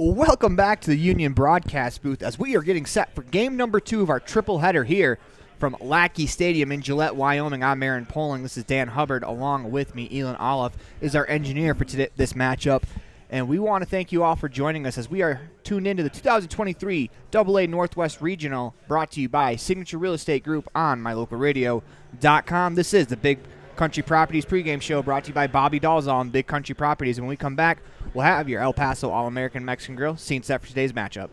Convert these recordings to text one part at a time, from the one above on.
Welcome back to the Union broadcast booth as we are getting set for game number 2 of our triple header here from Hladky Stadium in Gillette, Wyoming. I'm Aaron Poling. This is Dan Hubbard. Along with me, Elon Olive is our engineer for this matchup. And we want to thank you all for joining us as we are tuned into the 2023 AA Northwest Regional, brought to you by Signature Real Estate Group on mylocalradio.com. This is the Big Country Properties pregame show brought to you by Bobby Dalzall on Big Country Properties. And when we come back, we'll have your El Paso All-American Mexican Grill scene set for today's matchup.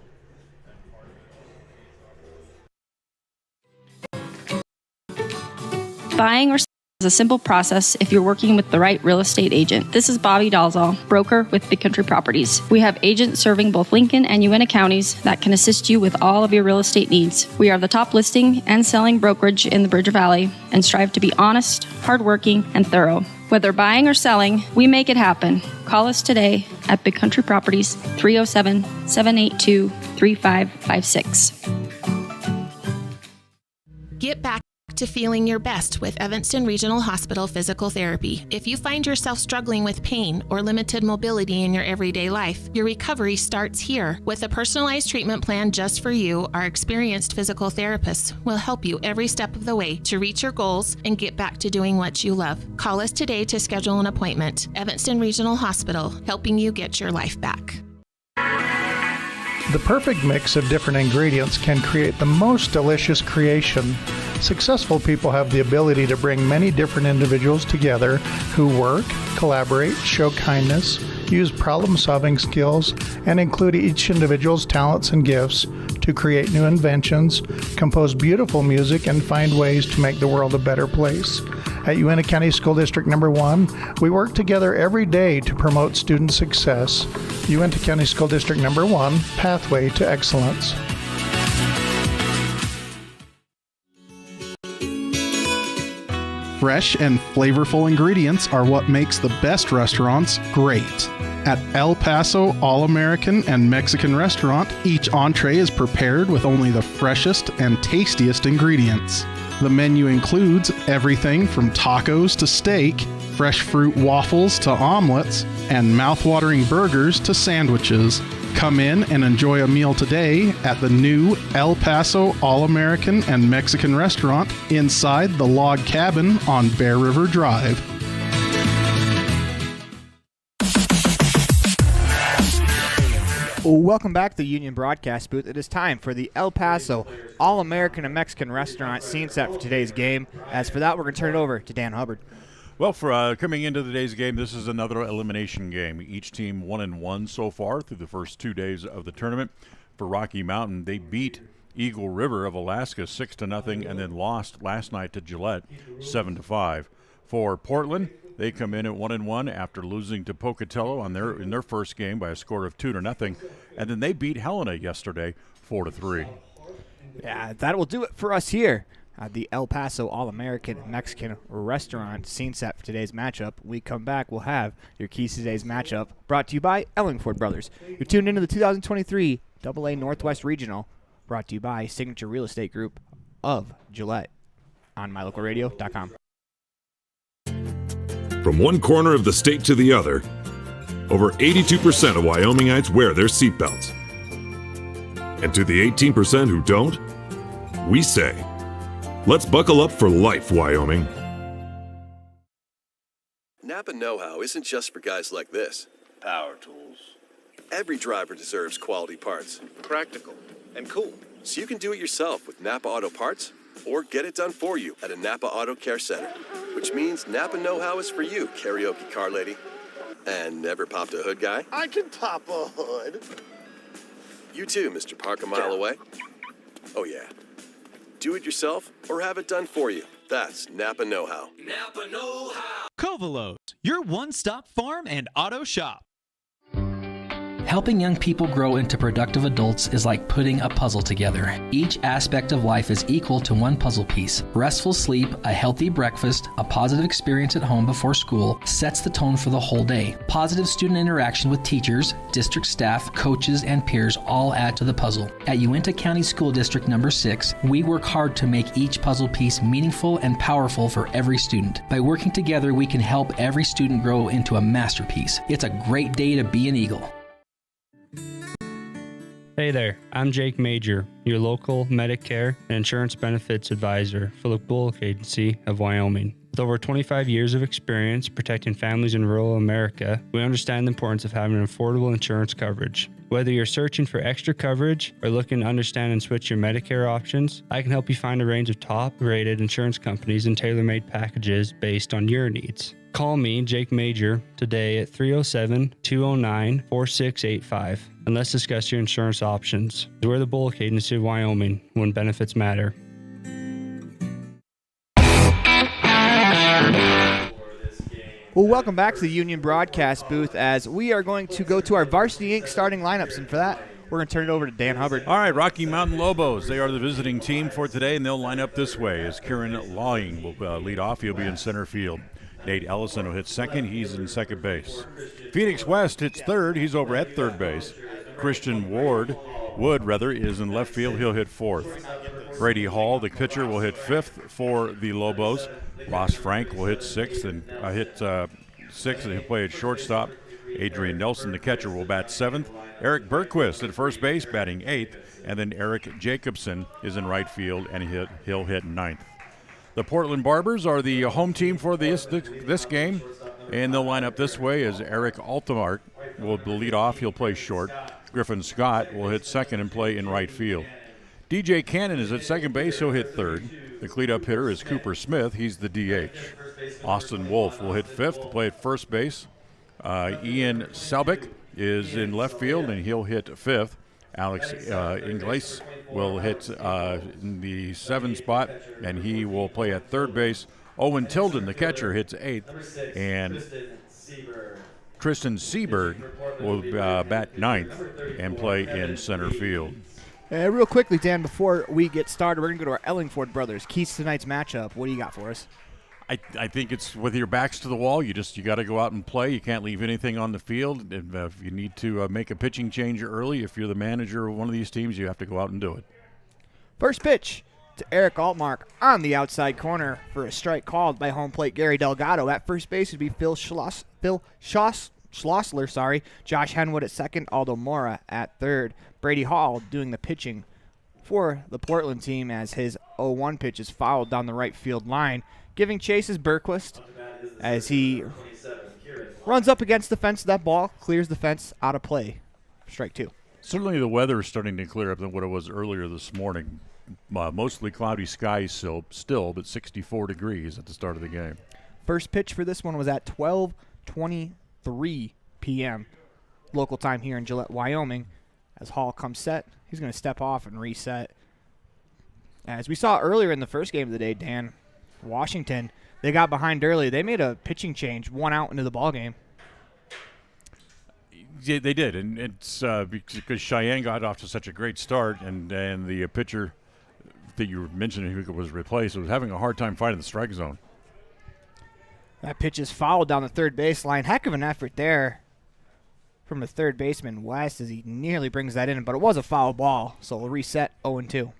Buying or selling is a simple process if you're working with the right real estate agent. This is Bobby Dalzall, broker with Big Country Properties. We have agents serving both Lincoln and Uintah counties that can assist you with all of your real estate needs. We are the top listing and selling brokerage in the Bridger Valley and strive to be honest, hardworking, and thorough. Whether buying or selling, we make it happen. Call us today at Big Country Properties, 307-782-3556. Get back to feeling your best with Evanston Regional Hospital Physical Therapy. If you find yourself struggling with pain or limited mobility in your everyday life, your recovery starts here. With a personalized treatment plan just for you, our experienced physical therapists will help you every step of the way to reach your goals and get back to doing what you love. Call us today to schedule an appointment. Evanston Regional Hospital, helping you get your life back. The perfect mix of different ingredients can create the most delicious creation. Successful people have the ability to bring many different individuals together who work, collaborate, show kindness, use problem-solving skills, and include each individual's talents and gifts to create new inventions, compose beautiful music, and find ways to make the world a better place. At Uintah County School District Number 1, we work together every day to promote student success. Uintah County School District Number 1, Pathway to Excellence. Fresh and flavorful ingredients are what makes the best restaurants great. At El Paso All-American and Mexican Restaurant, each entree is prepared with only the freshest and tastiest ingredients. The menu includes everything from tacos to steak, fresh fruit waffles to omelets, and mouth-watering burgers to sandwiches. Come in and enjoy a meal today at the new El Paso All-American and Mexican Restaurant inside the log cabin on Bear River Drive. Welcome back to the Union broadcast booth. It is time for the El Paso All-American and Mexican Restaurant scene set for today's game. As for that, we're going to turn it over to Dan Hubbard. Well, for coming into today's game, this is another elimination game. Each team 1-1 so far through the first 2 days of the tournament. For Rocky Mountain, they beat Eagle River of Alaska 6-0 and then lost last night to Gillette 7-5. For Portland, they come in at 1-1 after losing to Pocatello in their first game by a score of 2-0, and then they beat Helena yesterday 4-3. Yeah, that will do it for us here. The El Paso All-American Mexican Restaurant scene set for today's matchup. When we come back, we'll have your keys to today's matchup brought to you by Ellingford Brothers. You're tuned into the 2023 AA Northwest Regional, brought to you by Signature Real Estate Group of Gillette on mylocalradio.com. From one corner of the state to the other, over 82% of Wyomingites wear their seatbelts. And to the 18% who don't, we say, let's buckle up for life, Wyoming. Napa know-how isn't just for guys like this. Power tools. Every driver deserves quality parts. Practical and cool. So you can do it yourself with Napa Auto Parts or get it done for you at a Napa Auto Care Center. Which means Napa know-how is for you, karaoke car lady. And never popped a hood guy. I can pop a hood. You too, Mr. Park a mile away. Oh yeah. Do it yourself or have it done for you. That's Napa know-how. Napa know-how. Covalos, your one-stop farm and auto shop. Helping young people grow into productive adults is like putting a puzzle together. Each aspect of life is equal to one puzzle piece. Restful sleep, a healthy breakfast, a positive experience at home before school sets the tone for the whole day. Positive student interaction with teachers, district staff, coaches, and peers all add to the puzzle. At Uintah County School District Number 6, we work hard to make each puzzle piece meaningful and powerful for every student. By working together, we can help every student grow into a masterpiece. It's a great day to be an Eagle. Hey there, I'm Jake Major, your local Medicare and insurance benefits advisor for the Bullock Agency of Wyoming. With over 25 years of experience protecting families in rural America, we understand the importance of having affordable insurance coverage. Whether you're searching for extra coverage or looking to understand and switch your Medicare options, I can help you find a range of top-rated insurance companies and tailor-made packages based on your needs. Call me, Jake Major, today at 307-209-4685 and let's discuss your insurance options. We're the Bullock Agency of Wyoming when benefits matter. Well, welcome back to the Union broadcast booth as we are going to go to our Varsity Inc. starting lineups, and for that, we're going to turn it over to Dan Hubbard. All right, Rocky Mountain Lobos. They are the visiting team for today, and they'll line up this way as Kieran Lawing will lead off. He'll be in center field. Nate Ellison will hit second. He's in second base. Phoenix West hits third. He's over at third base. Christian Wood is in left field. He'll hit fourth. Brady Hall, the pitcher, will hit fifth for the Lobos. Ross Frank will hit sixth and he'll play at shortstop. Adrian Nelson, the catcher, will bat seventh. Eric Bergquist at first base, batting eighth. And then Eric Jacobson is in right field, and he'll hit ninth. The Portland Barbers are the home team for this game, and they'll line up this way as Eric Altamart will lead off. He'll play short. Griffin Scott will hit second and play in right field. DJ Cannon is at second base. He'll hit third. The cleanup hitter is Cooper Smith. He's the DH. Austin Wolf will hit fifth to play at first base. Ian Selbeck is in left field, and he'll hit fifth. Alex Ingles will hit in the 7 spot, and he will play at third base. Owen Tilden, the catcher, hits eighth, and Tristan Seberg will bat ninth and play in center field. Real quickly, Dan, before we get started, we're going to go to our Ellingford brothers. Keys to tonight's matchup. What do you got for us? I think it's with your backs to the wall. You got to go out and play. You can't leave anything on the field. If you need to make a pitching change early, if you're the manager of one of these teams, you have to go out and do it. First pitch to Eric Altmark on the outside corner for a strike called by home plate Gary Delgado. At first base would be Phil Schlossler. Josh Henwood at second. Aldo Mora at third. Brady Hall doing the pitching for the Portland team as his 0-1 pitch is fouled down the right field line. Giving chase is Bergquist as he runs up against the fence. That ball clears the fence out of play. Strike two. Certainly the weather is starting to clear up than what it was earlier this morning. Mostly cloudy skies still, but 64 degrees at the start of the game. First pitch for this one was at 12:23 p.m. local time here in Gillette, Wyoming. As Hall comes set, he's going to step off and reset. As we saw earlier in the first game of the day, Dan, Washington, they got behind early. They made a pitching change, 1 out into the ball game. Yeah, they did, and it's because Cheyenne got off to such a great start, and the pitcher that you were mentioning who was replaced was having a hard time finding the strike zone. That pitch is fouled down the third baseline. Heck of an effort there from the third baseman, West, as he nearly brings that in, but it was a foul ball, so we'll reset 0-2.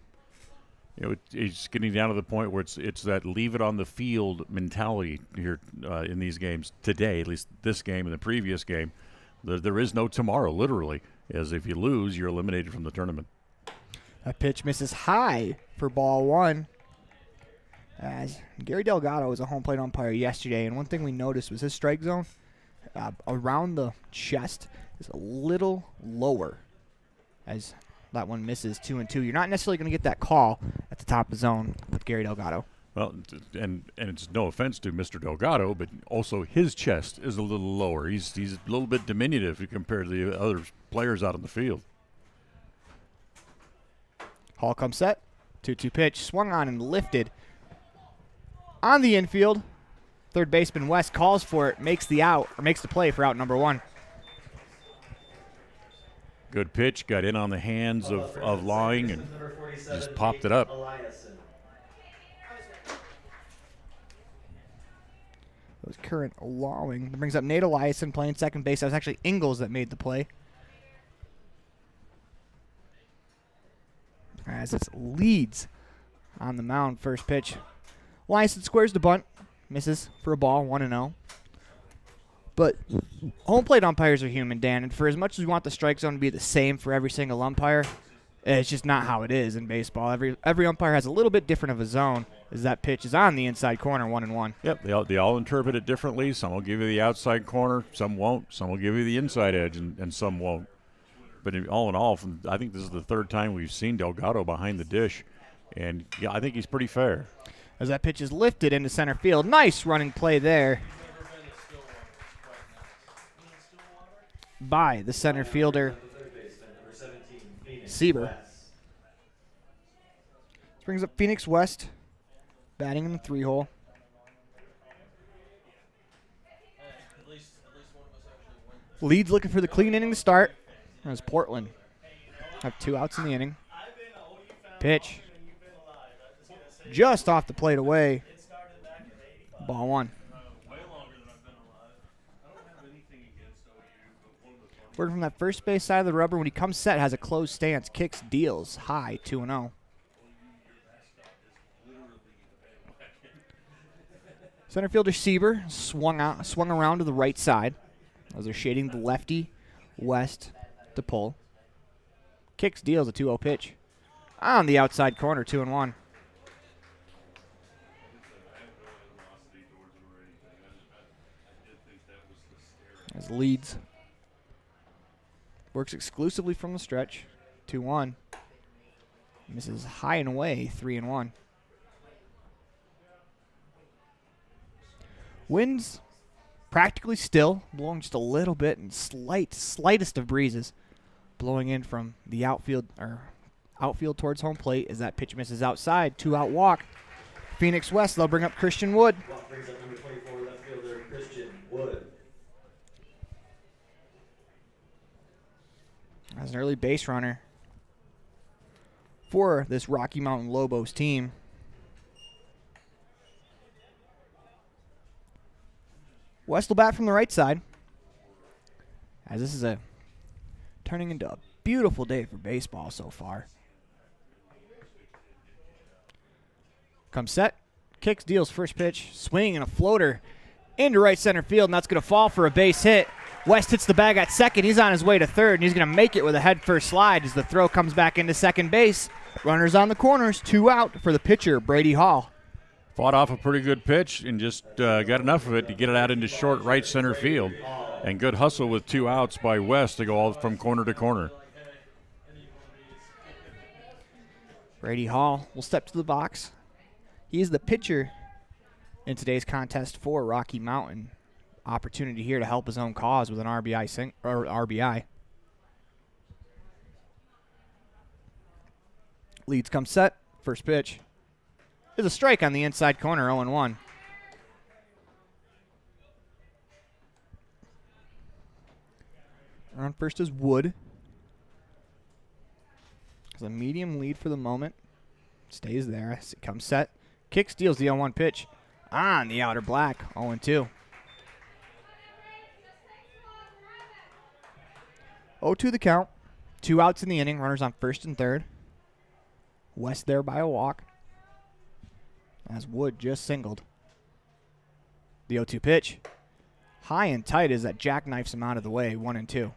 It's getting down to the point where it's that leave it on the field mentality here in these games today, at least this game and the previous game. There is no tomorrow, literally, as if you lose, you're eliminated from the tournament. That pitch misses high for ball one. As Gary Delgado was a home plate umpire yesterday, and one thing we noticed was his strike zone around the chest is a little lower as that one misses 2-2. You're not necessarily going to get that call at the top of the zone with Gary Delgado. Well, and it's no offense to Mr. Delgado, but also his chest is a little lower. He's a little bit diminutive compared to the other players out on the field. Hall comes set. 2-2 pitch. Swung on and lifted on the infield. Third baseman West calls for it, makes the play for out number one. Good pitch, got in on the hands of Lawing and just popped it up. It was current Lawing. That brings up Nate Eliason playing second base. That was actually Ingalls that made the play. As it's Leeds on the mound, first pitch. Eliason squares the bunt. Misses for a ball, 1-0. But home plate umpires are human, Dan, and for as much as we want the strike zone to be the same for every single umpire, it's just not how it is in baseball. Every umpire has a little bit different of a zone, as that pitch is on the inside corner, 1-1. Yep, they all interpret it differently. Some will give you the outside corner, some won't. Some will give you the inside edge, and some won't. But all in all, I think this is the third time we've seen Delgado behind the dish, and yeah, I think he's pretty fair. As that pitch is lifted into center field. Nice running play there by the center fielder, Sieber. This brings up Phoenix West, batting in the 3-hole. Leeds looking for the clean inning to start. As Portland have 2 outs in the inning. Pitch. Just off the plate away. Ball 1. Word from that first base side of the rubber, when he comes set, has a closed stance, kicks, deals, high, 2-0. Center fielder Sieber swung around to the right side as they're shading the lefty West to pull. Kicks, deals, a 2-0 pitch. On the outside corner, 2-1. As Leeds works exclusively from the stretch, 2-1. Misses high and away, 3-1. Winds practically still, blowing just a little bit, and slightest of breezes blowing in from the outfield towards home plate as that pitch misses outside. 2-out walk. Phoenix West, they'll bring up Christian Wood. Brings up number 24 left fielder Christian Wood. As an early base runner for this Rocky Mountain Lobos team. West will bat from the right side, as this is turning into a beautiful day for baseball so far. Comes set, kicks, deals, first pitch, swing and a floater into right center field, and that's going to fall for a base hit. West hits the bag at second. He's on his way to third, and he's going to make it with a head-first slide as the throw comes back into second base. Runners on the corners, 2 out for the pitcher, Brady Hall. Fought off a pretty good pitch and just got enough of it to get it out into short right center field. And good hustle with 2 outs by West to go all from corner to corner. Brady Hall will step to the box. He is the pitcher in today's contest for Rocky Mountain. Opportunity here to help his own cause with an RBI. Leeds come set. First pitch is a strike on the inside corner, 0-1. On first is Wood. Has a medium lead for the moment. Stays there as it comes set. Kicks, deals the 0-1 pitch on the outer black, 0-2. 0-2 the count. 2 outs in the inning. Runners on first and third. West there by a walk, as Wood just singled. The 0-2 pitch. High and tight as that jackknifes him out of the way, 1-2.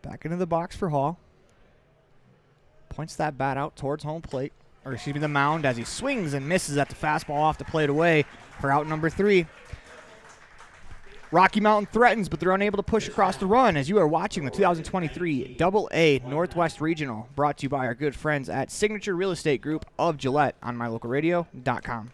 Back into the box for Hall. Points that bat out towards home plate. Or excuse me, the mound, as he swings and misses at the fastball off the plate away for out number 3. Rocky Mountain threatens, but they're unable to push across the run as you are watching the 2023 AA Northwest Regional, brought to you by our good friends at Signature Real Estate Group of Gillette on mylocalradio.com.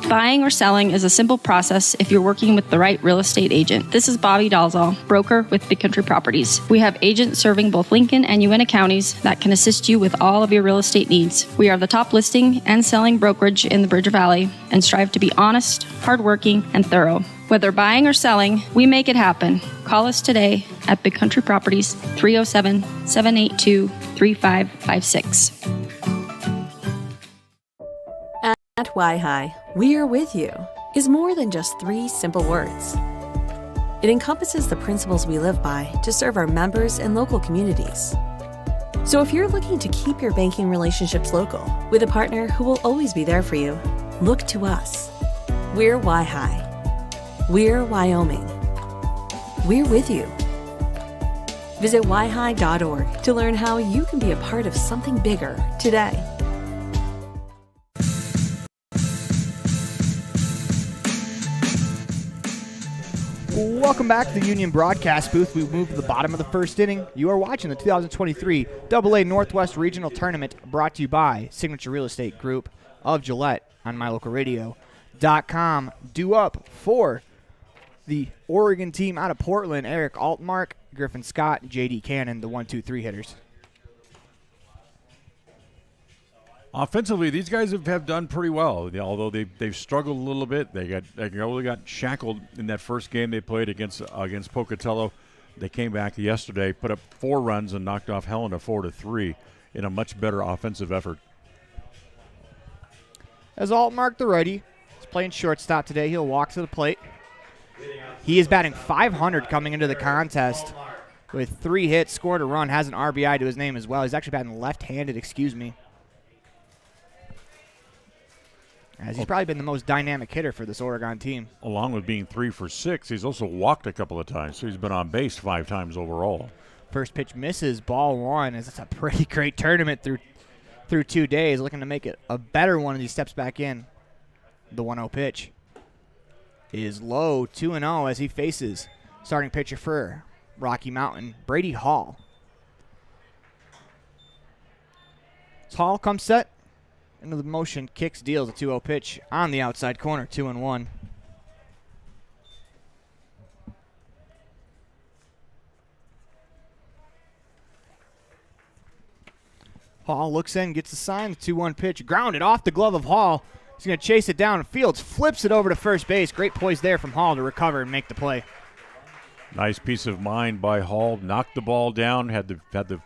Buying or selling is a simple process if you're working with the right real estate agent. This is Bobby Dalzall, broker with Big Country Properties. We have agents serving both Lincoln and Uintah counties that can assist you with all of your real estate needs. We are the top listing and selling brokerage in the Bridger Valley and strive to be honest, hardworking, and thorough. Whether buying or selling, we make it happen. Call us today at Big Country Properties, 307-782-3556. At Y-Hi, we're with you is more than just 3 simple words. It encompasses the principles we live by to serve our members and local communities. So if you're looking to keep your banking relationships local with a partner who will always be there for you, look to us. We're Wi-Hi. We're Wyoming. We're with you. Visit yhi.org to learn how you can be a part of something bigger today. Welcome back to the Union broadcast booth. We moved to the bottom of the first inning. You are watching the 2023 AA Northwest Regional Tournament, brought to you by Signature Real Estate Group of Gillette on MyLocalRadio.com. Due up for the Oregon team out of Portland, Eric Altmark, Griffin Scott, J.D. Cannon, the 1-2-3 hitters. Offensively, these guys have done pretty well, although they've struggled a little bit. They really got shackled in that first game they played against Pocatello. They came back yesterday, put up 4 runs, and knocked off Helena 4-3 in a much better offensive effort. As Altmark, the righty, is playing shortstop today, he'll walk to the plate. He is batting .500 coming into the contest with 3 hits, scored a run, has an RBI to his name as well. He's actually batting left-handed, as he's probably been the most dynamic hitter for this Oregon team. Along with being 3 for 6, he's also walked a couple of times, so he's been on base 5 times overall. First pitch misses, ball 1, as it's a pretty great tournament through 2 days. Looking to make it a better one as he steps back in. The 1-0 pitch is low, 2-0 as he faces starting pitcher for Rocky Mountain, Brady Hall. As Hall comes set into the motion, kicks, deals a 2-0 pitch on the outside corner, 2-1. Hall looks in, gets the sign, the 2-1 pitch, grounded off the glove of Hall. He's going to chase it down. Fields flips it over to first base. Great poise there from Hall to recover and make the play. Nice piece of mind by Hall. Knocked the ball down, had the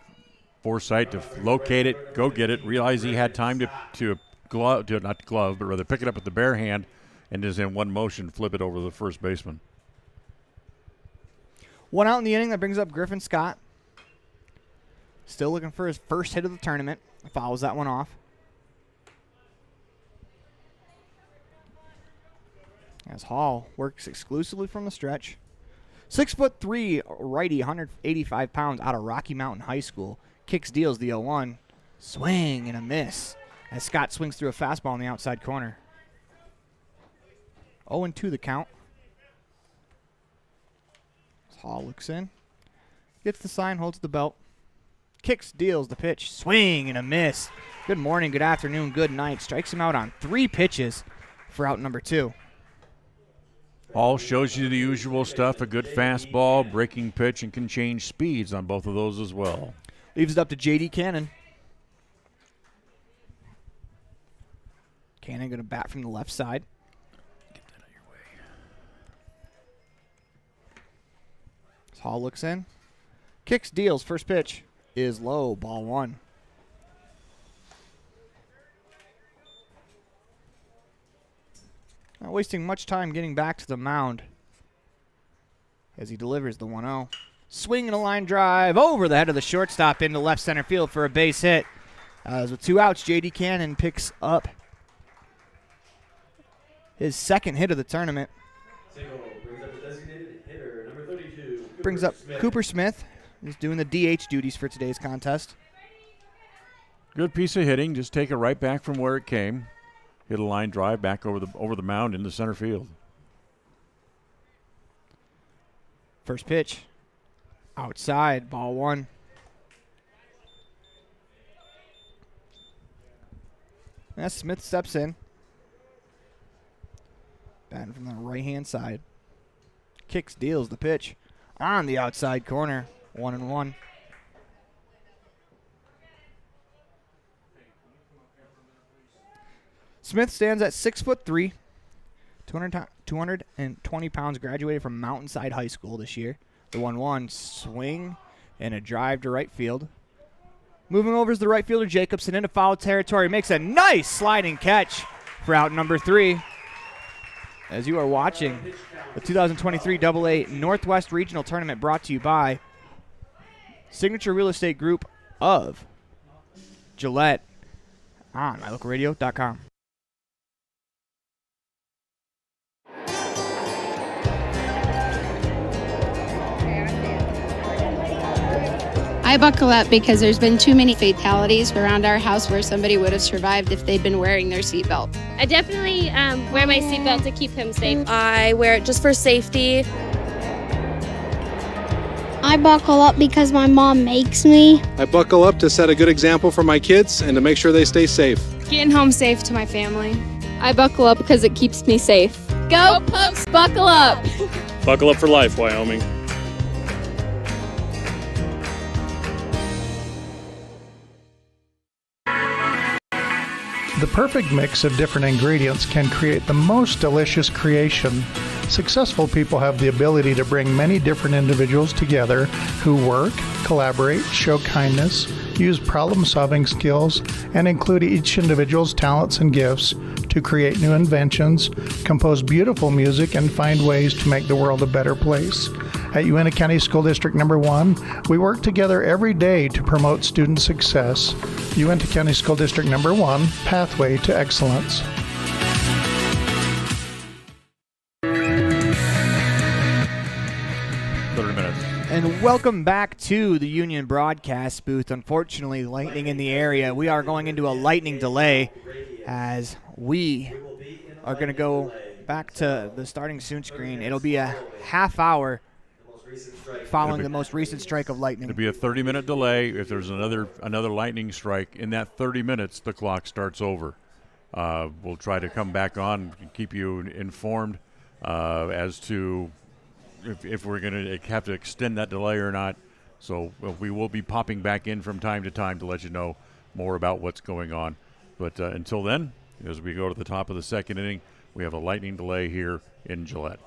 foresight to locate it, go get it, realize he had time to pick it up with the bare hand, and is in one motion, flip it over the first baseman. 1 out in the inning. That brings up Griffin Scott. Still looking for his first hit of the tournament. Fouls that one off. As Hall works exclusively from the stretch. 6'3" righty, 185 pounds, out of Rocky Mountain High School. Kicks, deals the 0-1. Swing and a miss as Scott swings through a fastball on the outside corner. 0-2 the count. As Hall looks in. Gets the sign, holds the belt. Kicks, deals the pitch. Swing and a miss. Good morning, good afternoon, good night. Strikes him out on 3 pitches for out number 2. Hall shows you the usual stuff, a good fastball, breaking pitch, and can change speeds on both of those as well. Leaves it up to J.D. Cannon. Cannon going to bat from the left side. Get that out of your way. As Hall looks in. Kicks, deals. First pitch is low. Ball 1. Not wasting much time getting back to the mound as he delivers the 1-0. Swing and a line drive over the head of the shortstop into left center field for a base hit. As with 2 outs, J.D. Cannon picks up his second hit of the tournament. Single brings up the designated hitter, number 32. Brings up Cooper Smith. He's doing the DH duties for today's contest. Good piece of hitting. Just take it right back from where it came. Hit a line drive back over the mound into center field. First pitch. Outside, ball 1. As Smith steps in. Batting from the right-hand side. Kicks, deals the pitch on the outside corner. 1-1. Smith stands at 6'3", 220 pounds, graduated from Mountainside High School this year. The 1-1 swing and a drive to right field. Moving over is the right fielder Jacobson into foul territory. Makes a nice sliding catch for out number 3. As you are watching the 2023 AA Northwest Regional Tournament, brought to you by Signature Real Estate Group of Gillette on mylocalradio.com. I buckle up because there's been too many fatalities around our house where somebody would have survived if they'd been wearing their seatbelt. I definitely wear my seatbelt to keep him safe. I wear it just for safety. I buckle up because my mom makes me. I buckle up to set a good example for my kids and to make sure they stay safe. Getting home safe to my family. I buckle up because it keeps me safe. Go Pups, buckle up! Buckle up for life, Wyoming. The perfect mix of different ingredients can create the most delicious creation. Successful people have the ability to bring many different individuals together who work, collaborate, show kindness, use problem-solving skills, and include each individual's talents and gifts to create new inventions, compose beautiful music, and find ways to make the world a better place. At Uintah County School District Number 1, we work together every day to promote student success. Uintah County School District Number 1, Pathway to Excellence. And welcome back to the Union broadcast booth. Unfortunately, lightning in the area. We are going into a lightning delay as we are going to go back to the starting soon screen. It'll be a half hour following the most recent strike of lightning. It'll be a 30-minute delay. If there's another lightning strike, in that 30 minutes, the clock starts over. We'll try to come back on and keep you informed as to if we're going to have to extend that delay or not. So we will be popping back in from time to time to let you know more about what's going on. But until then, as we go to the top of the second inning, we have a lightning delay here in Gillette.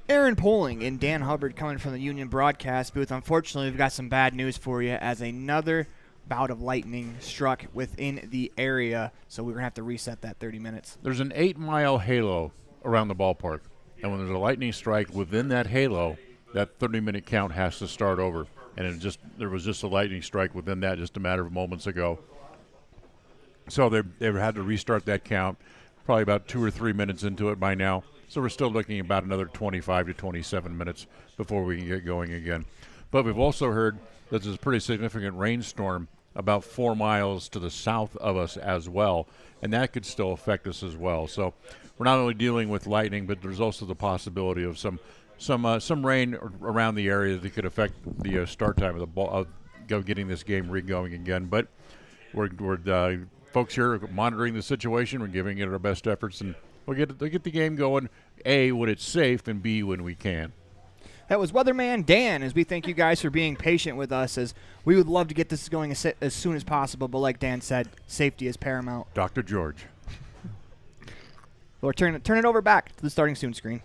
Aaron Poling and Dan Hubbard coming from the Union broadcast booth. Unfortunately, we've got some bad news for you as another bout of lightning struck within the area, so we're going to have to reset that 30 minutes. There's an 8-mile halo around the ballpark, and when there's a lightning strike within that halo, that 30-minute count has to start over. And there was just a lightning strike within that just a matter of moments ago. So they've had to restart that count, probably about 2 or 3 minutes into it by now. So we're still looking about another 25 to 27 minutes before we can get going again. But we've also heard that there's a pretty significant rainstorm about 4 miles to the south of us as well, and that could still affect us as well. So we're not only dealing with lightning, but there's also the possibility of some rain around the area that could affect the start time of the ball, getting this game re-going again. But we're folks here are monitoring the situation. We're giving it our best efforts, and we'll get the game going, A, when it's safe, and B, when we can. That was Weatherman Dan, as we thank you guys for being patient with us, as we would love to get this going as soon as possible, but like Dan said, safety is paramount. Dr. George. We'll turn it over back to the starting soon screen.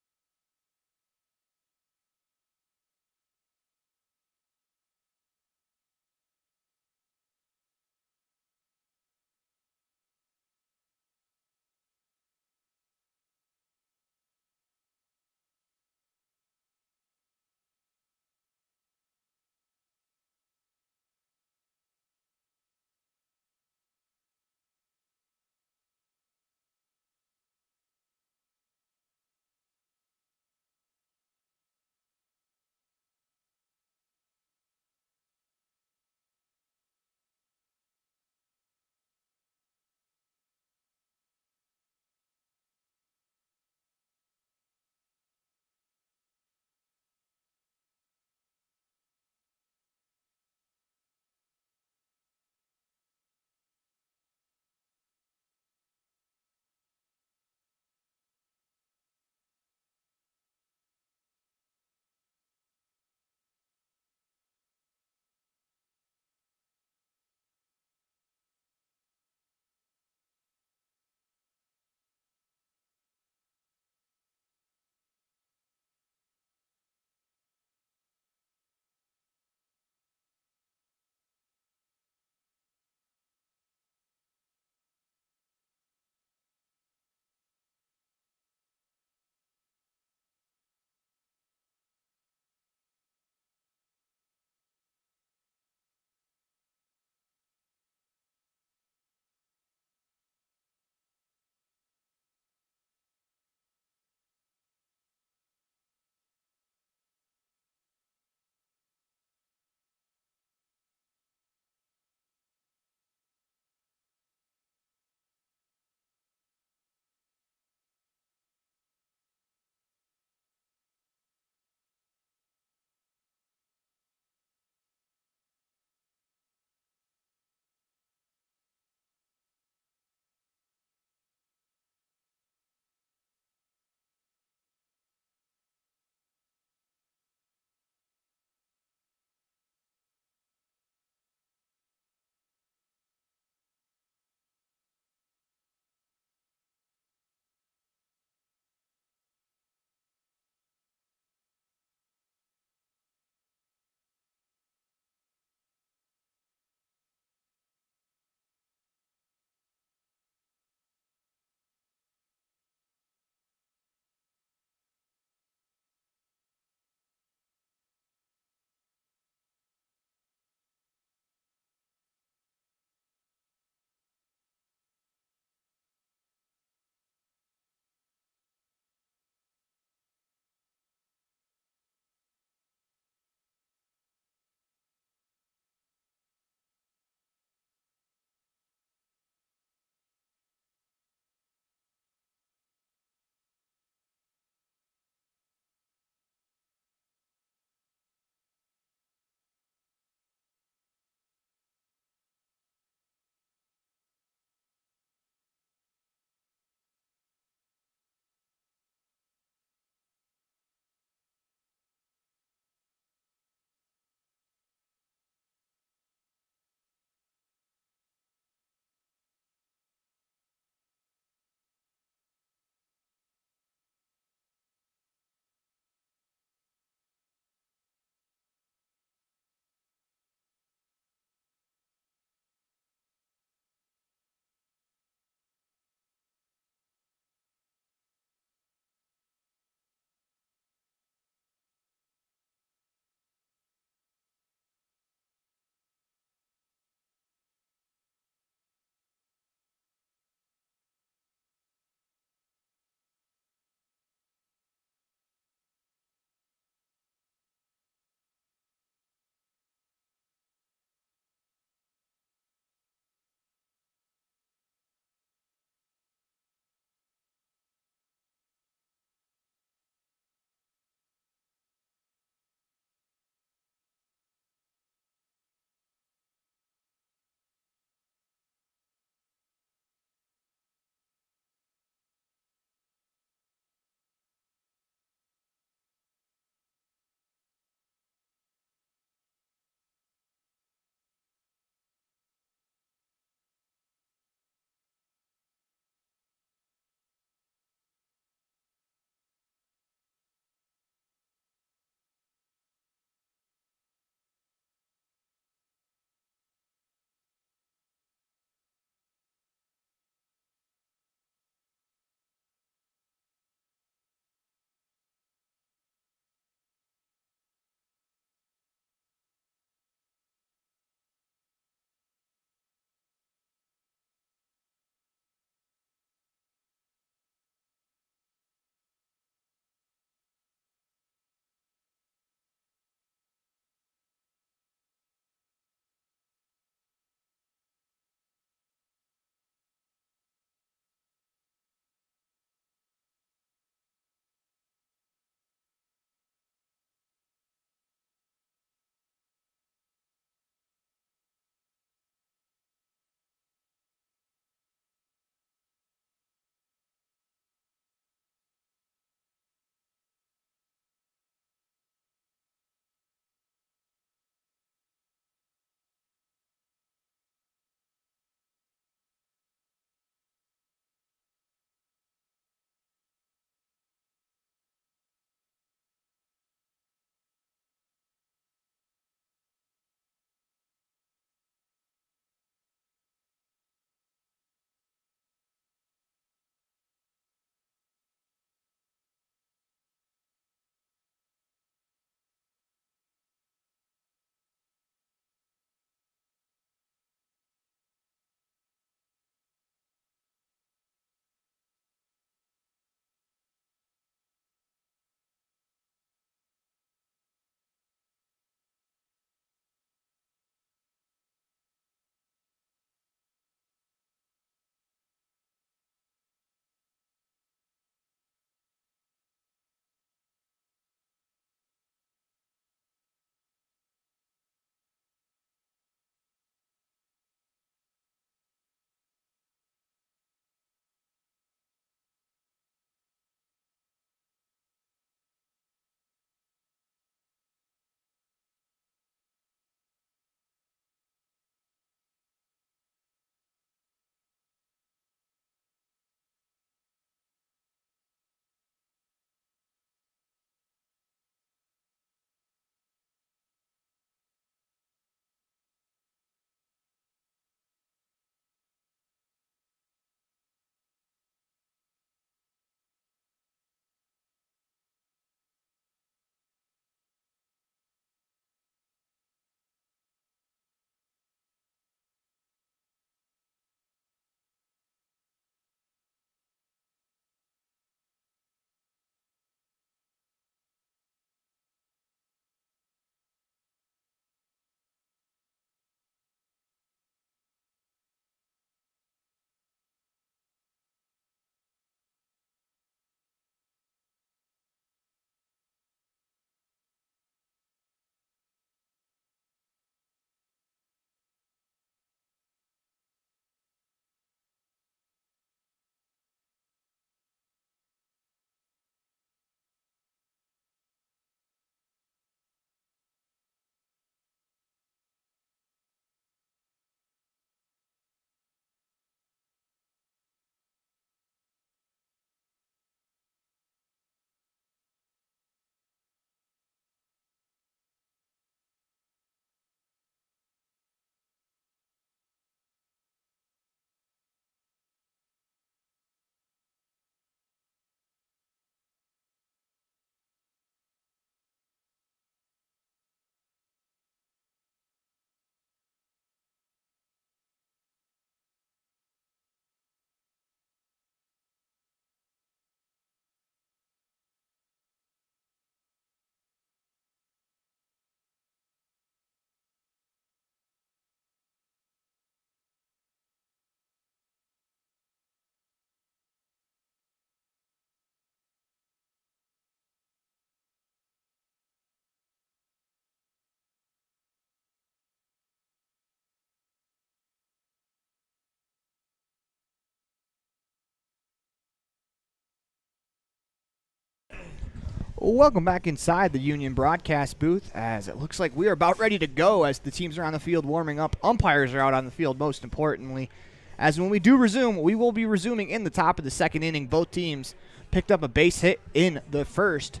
Welcome back inside the Union broadcast booth, as it looks like we are about ready to go as the teams are on the field warming up. Umpires are out on the field, most importantly. As when we do resume, we will be resuming in the top of the second inning. Both teams picked up a base hit in the first.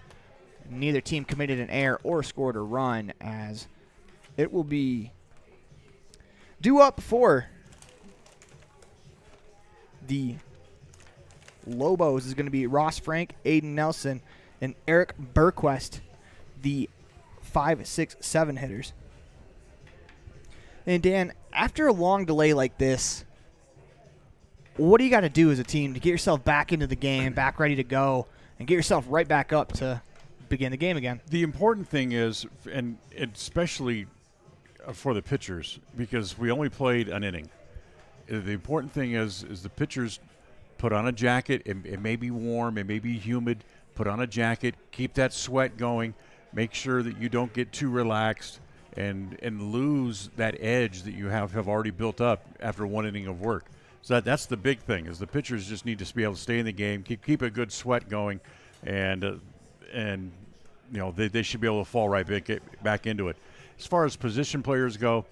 Neither team committed an error or scored a run, as it will be due up for the Lobos is going to be Ross Frank, Aiden Nelson, and Eric Burquest, the 5, 6, 7 hitters. And Dan, after a long delay like this, what do you got to do as a team to get yourself back into the game, back ready to go, and get yourself right back up to begin the game again? The important thing is, and especially for the pitchers, because we only played an inning, the important thing is the pitchers put on a jacket. It may be warm, it may be humid. Put on a jacket, keep that sweat going, make sure that you don't get too relaxed and lose that edge that you have already built up after one inning of work. So that's the big thing, is the pitchers just need to be able to stay in the game, keep a good sweat going, and they should be able to fall right back into it. As far as position players go,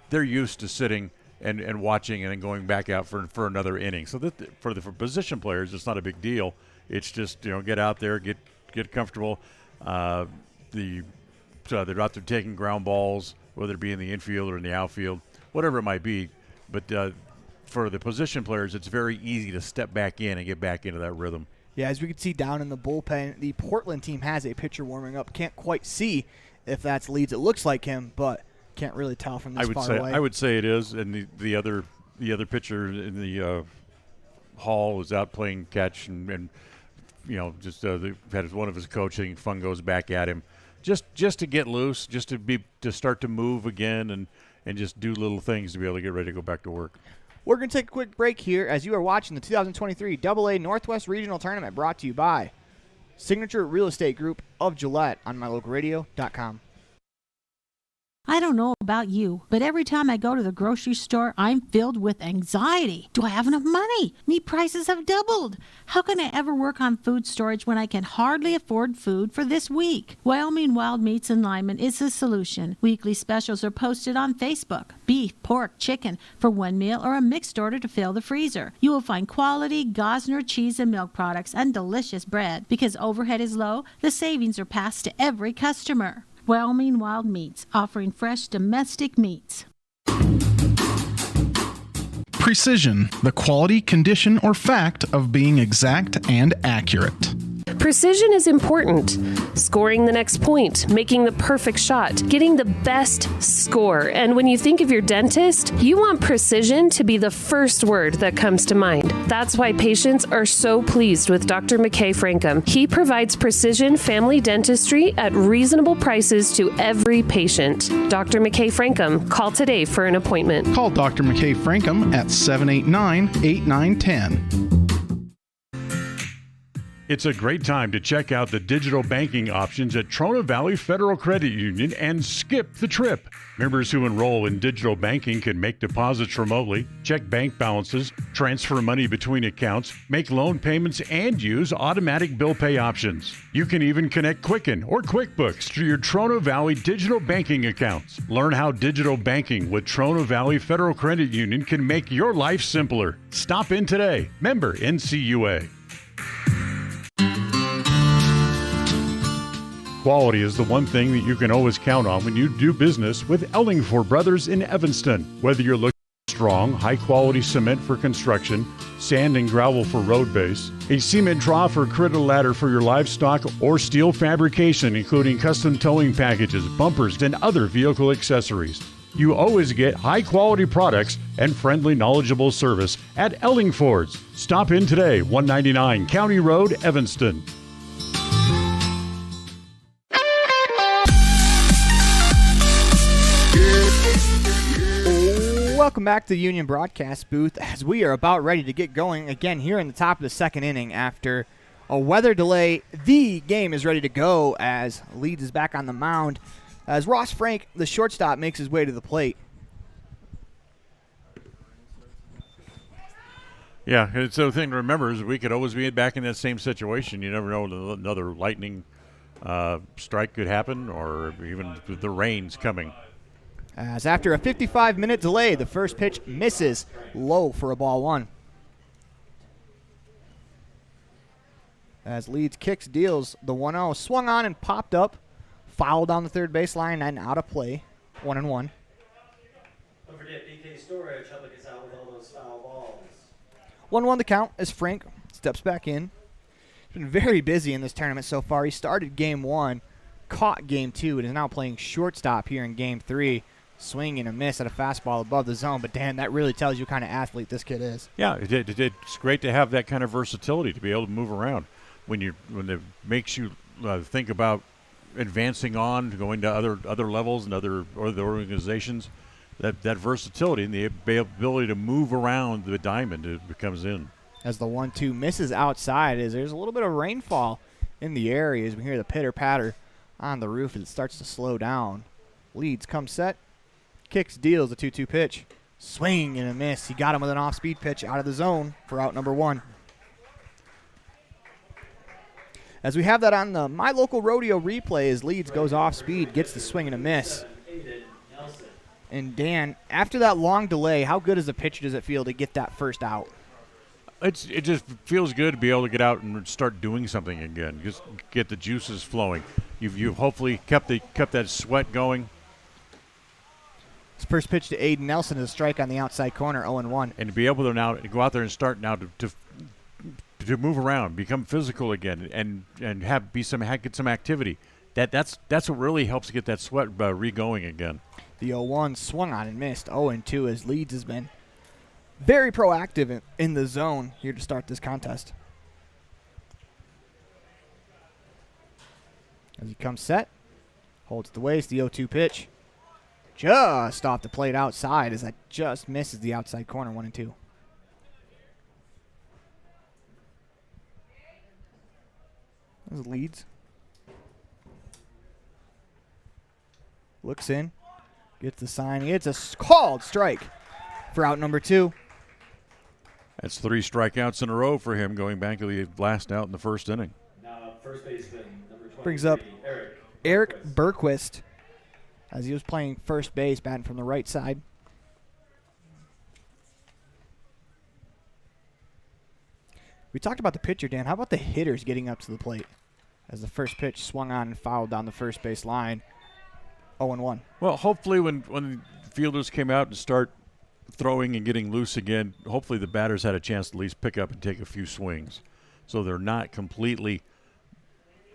they're used to sitting and watching and then going back out for another inning. So for position players, it's not a big deal. It's just, get out there, get comfortable. So they're out there taking ground balls, whether it be in the infield or in the outfield, whatever it might be. But for the position players, it's very easy to step back in and get back into that rhythm. Yeah, as we can see down in the bullpen, the Portland team has a pitcher warming up. Can't quite see if that's Leeds. It looks like him, but can't really tell from this far away. I would say it is, and the other pitcher in the hall is out playing catch and just had one of his coaching fun goes back at him, just to get loose, just to start to move again and just do little things to be able to get ready to go back to work. We're going to take a quick break here as you are watching the 2023 AA Northwest Regional Tournament, brought to you by Signature Real Estate Group of Gillette on mylocalradio.com. I don't know about you, but every time I go to the grocery store, I'm filled with anxiety. Do I have enough money? Meat prices have doubled. How can I ever work on food storage when I can hardly afford food for this week? Wyoming Wild Meats in Lyman is the solution. Weekly specials are posted on Facebook. Beef, pork, chicken for one meal or a mixed order to fill the freezer. You will find quality Gosner cheese and milk products and delicious bread. Because overhead is low, the savings are passed to every customer. Wyoming Wild Meats, offering fresh domestic meats. Precision, the quality, condition, or fact of being exact and accurate. Precision is important. Scoring the next point, making the perfect shot, getting the best score. And when you think of your dentist, you want precision to be the first word that comes to mind. That's why patients are so pleased with Dr. McKay Frankum. He provides precision family dentistry at reasonable prices to every patient. Dr. McKay Frankum, call today for an appointment. Call Dr. McKay Frankum at 789-8910. It's a great time to check out the digital banking options at Trona Valley Federal Credit Union and skip the trip. Members who enroll in digital banking can make deposits remotely, check bank balances, transfer money between accounts, make loan payments, and use automatic bill pay options. You can even connect Quicken or QuickBooks to your Trona Valley digital banking accounts. Learn how digital banking with Trona Valley Federal Credit Union can make your life simpler. Stop in today. Member NCUA. Quality is the one thing that you can always count on when you do business with Ellingford Brothers in Evanston. Whether you're looking for strong, high-quality cement for construction, sand and gravel for road base, a cement trough or critter ladder for your livestock, or steel fabrication, including custom towing packages, bumpers, and other vehicle accessories, you always get high-quality products and friendly, knowledgeable service at Ellingford's. Stop in today, 199 County Road, Evanston. Welcome back to the Union broadcast booth as we are about ready to get going again here in the top of the second inning after a weather delay. The game is ready to go as Leeds is back on the mound as Ross Frank, the shortstop, makes his way to the plate. Yeah, so the thing to remember is we could always be back in that same situation. You never know, another lightning strike could happen, or even the rain's coming. As after a 55-minute delay, the first pitch misses low for a ball one. As Leeds kicks, deals the 1-0, swung on and popped up, fouled on the third baseline and out of play, 1-1. Don't forget PK storage, helping us out with all those foul balls. 1-1 the count as Frank steps back in. He's been very busy in this tournament so far. He started game 1, caught game 2, and is now playing shortstop here in game 3. Swing and a miss at a fastball above the zone, but Dan, that really tells you what kind of athlete this kid is. Yeah, it's great to have that kind of versatility, to be able to move around. When it makes you think about advancing on, going to other levels and other organizations, that versatility and the ability to move around the diamond, it becomes in. As the 1-2 misses outside, as there's a little bit of rainfall in the area as we hear the pitter-patter on the roof as it starts to slow down. Leeds come set, kicks, deals the 2-2 pitch. Swing and a miss. He got him with an off-speed pitch out of the zone for out number 1. As we have that on the My Local Rodeo replay, as Leeds goes off speed, gets the swing and a miss. And Dan, after that long delay, how good as a pitcher does it feel to get that first out? It just feels good to be able to get out and start doing something again. Just get the juices flowing. You've hopefully kept that sweat going. His first pitch to Aiden Nelson is a strike on the outside corner, 0-1. And to be able to now go out there and start now to move around, become physical again, and get some activity. That's what really helps get that sweat re-going again. The 0-1 swung on and missed. 0-2 as Leeds has been very proactive in the zone here to start this contest. As he comes set, holds the waist, the 0-2 pitch. Just off the plate outside as that just misses the outside corner, 1-2. As Leeds looks in, gets the sign. It's a called strike for out number 2. That's 3 strikeouts in a row for him, going back to the last out in the first inning. Now, first baseman, number 23, brings up Eric Berquist as he was playing first base, batting from the right side. We talked about the pitcher, Dan. How about the hitters getting up to the plate? As the first pitch swung on and fouled down the first base line, 0-1. Well, hopefully when fielders came out and start throwing and getting loose again, hopefully the batters had a chance to at least pick up and take a few swings, so they're not completely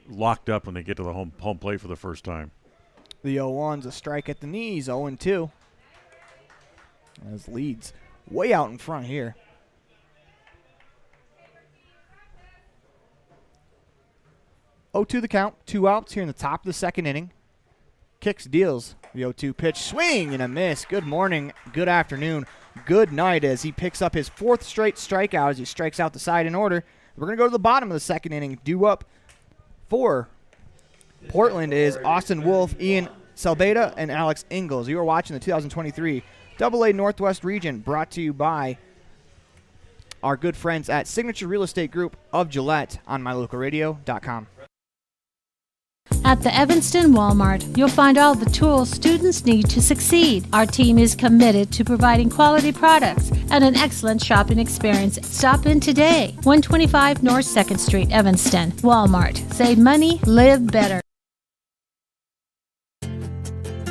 locked up when they get to the home plate for the first time. The 0-1's a strike at the knees, 0-2. As Leeds way out in front here. 0-2 the count, 2 outs here in the top of the second inning. Kicks, deals the 0-2 pitch, swing and a miss. Good morning, good afternoon, good night as he picks up his 4th straight strikeout as he strikes out the side in order. We're going to go to the bottom of the second inning. Due up for Portland is Austin Wolf, Ian Selbeda, and Alex Ingalls. You are watching the 2023 AA Northwest Region, brought to you by our good friends at Signature Real Estate Group of Gillette on mylocalradio.com. At the Evanston Walmart, you'll find all the tools students need to succeed. Our team is committed to providing quality products and an excellent shopping experience. Stop in today. 125 North 2nd Street, Evanston. Walmart. Save money, live better.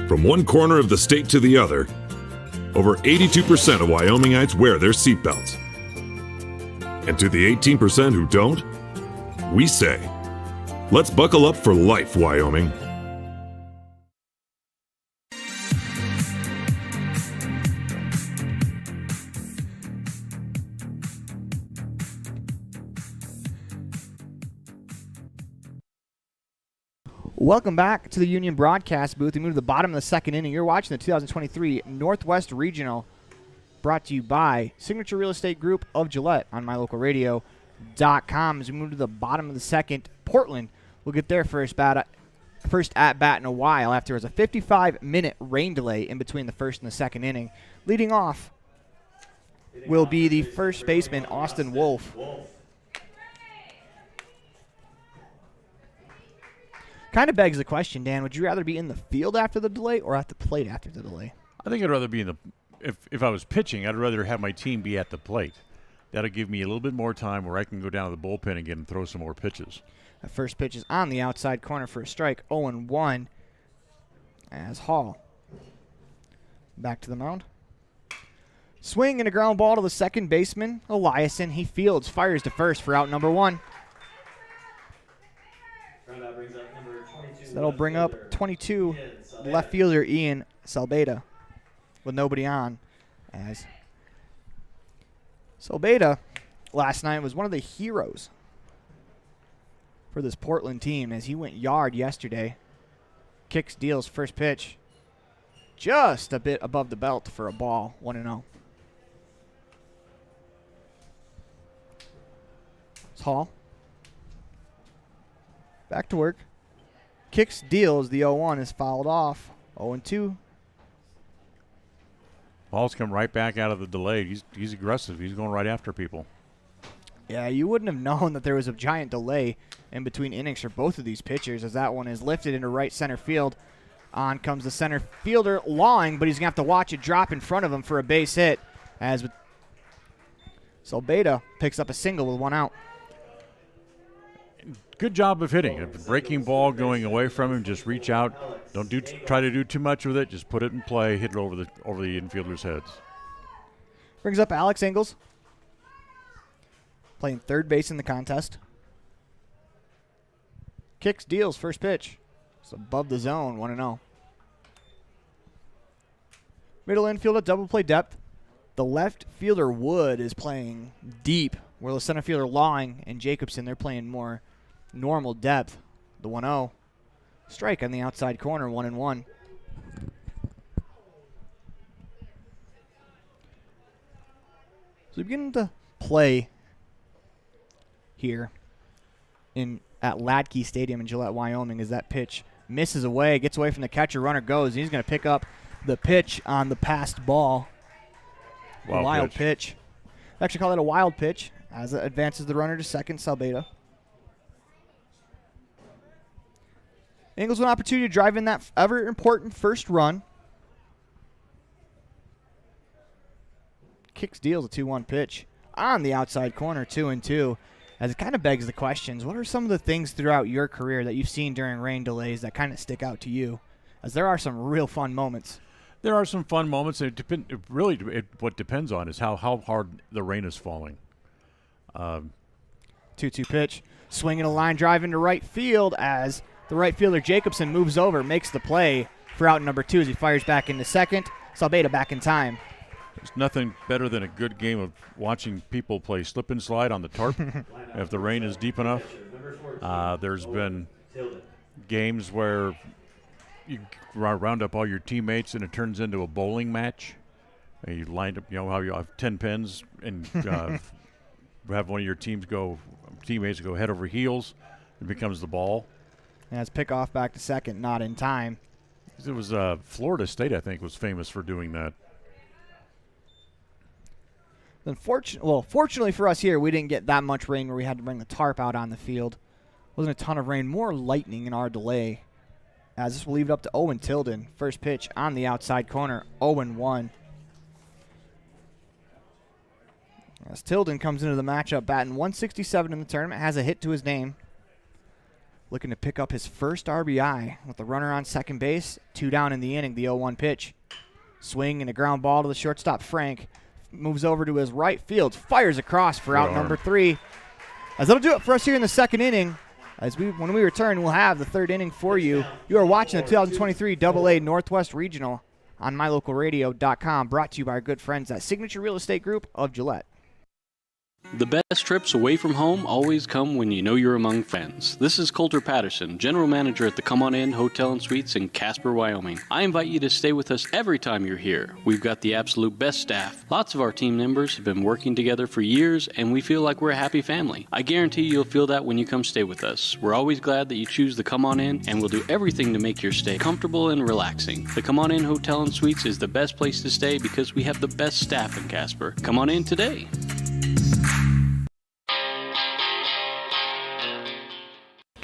From one corner of the state to the other, over 82% of Wyomingites wear their seatbelts. And to the 18% who don't, we say, let's buckle up for life, Wyoming. Welcome back to the Union broadcast booth. We move to the bottom of the second inning. You're watching the 2023 Northwest Regional, brought to you by Signature Real Estate Group of Gillette on mylocalradio.com. As we move to the bottom of the second, Portland will get their first at bat in a while after there was a 55-minute rain delay in between the first and the second inning. Leading off will be the first baseman, Austin Wolf. Kind of begs the question, Dan, would you rather be in the field after the delay or at the plate after the delay? I think I'd rather be in the – if I was pitching, I'd rather have my team be at the plate. That'll give me a little bit more time where I can go down to the bullpen again and throw some more pitches. The first pitch is on the outside corner for a strike, 0-1 as Hall. Back to the mound. Swing and a ground ball to the second baseman, Eliason. He fields, fires to first for out number 1. So that'll bring up 22, left fielder Ian Salbeda with nobody on. As Salbeda last night was one of the heroes for this Portland team as he went yard yesterday. Kicks, deals, first pitch. Just a bit above the belt for a ball, 1-0. It's Hall. Back to work. Kicks, deals, the 0-1 is fouled off. 0-2. Hall's come right back out of the delay. He's aggressive. He's going right after people. Yeah, you wouldn't have known that there was a giant delay in between innings for both of these pitchers as that one is lifted into right center field. On comes the center fielder, Lawing, but he's going to have to watch it drop in front of him for a base hit as Salbeda picks up a single with 1 out. Good job of hitting. A breaking ball going away from him, just reach out. Don't try to do too much with it. Just put it in play, hit it over the infielders' heads. Brings up Alex Ingalls, playing third base in the contest. Kicks, deals, first pitch. It's above the zone, 1-0. Middle infield at double play depth. The left fielder Wood is playing deep, where the center fielder Lawing and Jacobson, they're playing more normal depth. The 1-0. Strike on the outside corner, 1-1. So we begin to play here at Hladky Stadium in Gillette, Wyoming, as that pitch misses away, gets away from the catcher, runner goes. He's going to pick up the pitch on the passed ball. Wild pitch. I actually call it a wild pitch as it advances the runner to second, Salbeda. Ingalls with an opportunity to drive in that ever important first run. Kicks, deals a 2-1 pitch on the outside corner, 2-2. As it kind of begs the questions, what are some of the things throughout your career that you've seen during rain delays that kind of stick out to you? As there are some real fun moments. There are some fun moments. What depends on is how hard the rain is falling. 2-2 pitch. Swinging a line drive into right field as the right fielder Jacobson moves over, makes the play for out number 2 as he fires back into second. Salbeda back in time. There's nothing better than a good game of watching people play slip and slide on the tarp if the rain is deep enough. There's been games where you round up all your teammates and it turns into a bowling match. And you lined up, how you have 10 pins and have one of your teammates go head over heels. It becomes the ball. And it's pickoff back to second, not in time. It was Florida State, I think, was famous for doing that. Fortunately for us here, we didn't get that much rain where we had to bring the tarp out on the field. Wasn't a ton of rain, more lightning in our delay. As this will leave it up to Owen Tilden. First pitch on the outside corner, 0-1. As Tilden comes into the matchup batting 167 in the tournament, has a hit to his name. Looking to pick up his first RBI with the runner on second base. 2 down in the inning, the 0-1 pitch. Swing and a ground ball to the shortstop, Frank. Moves over to his right field, fires across for out number 3. As that'll do it for us here in the second inning. When we return, we'll have the third inning for you. You are watching the 2023 AA Northwest Regional on mylocalradio.com, brought to you by our good friends at Signature Real Estate Group of Gillette. The best trips away from home always come when you know you're among friends. This is Coulter Patterson, General Manager at the Come On In Hotel and Suites in Casper, Wyoming. I invite you to stay with us every time you're here. We've got the absolute best staff. Lots of our team members have been working together for years, and we feel like we're a happy family. I guarantee you'll feel that when you come stay with us. We're always glad that you choose the Come On In, and we'll do everything to make your stay comfortable and relaxing. The Come On In Hotel and Suites is the best place to stay because we have the best staff in Casper. Come on in today.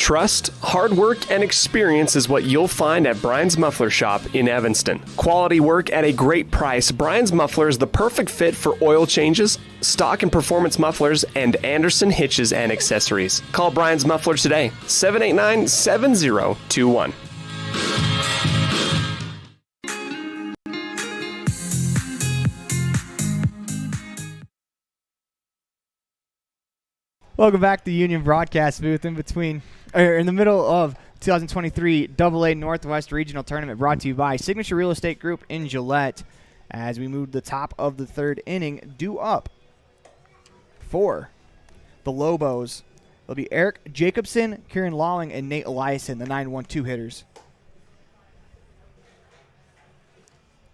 Trust, hard work, and experience is what you'll find at Brian's Muffler Shop in Evanston. Quality work at a great price. Brian's Muffler is the perfect fit for oil changes, stock and performance mufflers, and Anderson hitches and accessories. Call Brian's Muffler today, 789-7021. Welcome back to the Union Broadcast booth in the middle of 2023 AA Northwest Regional Tournament, brought to you by Signature Real Estate Group in Gillette. As we move to the top of the third inning, due up for the Lobos. It'll be Eric Jacobson, Kieran Lawing, and Nate Eliason, the 9-1-2 hitters.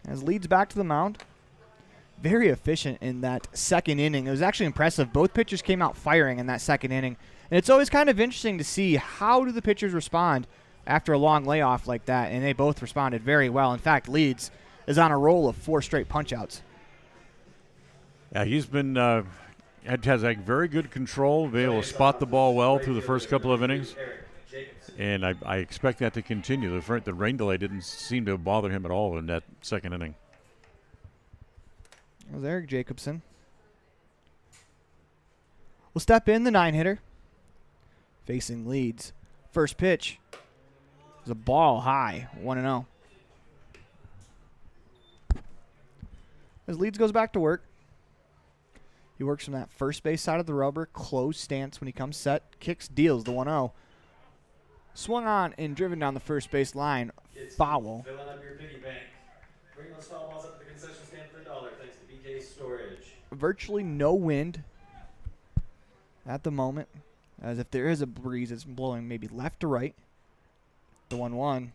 As leads back to the mound. Very efficient in that second inning. It was actually impressive. Both pitchers came out firing in that second inning. And it's always kind of interesting to see how do the pitchers respond after a long layoff like that. And they both responded very well. In fact, Leeds is on a roll of 4 straight punch-outs. Yeah, he's been has like very good control, be able to spot the ball well through the first couple of innings. And I expect that to continue. The rain delay didn't seem to bother him at all in that second inning. That was Eric Jacobson. We'll step in the 9-hitter. Facing Leeds. First pitch is a ball high, 1-0. As Leeds goes back to work. He works from that first base side of the rubber, closed stance when he comes set, kicks, deals the 1-0. Swung on and driven down the first base line, foul. Filling up your piggy bank. Bring those foul balls up to the concession stand for $1 thanks to BK Storage. Virtually no wind at the moment. As if there is a breeze, it's blowing maybe left to right. The 1-1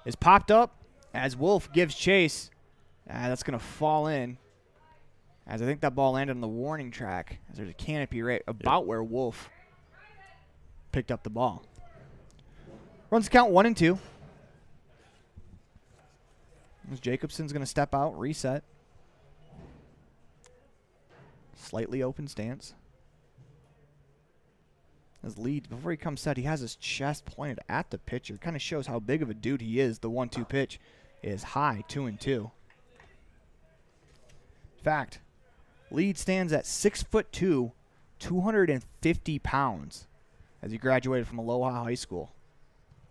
is popped up as Wolf gives chase. That's going to fall in. As I think that ball landed on the warning track. As there's a canopy right about where Wolf picked up the ball. Runs count 1-2. As Jacobson's going to step out, reset. Slightly open stance. As Leeds, before he comes set, he has his chest pointed at the pitcher. Kind of shows how big of a dude he is. The 1-2 pitch is high, 2-2. In fact, Leeds stands at 6'2", 250 pounds as he graduated from Aloha High School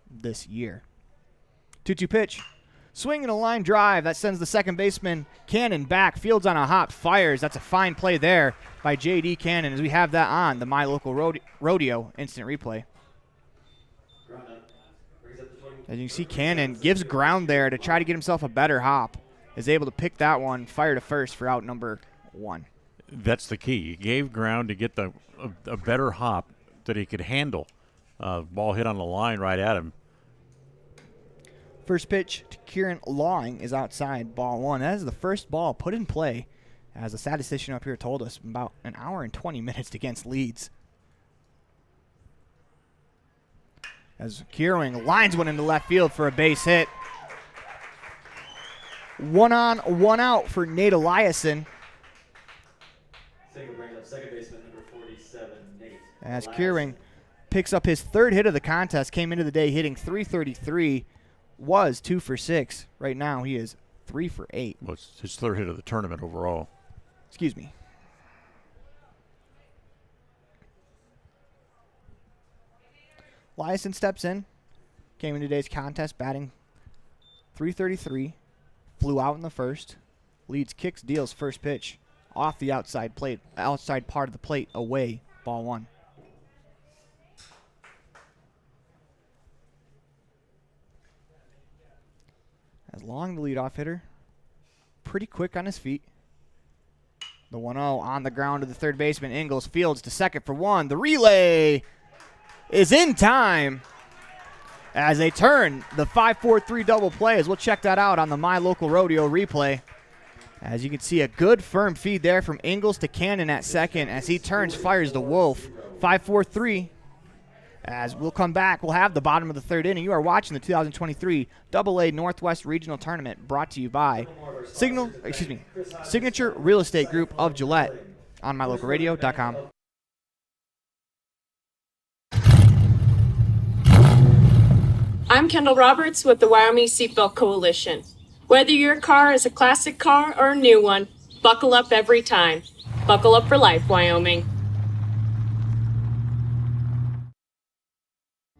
this year. 2-2 pitch. Swing and a line drive. That sends the second baseman, Cannon, back. Fields on a hop. Fires. That's a fine play there by J.D. Cannon as we have that on the My Local Rodeo instant replay. As you can see, Cannon gives ground there to try to get himself a better hop. Is able to pick that one, fire to first for out number 1. That's the key. He gave ground to get a better hop that he could handle. Ball hit on the line right at him. First pitch to Kieran Lawing is outside, ball 1. That is the first ball put in play, as the statistician up here told us, about an hour and 20 minutes against Leeds. As Kieran lines one into left field for a base hit. 1 on, 1 out for Nate Eliason. Single brings up second baseman number 47, Nate. As Kieran picks up his 3rd hit of the contest, came into the day hitting .333. Was 2 for 6. Right now he is 3 for 8. Well, it's his 3rd hit of the tournament overall. Excuse me. Eliason steps in. Came in today's contest batting .333. Flew out in the first. Leeds kicks, deals first pitch off the outside part of the plate, away, ball 1. As Long, the leadoff hitter, pretty quick on his feet. The 1-0 on the ground to the third baseman. Ingles fields to second for 1. The relay is in time as they turn the 5-4-3 double play. As we'll check that out on the My Local Rodeo replay. As you can see, a good firm feed there from Ingles to Cannon at second as he turns, fires the Wolf. 5-4-3. As we'll come back, we'll have the bottom of the 3rd inning. You are watching the 2023 AA Northwest Regional Tournament, brought to you by Signature Real Estate Group of Gillette on mylocalradio.com. I'm Kendall Roberts with the Wyoming Seatbelt Coalition. Whether your car is a classic car or a new one, buckle up every time. Buckle up for life, Wyoming.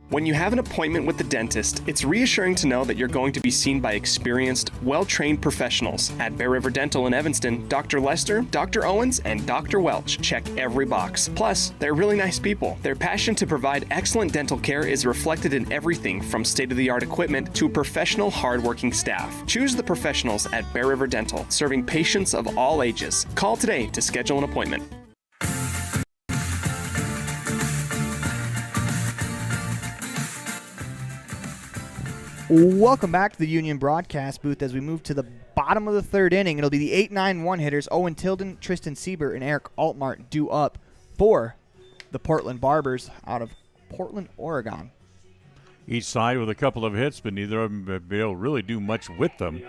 When you have an appointment with the dentist, it's reassuring to know that you're going to be seen by experienced, well-trained professionals. At Bear River Dental in Evanston, Dr. Lester, Dr. Owens, and Dr. Welch check every box. Plus, they're really nice people. Their passion to provide excellent dental care is reflected in everything from state-of-the-art equipment to professional, hard-working staff. Choose the professionals at Bear River Dental, serving patients of all ages. Call today to schedule an appointment. Welcome back to the Union broadcast booth as we move to the bottom of the third inning. It'll be the 8-9-1 hitters, Owen Tilden, Tristan Sieber, and Eric Altmart due up for the Portland Barbers out of Portland, Oregon. Each side with a couple of hits, but neither of them have been able to really do much with them.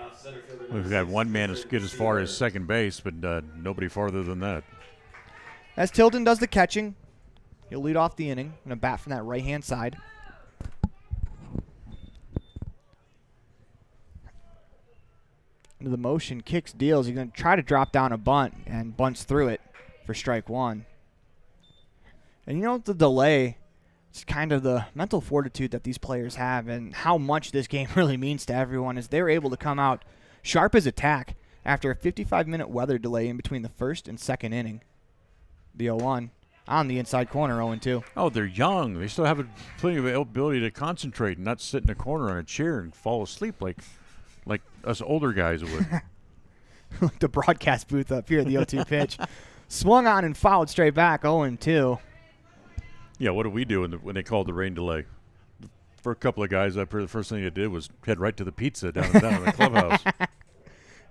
We've had one man get as far as second base, but nobody farther than that. As Tilden does the catching, he'll lead off the inning. Going to bat from that right-hand side. Into the motion, kicks, deals. He's going to try to drop down a bunt and bunts through it for strike one. And you know, the delay, it's kind of the mental fortitude that these players have and how much this game really means to everyone is they're able to come out sharp as attack after a 55-minute weather delay in between the first and second inning. The 0-1 on the inside corner, 0-2. Oh, they're young. They still have plenty of ability to concentrate and not sit in a corner on a chair and fall asleep like us older guys would. The broadcast booth up here, the 0-2 pitch. Swung on and fouled straight back, 0-2. Yeah, what did we do when they called the rain delay? For a couple of guys up here, the first thing they did was head right to the pizza down in the clubhouse.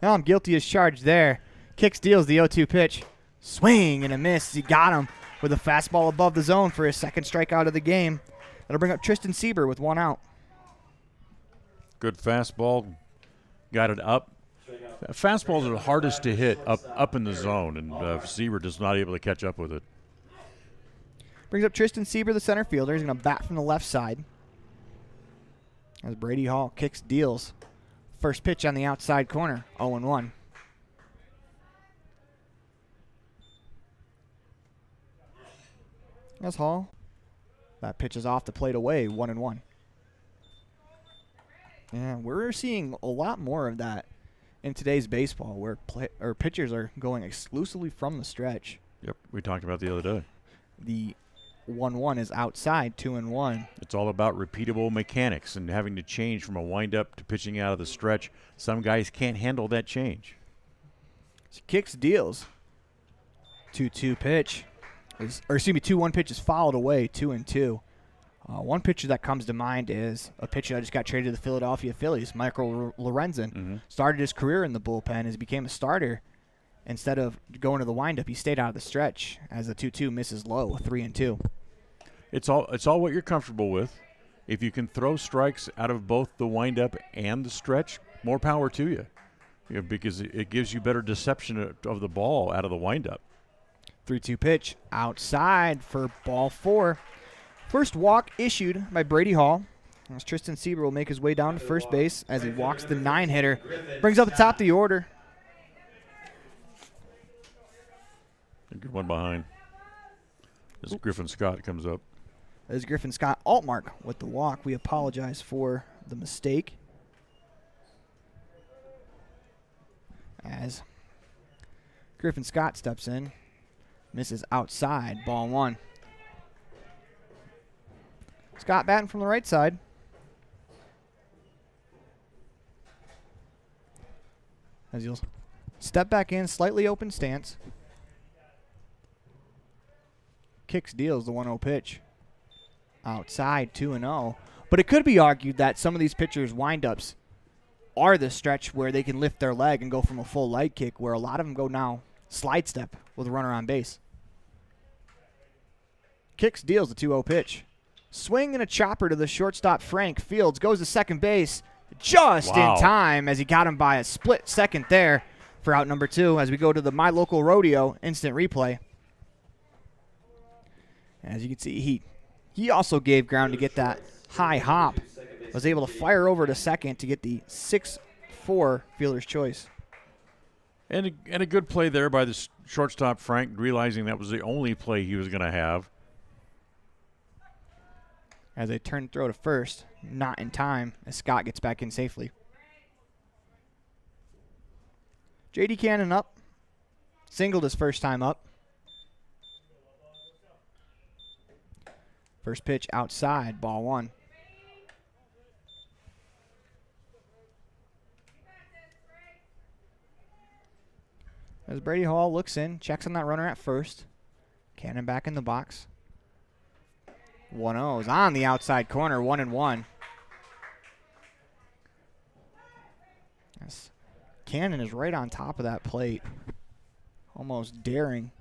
Now I'm guilty as charged there. Kicks, deals the 0-2 pitch. Swing and a miss. He got him with a fastball above the zone for his second strikeout of the game. That'll bring up Tristan Sieber with one out. Good fastball. Got it up. Fastballs are the hardest to hit up in the zone, and Sieber just not able to catch up with it. Brings up Tristan Sieber, the center fielder. He's going to bat from the left side. As Brady Hall kicks, deals. First pitch on the outside corner, 0-1. As Hall. That pitch is off the plate away, 1-1. Yeah, we're seeing a lot more of that in today's baseball where pitchers are going exclusively from the stretch. Yep, we talked about the other day. The 1-1 is outside, 2-1. It's all about repeatable mechanics and having to change from a windup to pitching out of the stretch. Some guys can't handle that change. Kicks, deals. 2-2 pitch. 2-1 pitch is fouled away, 2-2. One pitcher that comes to mind is a pitcher that just got traded to the Philadelphia Phillies, Michael Lorenzen. Started his career in the bullpen as he became a starter. Instead of going to the windup, he stayed out of the stretch as the 2-2 misses low, 3-2. It's all what you're comfortable with. If you can throw strikes out of both the windup and the stretch, more power to you. Because it gives you better deception of the ball out of the windup. 3-2 pitch outside for ball 4. First walk issued by Brady Hall. As Tristan Sieber will make his way down to first base as he walks the 9-hitter. Brings up the top of the order. A good one behind. As Griffin Scott comes up. As Griffin Scott Altmark with the walk. We apologize for the mistake. As Griffin Scott steps in. Misses outside, ball 1. Scott batting from the right side. As he'll step back in, slightly open stance. Kicks, deals the 1-0 pitch. Outside, 2-0. But it could be argued that some of these pitchers' windups are the stretch where they can lift their leg and go from a full leg kick, where a lot of them go now slide step with a runner on base. Kicks, deals the 2-0 pitch. Swing and a chopper to the shortstop, Frank Fields. Goes to second base just in time as he got him by a split second there for out number 2 as we go to the My Local Rodeo instant replay. As you can see, he also gave ground to get that high hop was able to fire over to second to get the 6-4 fielder's choice. And a good play there by the shortstop, Frank, realizing that was the only play he was going to have. As they turn throw to first, not in time, as Scott gets back in safely. J.D. Cannon up. Singled his first time up. First pitch outside, ball 1. As Brady Hall looks in, checks on that runner at first. Cannon back in the box. 1-0 is on the outside corner, 1-1. Yes. Cannon is right on top of that plate, almost daring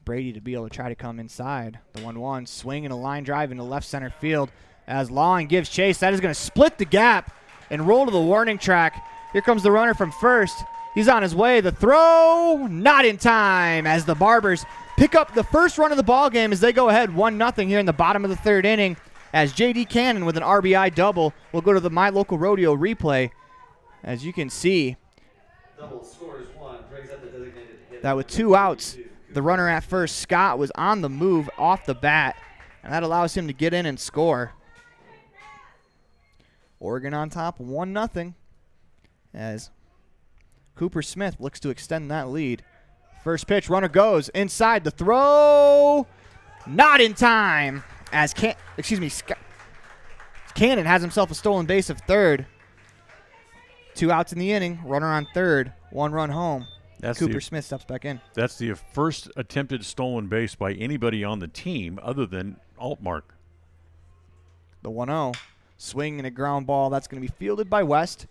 Brady to be able to try to come inside. The 1-1 swing and a line drive into left center field as Long gives chase. That is going to split the gap and roll to the warning track. Here comes the runner from first. He's on his way. The throw, not in time, as the Barbers pick up the first run of the ball game as they go ahead 1-0 here in the bottom of the third inning. As J.D. Cannon with an RBI double will go to the My Local Rodeo replay. As you can see, Double scores 1, brings up the designated hit. that with 2 outs, the runner at first, Scott, was on the move off the bat, and that allows him to get in and score. Oregon on top 1-0 as Cooper Smith looks to extend that lead. First pitch, runner goes inside. The throw, not in time. As Cannon has himself a stolen base of third. 2 outs in the inning. Runner on third. 1 run home. Cooper Smith steps back in. That's the first attempted stolen base by anybody on the team other than Altmark. The 1-0 swing and a ground ball. That's going to be fielded by West.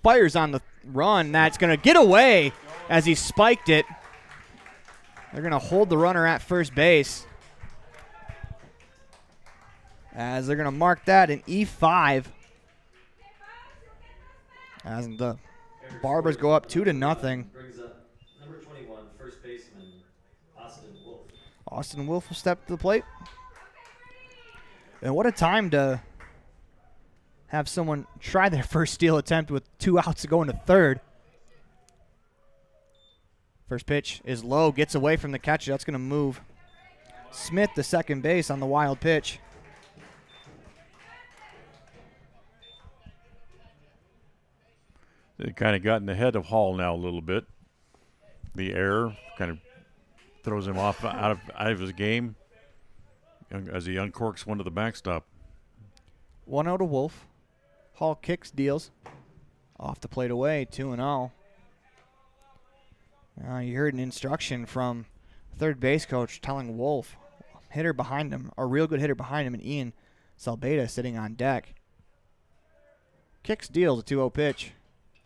Fires on the run. That's going to get away as he spiked it. They're going to hold the runner at first base, as they're going to mark that an E5. As the Barbers go up 2-0. Brings up number 21, first baseman, Austin Wolf. Austin Wolf will step to the plate. And what a time to have someone try their first steal attempt with 2 outs to go into third. First pitch is low, gets away from the catcher. That's going to move Smith to second base on the wild pitch. They kind of got in the head of Hall now a little bit. The error kind of throws him off out of his game as he uncorks one to the backstop. 1-0 to Wolf. Hall kicks, deals. Off the plate away, 2-0. You heard an instruction from third base coach telling Wolf, hitter behind him, a real good hitter behind him, and Ian Salbeda sitting on deck. Kicks, deals, a 2-0 pitch.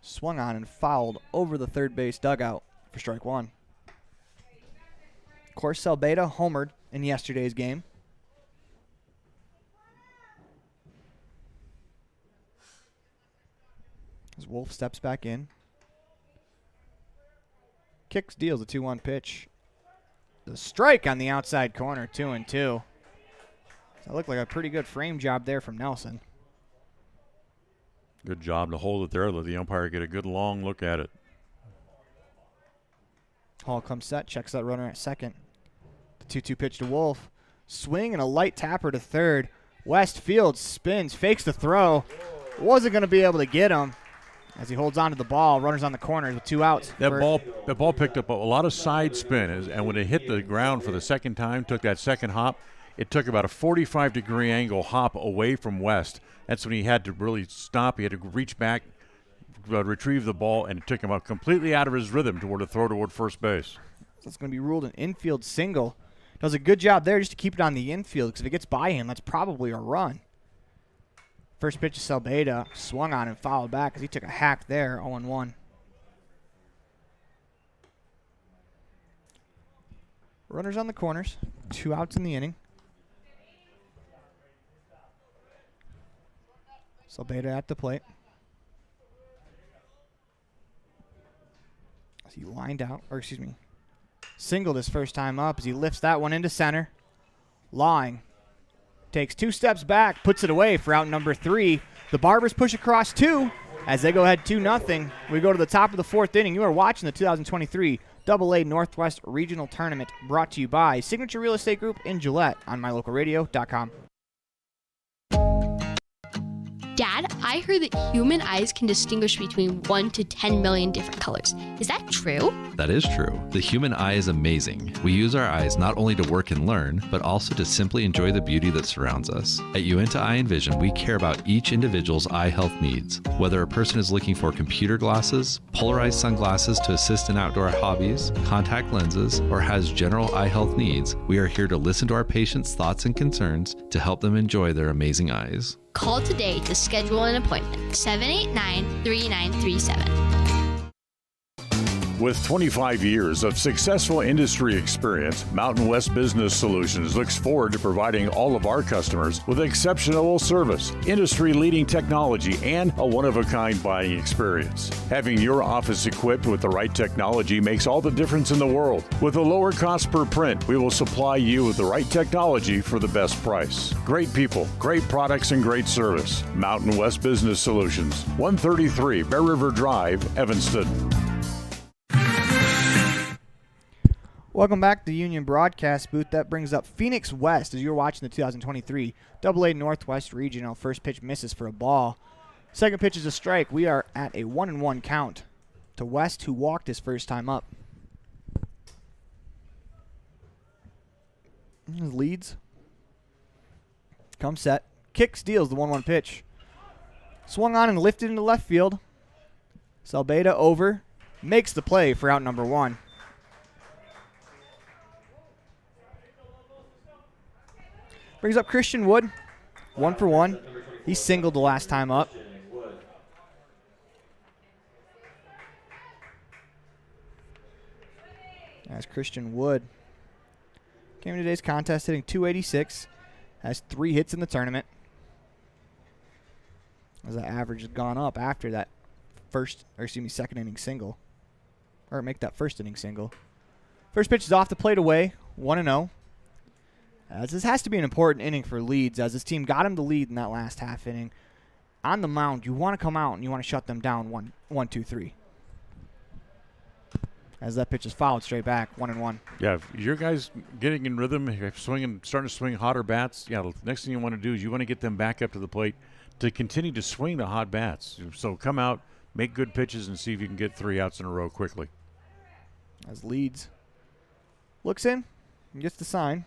Swung on and fouled over the third base dugout for strike 1. Of course, Salbeda homered in yesterday's game. As Wolf steps back in. Kicks, deals, a 2-1 pitch. The strike on the outside corner, 2-2. That looked like a pretty good frame job there from Nelson. Good job to hold it there. Let the umpire get a good long look at it. Hall comes set, checks that runner at second. The 2-2 pitch to Wolf. Swing and a light tapper to third. Westfield spins, fakes the throw. Wasn't going to be able to get him as he holds on to the ball. Runners on the corners with 2 outs. That ball picked up a lot of side spin, and when it hit the ground for the second time, took that second hop, it took about a 45-degree angle hop away from West. That's when he had to really stop. He had to reach back, retrieve the ball, and it took him out completely out of his rhythm toward a throw toward first base. So it's going to be ruled an infield single. Does a good job there just to keep it on the infield, because if it gets by him, that's probably a run. First pitch to Salbeda, swung on and fouled back as he took a hack there, 0-1. Runners on the corners, 2 outs in the inning. Salbeda at the plate. As he singled his first time up as he lifts that one into center. Lawing takes 2 steps back, puts it away for out number 3. The Barbers push across 2 as they go ahead 2-0. We go to the top of the 4th inning. You are watching the 2023 AA Northwest Regional Tournament, brought to you by Signature Real Estate Group in Gillette on mylocalradio.com. Dad, I heard that human eyes can distinguish between 1 to 10 million different colors. Is that true? That is true. The human eye is amazing. We use our eyes not only to work and learn, but also to simply enjoy the beauty that surrounds us. At Uinta Eye and Vision, we care about each individual's eye health needs. Whether a person is looking for computer glasses, polarized sunglasses to assist in outdoor hobbies, contact lenses, or has general eye health needs, we are here to listen to our patients' thoughts and concerns to help them enjoy their amazing eyes. Call today to schedule an appointment. 789-3937. With 25 years of successful industry experience, Mountain West Business Solutions looks forward to providing all of our customers with exceptional service, industry-leading technology, and a one-of-a-kind buying experience. Having your office equipped with the right technology makes all the difference in the world. With a lower cost per print, we will supply you with the right technology for the best price. Great people, great products, and great service. Mountain West Business Solutions, 133 Bear River Drive, Evanston. Welcome back to the Union Broadcast Booth. That brings up Phoenix West as you're watching the 2023 AA Northwest Regional. First pitch misses for a ball. Second pitch is a strike. We are at a 1-1 count to West, who walked his first time up. His leads. Comes set. Kick steals the 1-1 pitch. Swung on and lifted into left field. Salbeda over. Makes the play for out number 1. Brings up Christian Wood, 1 for 1. He singled the last time up. As Christian Wood came to today's contest hitting .286, has 3 hits in the tournament. As that average has gone up after that second inning single. Or make that first inning single. First pitch is off the plate away, 1-0. As this has to be an important inning for Leeds, as this team got him the lead in that last half inning. On the mound, you want to come out and you want to shut them down 1-2-3. As that pitch is fouled straight back, 1-1. Yeah, if your guys getting in rhythm, starting to swing hotter bats, the next thing you want to do is you want to get them back up to the plate to continue to swing the hot bats. So come out, make good pitches, and see if you can get 3 outs in a row quickly. As Leeds looks in and gets the sign.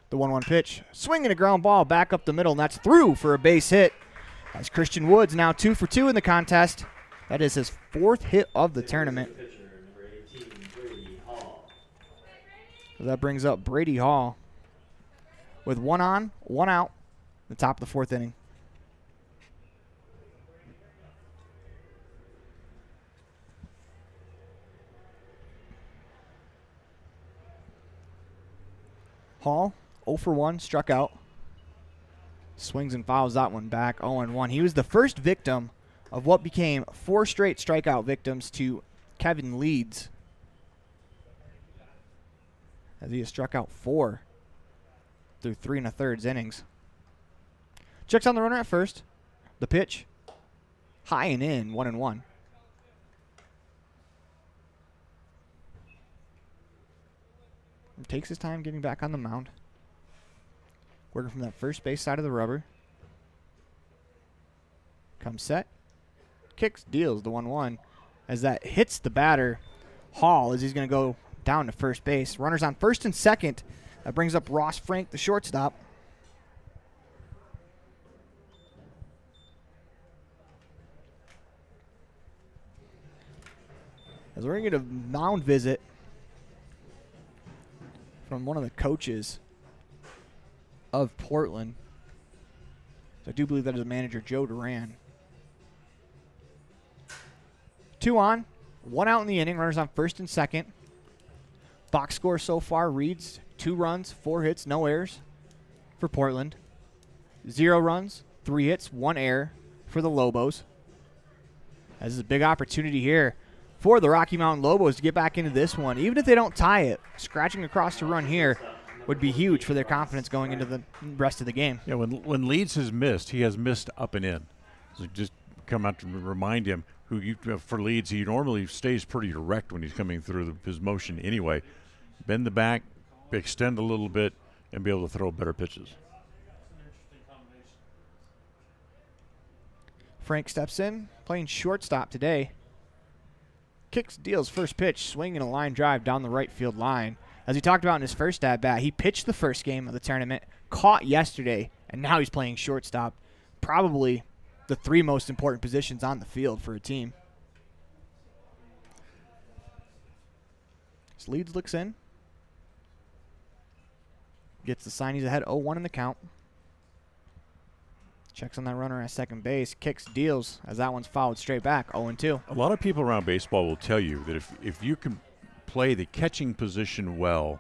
The 1-1 pitch. Swinging a ground ball back up the middle, and that's through for a base hit. As Christian Woods now 2 for 2 in the contest. That is his 4th hit of the tournament. So that brings up Brady Hall with 1 on, 1 out, the top of the 4th inning. Hall, 0 for 1, struck out. Swings and fouls that one back, 0-1. He was the first victim of what became 4 straight strikeout victims to Kevin Leeds, as he has struck out 4 through 3 1/3 innings. Checks on the runner at first. The pitch, high and in, 1-1. Takes his time getting back on the mound. Working from that first base side of the rubber. Comes set. Kicks, deals the 1-1. As that hits the batter, Hall, as he's going to go down to first base. Runners on first and second. That brings up Ross Frank, the shortstop. As we're going to get a mound visit from one of the coaches of Portland. So I do believe that is manager Joe Duran. 2 on, 1 out in the inning. Runners on first and second. Box score so far reads 2 runs, 4 hits, no errors for Portland. 0 runs, 3 hits, 1 error for the Lobos. This is a big opportunity here for the Rocky Mountain Lobos to get back into this one. Even if they don't tie it, scratching across the run here would be huge for their confidence going into the rest of the game. Yeah, when Leeds has missed, he has missed up and in. So just come out to remind him for Leeds, he normally stays pretty direct when he's coming through his motion anyway. Bend the back, extend a little bit, and be able to throw better pitches. Frank steps in, playing shortstop today. Kicks, deals first pitch, swinging a line drive down the right field line. As he talked about in his first at-bat, he pitched the first game of the tournament, caught yesterday, and now he's playing shortstop. Probably the 3 most important positions on the field for a team. So Leeds looks in. Gets the sign. He's ahead 0-1 in the count. Checks on that runner at second base. Kicks, deals, as that one's fouled straight back, 0-2. A lot of people around baseball will tell you that if you can play the catching position well,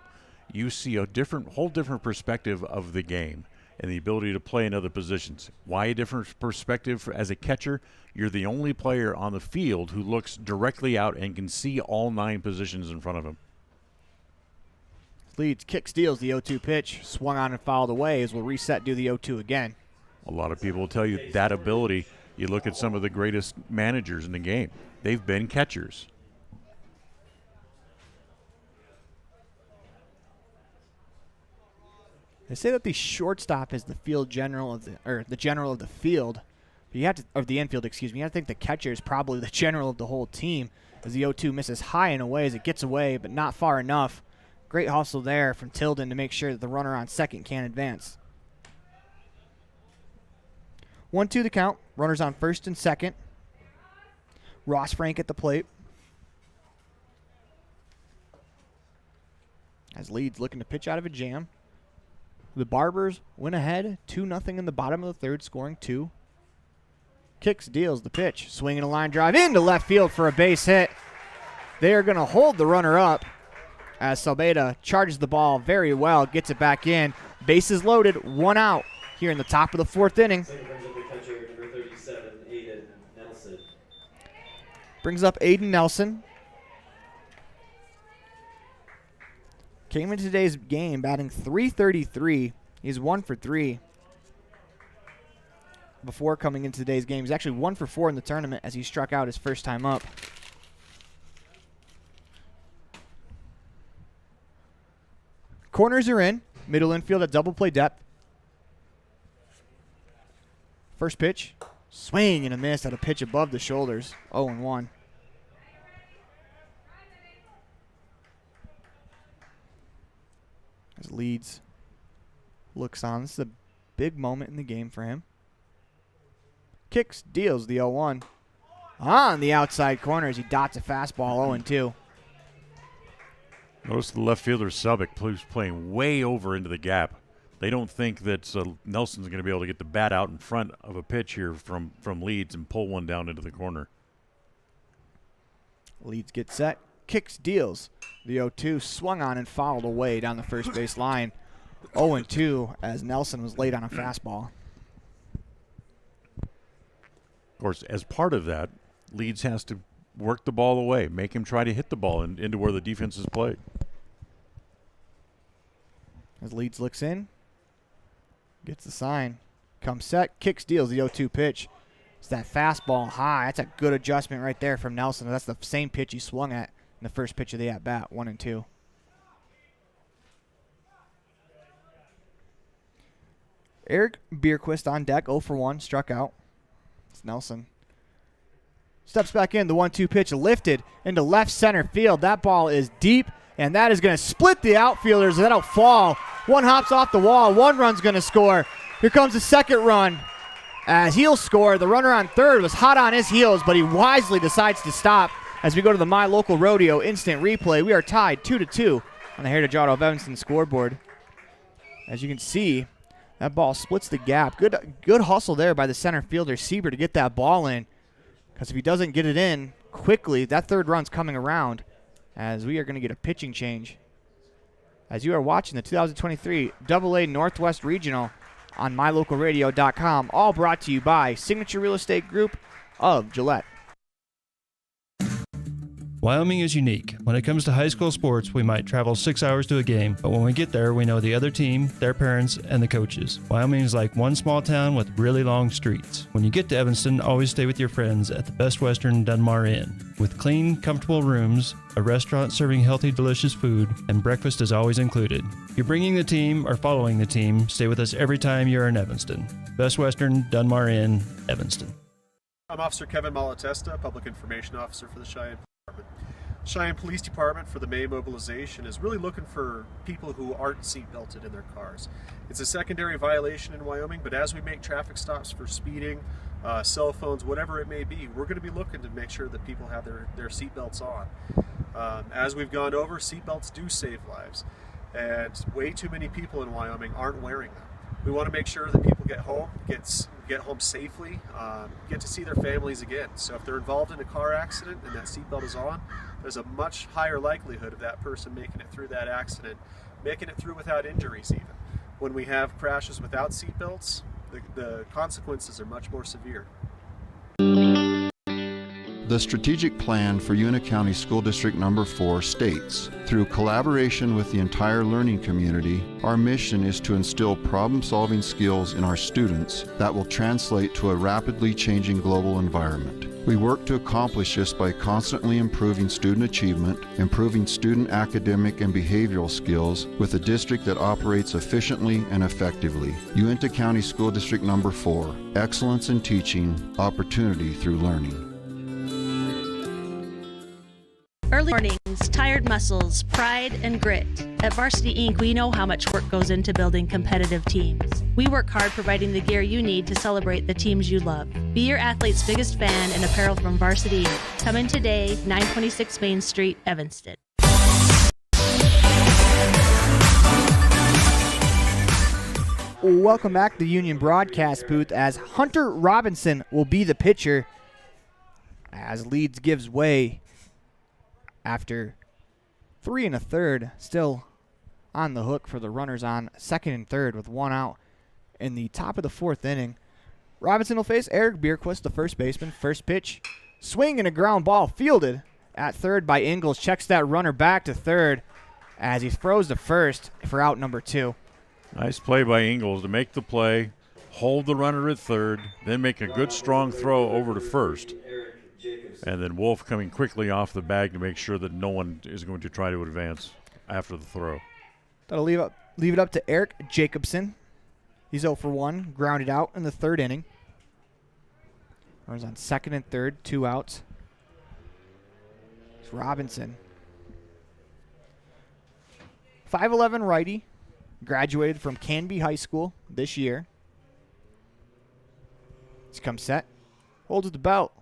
you see a whole different perspective of the game and the ability to play in other positions. Why a different perspective? As a catcher, you're the only player on the field who looks directly out and can see all 9 positions in front of him. Leeds kicks, deals the 0-2 pitch. Swung on and fouled away as we'll reset, do the 0-2 again. A lot of people will tell you that ability. You look at some of the greatest managers in the game. They've been catchers. They say that the shortstop is the field general of the general of the field. But you have to, of the infield, excuse me. You have to think the catcher is probably the general of the whole team, as the 0-2 misses high and away as it gets away, but not far enough. Great hustle there from Tilden to make sure that the runner on second can't advance. 1-2 the count. Runners on first and second. Ross Frank at the plate. As Leeds looking to pitch out of a jam. The Barbers went ahead 2-0 in the bottom of the third, scoring 2. Kicks, deals the pitch. Swinging a line drive into left field for a base hit. They are going to hold the runner up as Salbeda charges the ball very well, gets it back in. Bases loaded, 1 out here in the top of the 4th inning. Brings up Aiden Nelson. Came into today's game batting .333. He's 1 for 3 before coming into today's game. He's actually 1 for 4 in the tournament as he struck out his first time up. Corners are in. Middle infield at double play depth. First pitch. Swing and a miss at a pitch above the shoulders. 0-1. As Leeds looks on. This is a big moment in the game for him. Kicks, deals the 0-1. On the outside corner as he dots a fastball, 0-2. Notice the left fielder Subik playing way over into the gap. They don't think that Nelson's going to be able to get the bat out in front of a pitch here from Leeds and pull one down into the corner. Leeds get set. Kicks, deals. The 0-2 swung on and fouled away down the first base line. 0-2 as Nelson was late on a fastball. Of course, as part of that, Leeds has to work the ball away, make him try to hit the ball into where the defense is played. As Leeds looks in, gets the sign, comes set, kicks, deals the 0-2 pitch. It's that fastball high. That's a good adjustment right there from Nelson. That's the same pitch he swung at in the first pitch of the at-bat, 1-2. Eric Bierquist on deck, 0 for 1, struck out. It's Nelson. Steps back in, the 1-2 pitch lifted into left center field. That ball is deep, and that is going to split the outfielders. That'll fall. One hops off the wall. One run's going to score. Here comes the second run as he'll score. The runner on third was hot on his heels, but he wisely decides to stop as we go to the My Local Rodeo instant replay. We are tied 2-2 on the Heritage Auto of Evanston scoreboard. As you can see, that ball splits the gap. Good hustle there by the center fielder, Sieber, to get that ball in. Because if he doesn't get it in quickly, that third run's coming around as we are going to get a pitching change. As you are watching the 2023 AA Northwest Regional on mylocalradio.com, all brought to you by Signature Real Estate Group of Gillette. Wyoming is unique. When it comes to high school sports, we might travel 6 hours to a game, but when we get there, we know the other team, their parents, and the coaches. Wyoming is like one small town with really long streets. When you get to Evanston, always stay with your friends at the Best Western Dunmar Inn. With clean, comfortable rooms, a restaurant serving healthy, delicious food, and breakfast is always included. If you're bringing the team or following the team, stay with us every time you're in Evanston. Best Western Dunmar Inn, Evanston. I'm Officer Kevin Malatesta, Public Information Officer for the Cheyenne Department. Cheyenne Police Department for the May mobilization is really looking for people who aren't seat belted in their cars. It's a secondary violation in Wyoming, but as we make traffic stops for speeding, cell phones, whatever it may be, we're going to be looking to make sure that people have their seat belts on. As we've gone over, seat belts do save lives, and way too many people in Wyoming aren't wearing them. We want to make sure that people get home safely, get to see their families again. So if they're involved in a car accident and that seatbelt is on, there's a much higher likelihood of that person making it through that accident, making it through without injuries even. When we have crashes without seatbelts, the consequences are much more severe. The strategic plan for Uinta County School District Number 4 states, through collaboration with the entire learning community, our mission is to instill problem-solving skills in our students that will translate to a rapidly changing global environment. We work to accomplish this by constantly improving student achievement, improving student academic and behavioral skills with a district that operates efficiently and effectively. Uinta County School District Number 4, excellence in teaching, opportunity through learning. Early mornings, tired muscles, pride, and grit. At Varsity Inc., we know how much work goes into building competitive teams. We work hard providing the gear you need to celebrate the teams you love. Be your athlete's biggest fan in apparel from Varsity Inc. Come in today, 926 Main Street, Evanston. Welcome back to the Union broadcast booth as Hunter Robinson will be the pitcher as Leeds gives way after 3 1/3, still on the hook for the runners on second and third with one out in the top of the fourth inning. Robinson will face Eric Bierquist, the first baseman. First pitch, swing and a ground ball fielded at third by Ingalls. Checks that runner back to third as he throws to first for out number 2. Nice play by Ingalls to make the play, hold the runner at third, then make a good strong throw over to first. And then Wolf coming quickly off the bag to make sure that no one is going to try to advance after the throw. That'll leave it up to Eric Jacobson. He's 0 for 1, grounded out in the third inning. Runners on second and third, 2 outs. It's Robinson. 5'11" righty, graduated from Canby High School this year. He's come set, holds at the belt.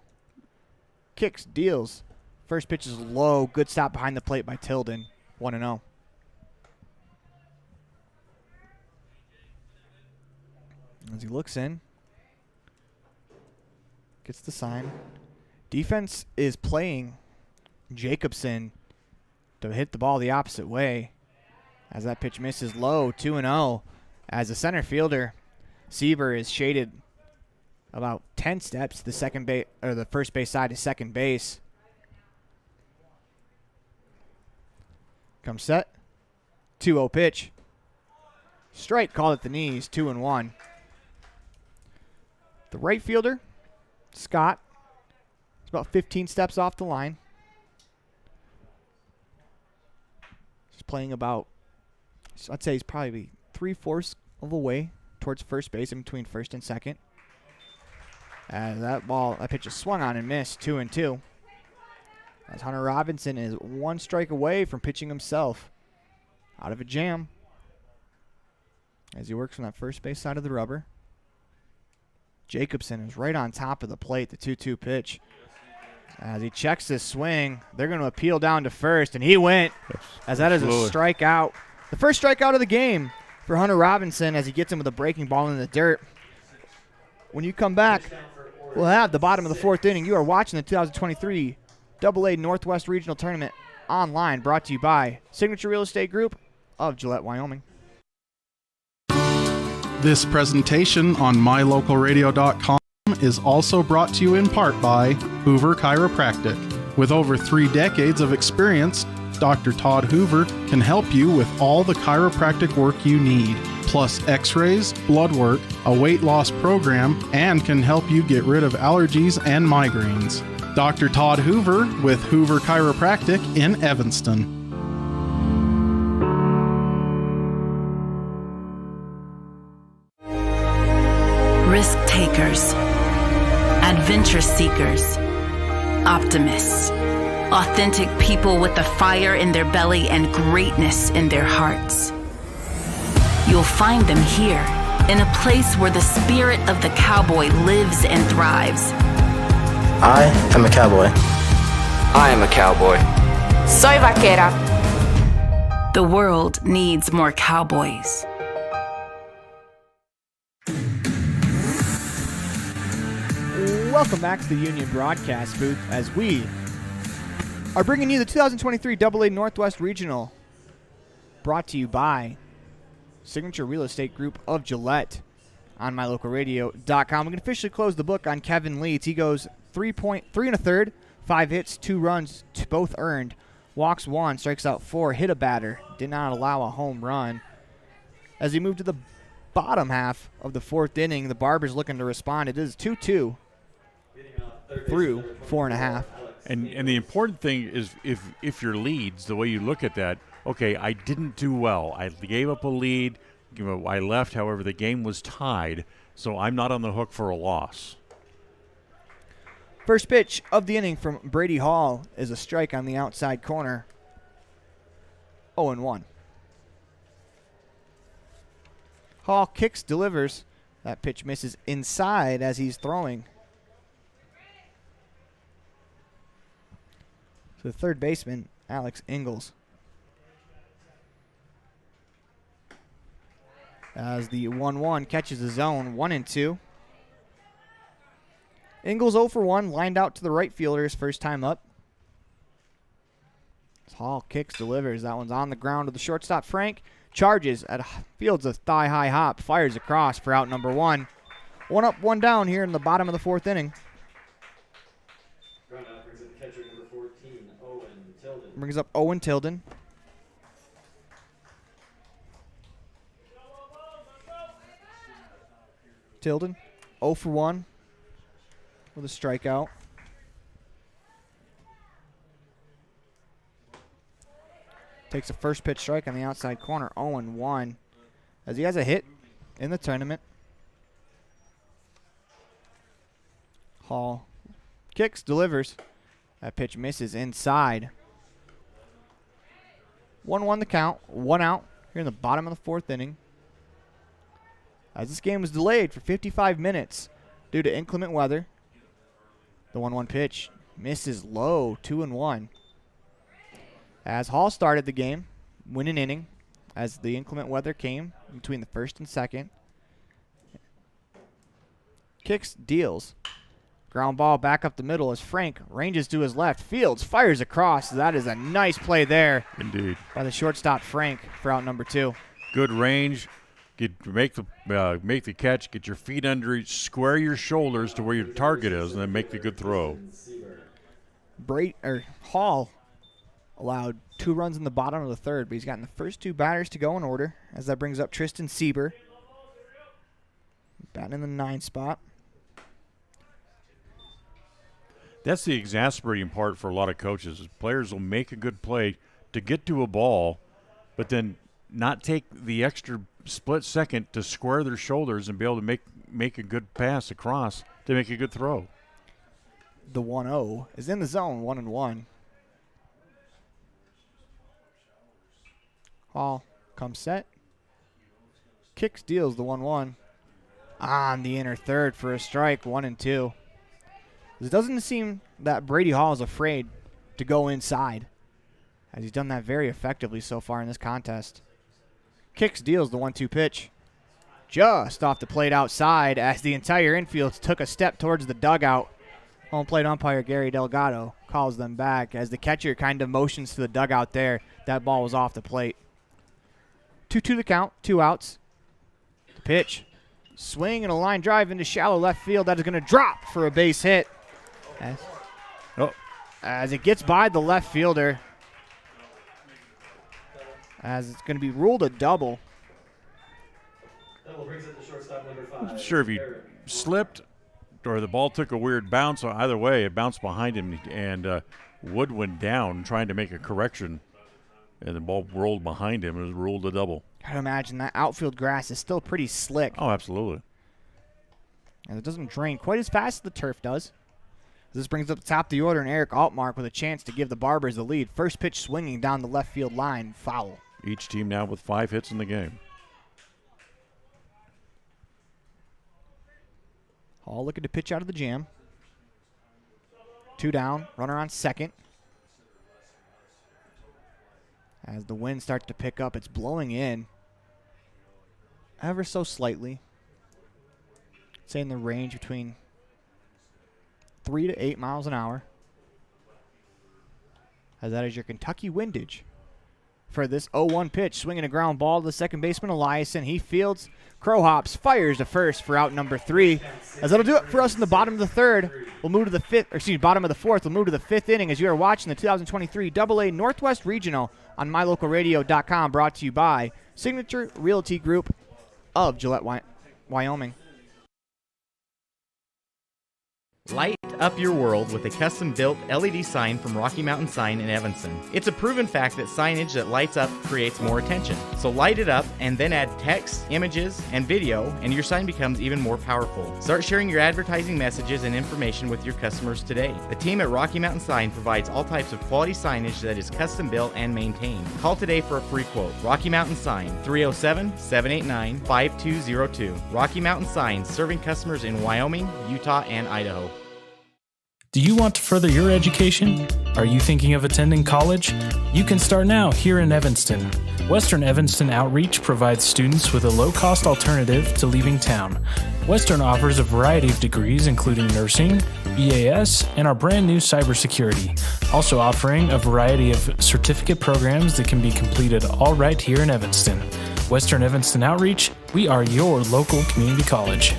Kicks, deals. First pitch is low. Good stop behind the plate by Tilden. 1-0. As he looks in. Gets the sign. Defense is playing Jacobson to hit the ball the opposite way. As that pitch misses low. 2-0. As the center fielder, Seaver, is shaded about 10 steps the the first base side to second base. Comes set. 2-0 pitch. Strike called at the knees. 2-1. The right fielder, Scott, is about 15 steps off the line. He's playing about, I'd say he's probably 3/4 of the way towards first base, in between first and second. That pitch is swung on and missed, 2-2. As Hunter Robinson is 1 strike away from pitching himself out of a jam. As he works from that first base side of the rubber. Jacobson is right on top of the plate, the 2-2 pitch. As he checks his swing, they're going to appeal down to first, and he went, as that is a strikeout. The first strikeout of the game for Hunter Robinson as he gets him with a breaking ball in the dirt. When you come back, we'll have the bottom of the fourth inning. You are watching the 2023 AA Northwest Regional Tournament online, brought to you by Signature Real Estate Group of Gillette, Wyoming. This presentation on mylocalradio.com is also brought to you in part by Hoover Chiropractic, With over 3 decades of experience, Dr. Todd Hoover can help you with all the chiropractic work you need, plus x-rays, blood work, a weight loss program, and can help you get rid of allergies and migraines. Dr. Todd Hoover with Hoover Chiropractic in Evanston. Risk takers, adventure seekers, optimists, authentic people with the fire in their belly and greatness in their hearts. You'll find them here, in a place where the spirit of the cowboy lives and thrives. I am a cowboy. I am a cowboy. Soy vaquera. The world needs more cowboys. Welcome back to the Union Broadcast Booth as we are bringing you the 2023 AA Northwest Regional, brought to you by Signature Real Estate Group of Gillette on mylocalradio.com. We can officially close the book on Kevin Leeds. He goes 3 1/3, 5 hits, 2 runs, both earned, walks 1, strikes out 4, hit a batter, did not allow a home run. As he moved to the bottom half of the 4th inning, the Barbers looking to respond. It is 2-2 through 4.5. And the important thing is if your leads, the way you look at that, okay, I didn't do well. I gave up a lead. I left. However, the game was tied, so I'm not on the hook for a loss. First pitch of the inning from Brady Hall is a strike on the outside corner. 0-1. Hall kicks, delivers. That pitch misses inside as he's throwing. So the third baseman, Alex Ingalls. As the 1-1 catches the zone, 1-2. Ingalls 0 for 1, lined out to the right fielder his first time up. Hall kicks, delivers. That one's on the ground to the shortstop, Frank. Charges at fields a thigh-high hop, fires across for out number 1. 1 up, 1 down here in the bottom of the 4th inning. Brings up Owen Tilden. Tilden, 0 for 1 with a strikeout. Takes a first pitch strike on the outside corner, 0-1, as he has a hit in the tournament. Hall kicks, delivers. That pitch misses inside. 1-1 the count, 1 out here in the bottom of the 4th inning. As this game was delayed for 55 minutes due to inclement weather. The 1-1 pitch misses low, 2-1. As Hall started the game, win an inning as the inclement weather came between the 1st and 2nd. Kicks, deals. Ground ball back up the middle as Frank ranges to his left. Fields fires across. That is a nice play there. Indeed. By the shortstop, Frank, for out number 2. Good range. Make the catch. Get your feet under it. Square your shoulders to where your target is, and then make the good throw. Hall allowed 2 runs in the bottom of the 3rd, but he's gotten the first 2 batters to go in order, as that brings up Tristan Sieber, batting in the 9 spot. That's the exasperating part for a lot of coaches. Is players will make a good play to get to a ball, but then not take the extra split second to square their shoulders and be able to make a good pass across to make a good throw. The 1-0 is in the zone, 1-1. Hall comes set. Kicks, deals the 1-1. On the inner third for a strike, 1-2. It doesn't seem that Brady Hall is afraid to go inside, as he's done that very effectively so far in this contest. Kicks, deals the 1-2 pitch. Just off the plate outside as the entire infield took a step towards the dugout. Home plate umpire Gary Delgado calls them back as the catcher kind of motions to the dugout there. That ball was off the plate. 2-2 the count, 2 outs. The pitch. Swing and a line drive into shallow left field. That is going to drop for a base hit. as it gets by the left fielder, as it's going to be ruled a double. Double brings it to shortstop number 5. Sure, if he slipped or the ball took a weird bounce, either way, it bounced behind him, and Wood went down trying to make a correction, and the ball rolled behind him and was ruled a double. Gotta imagine that outfield grass is still pretty slick. Oh, absolutely. And it doesn't drain quite as fast as the turf does. This brings up the top of the order, and Eric Altmark with a chance to give the Barbers the lead. First pitch swinging down the left field line, foul. Each team now with 5 hits in the game. Hall looking to pitch out of the jam. 2 down, runner on second. As the wind starts to pick up, it's blowing in ever so slightly. Say in the range between 3 to 8 miles an hour. As that is your Kentucky windage for this 0-1 pitch. Swinging a ground ball to the second baseman, Eliason. He fields, crow hops, fires to first for out number 3. As that'll do it for us in the bottom of the third. We'll move to the bottom of the fourth. We'll move to the 5th inning as you are watching the 2023 AA Northwest Regional on MyLocalRadio.com, brought to you by Signature Realty Group of Gillette, Wyoming. Light up your world with a custom-built LED sign from Rocky Mountain Sign in Evanston. It's a proven fact that signage that lights up creates more attention. So light it up and then add text, images, and video, and your sign becomes even more powerful. Start sharing your advertising messages and information with your customers today. The team at Rocky Mountain Sign provides all types of quality signage that is custom-built and maintained. Call today for a free quote. Rocky Mountain Sign, 307-789-5202. Rocky Mountain Sign, serving customers in Wyoming, Utah, and Idaho. Do you want to further your education? Are you thinking of attending college? You can start now here in Evanston. Western Evanston Outreach provides students with a low-cost alternative to leaving town. Western offers a variety of degrees including nursing, EAS, and our brand new cybersecurity, also offering a variety of certificate programs that can be completed all right here in Evanston. Western Evanston Outreach, we are your local community college.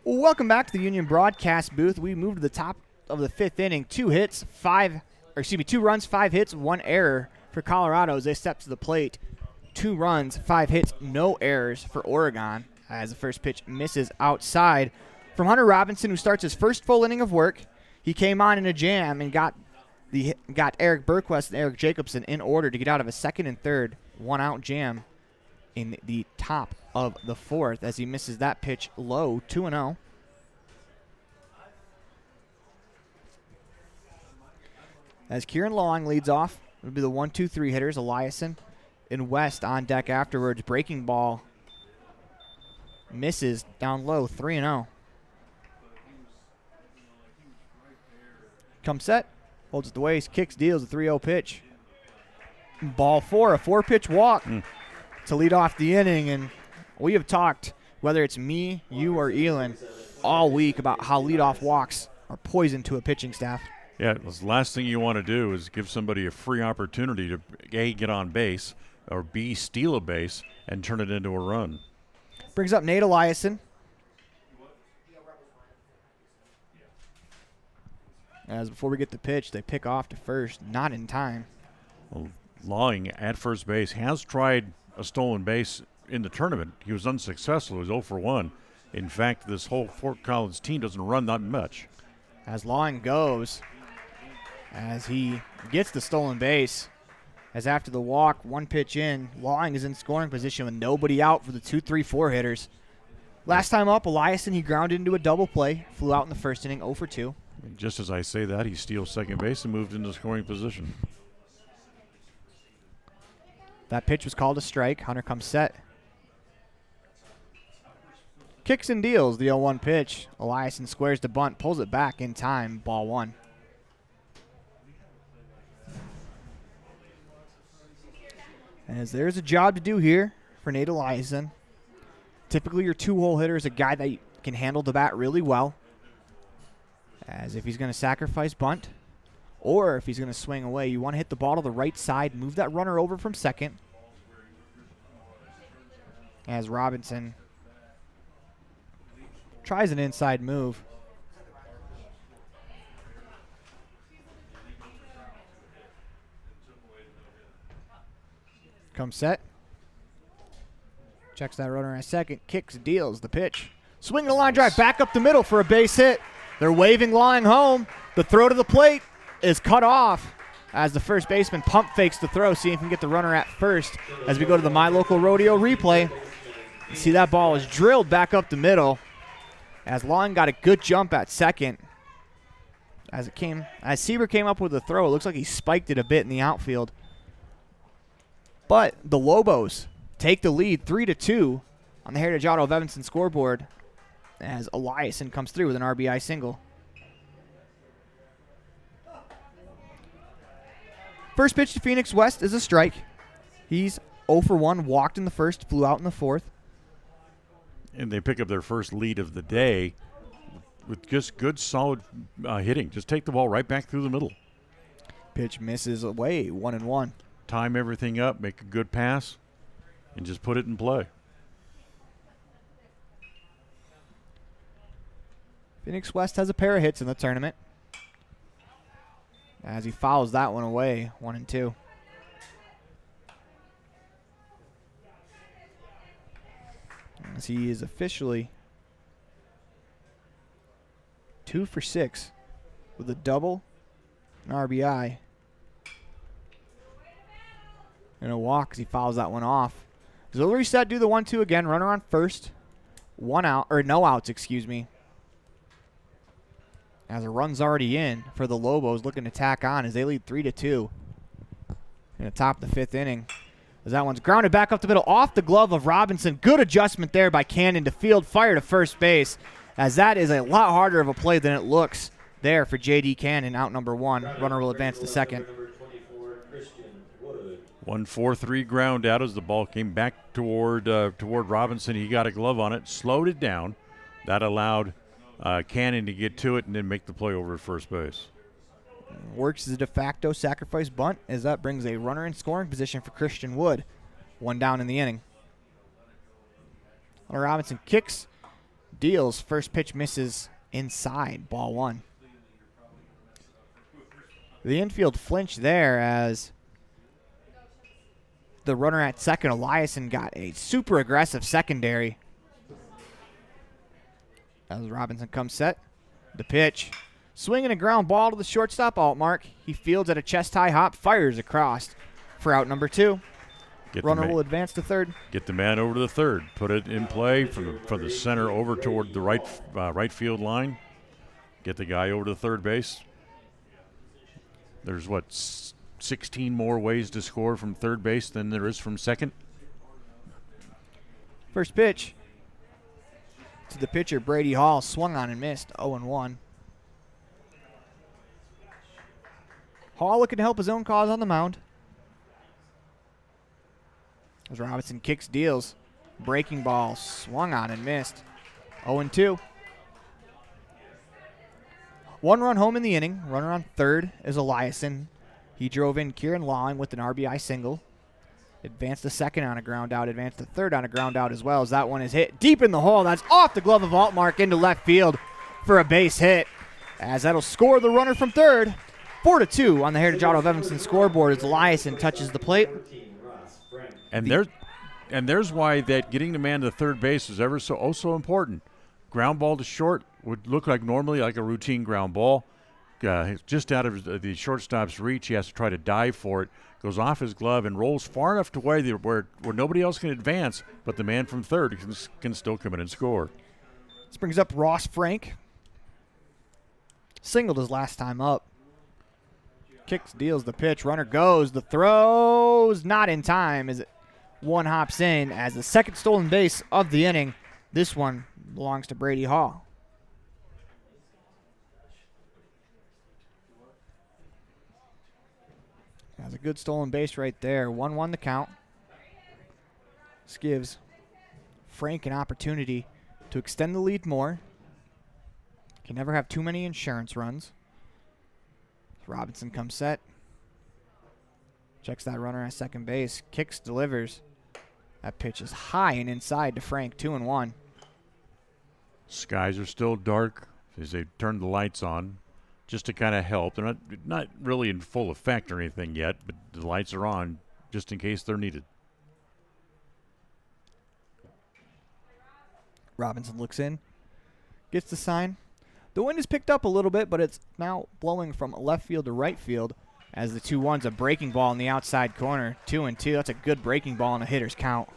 Welcome back to the Union Broadcast booth. We moved to the top of the 5th inning. 2 runs, 5 hits, 1 error for Colorado as they step to the plate. 2 runs, 5 hits, no errors for Oregon as the first pitch misses outside. From Hunter Robinson, who starts his first full inning of work, he came on in a jam and got Eric Burquest and Eric Jacobson in order to get out of a second and third 1-out jam in the top of the 4th as he misses that pitch low, 2-0. As Kieran Long leads off, it'll be the 1-2-3 hitters, Eliason and West on deck afterwards. Breaking ball misses down low, 3-0. Comes set, holds at the waist, kicks, deals a 3-0 pitch. Ball 4, a 4-pitch walk to lead off the inning. And we have talked, whether it's me, you, or Elin, all week about how leadoff walks are poison to a pitching staff. Yeah, the last thing you want to do is give somebody a free opportunity to A, get on base, or B, steal a base and turn it into a run. Brings up Nate Eliason. As before we get the pitch, they pick off to first, not in time. Well, Lawing at first base has tried a stolen base in the tournament. He was unsuccessful. He was 0 for 1. In fact, this whole Fort Collins team doesn't run that much. As Lawing goes, as he gets the stolen base, as after the walk, 1 pitch in, Lawing is in scoring position with nobody out for the 2-3-4 hitters. Last time up, Eliason, he grounded into a double play, flew out in the first inning, 0 for 2. Just as I say that, he steals second base and moved into scoring position. That pitch was called a strike. Hunter comes set. Kicks and deals the 0-1 pitch. Eliason squares the bunt, pulls it back in time, ball 1. As there's a job to do here for Nate Eliason. Typically your 2-hole hitter is a guy that can handle the bat really well. As if he's going to sacrifice bunt, or if he's going to swing away, you want to hit the ball to the right side, move that runner over from second. As Robinson Tries an inside move. Comes set. Checks that runner at second. Kicks, deals the pitch. Swinging a line drive back up the middle for a base hit. They're waving line home. The throw to the plate is cut off as the first baseman pump fakes the throw, see if he can get the runner at first as we go to the My Local Rodeo replay. You see that ball is drilled back up the middle as Long got a good jump at second. As Sieber came up with the throw, it looks like he spiked it a bit in the outfield. But the Lobos take the lead 3-2 on the Heritage Auto of Evanston scoreboard as Eliason comes through with an RBI single. First pitch to Phoenix West is a strike. He's 0 for 1, walked in the first, flew out in the fourth. And they pick up their first lead of the day with just good, solid hitting. Just take the ball right back through the middle. Pitch misses away, 1-1. Time everything up, make a good pass, and just put it in play. Phoenix West has a pair of hits in the tournament as he fouls that one away, 1-2. As he is officially 2 for 6 with a double, an RBI, and a walk as he fouls that one off. So they'll reset, do the 1-2 again. Runner on first, no outs, excuse me. As a run's already in for the Lobos, looking to tack on as they lead 3-2 in the top of the fifth inning. As that one's grounded back up the middle, off the glove of Robinson. Good adjustment there by Cannon to field, fire to first base, as that is a lot harder of a play than it looks there for J.D. Cannon, out number 1. Runner will advance to second. 1-4-3 ground out as the ball came back toward Robinson. He got a glove on it, slowed it down. That allowed Cannon to get to it and then make the play over at first base. Works as a de facto sacrifice bunt as that brings a runner in scoring position for Christian Wood. 1 down in the inning. Robinson kicks, deals. First pitch misses inside, ball 1. The infield flinch there as the runner at second, Eliason, got a super aggressive secondary. As Robinson comes set, the pitch. Swinging a ground ball to the shortstop, Altmark. He fields at a chest-high hop, fires across for out number 2. Runner will advance to third. Get the man over to the third. Put it in play from the center over toward the right field line. Get the guy over to third base. There's 16 more ways to score from third base than there is from second. First pitch to the pitcher, Brady Hall, swung on and missed, 0-1. Hall looking to help his own cause on the mound. As Robinson kicks, deals. Breaking ball, swung on and missed, 0-2. 1 run home in the inning. Runner on third is Eliason. He drove in Kieran Lawing with an RBI single. Advanced to second on a ground out. Advanced to third on a ground out as well, as that one is hit deep in the hole. That's off the glove of Altmark into left field for a base hit, as that'll score the runner from third. 4-2 on the Heritage Auto of Evanston scoreboard as Eliason touches the plate. And there's why that getting the man to third base is ever so important. Ground ball to short would look like normally like a routine ground ball. Just out of the shortstop's reach, he has to try to dive for it. Goes off his glove and rolls far enough to where nobody else can advance, but the man from third can still come in and score. This brings up Ross Frank. Singled his last time up. Kicks, deals the pitch. Runner goes. The throw's not in time as one hops in as the second stolen base of the inning. This one belongs to Brady Hall. That's a good stolen base right there. 1-1 the count. This gives Frank an opportunity to extend the lead more. Can never have too many insurance runs. Robinson comes set. Checks that runner at second base. Kicks, delivers. That pitch is high and inside to Frank. 2-1. Skies are still dark as they turn the lights on just to kind of help. They're not really in full effect or anything yet, but the lights are on just in case they're needed. Robinson looks in, gets the sign. The wind has picked up a little bit, but it's now blowing from left field to right field as the 2-1's a breaking ball in the outside corner. 2-2. That's a good breaking ball on a hitter's count.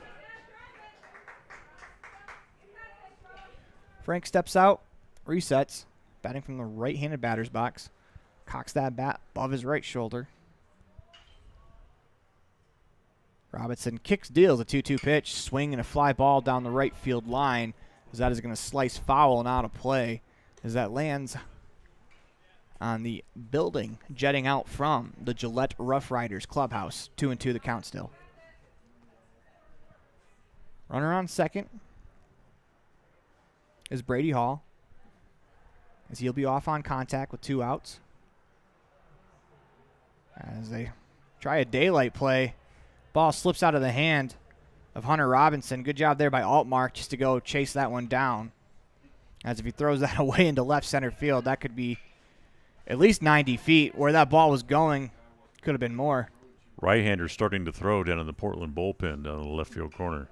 Frank steps out, resets, batting from the right-handed batter's box. Cocks that bat above his right shoulder. Robinson kicks, deals a 2-2 pitch, swing and a fly ball down the right field line as that is going to slice foul and out of play as that lands on the building jetting out from the Gillette Rough Riders clubhouse. 2-2 the count still. Runner on second is Brady Hall, as he'll be off on contact with 2 outs. As they try a daylight play, ball slips out of the hand of Hunter Robinson. Good job there by Altmark just to go chase that one down. As if he throws that away into left center field, that could be at least 90 feet. Where that ball was going, could have been more. Right-hander starting to throw down in the Portland bullpen down in the left field corner.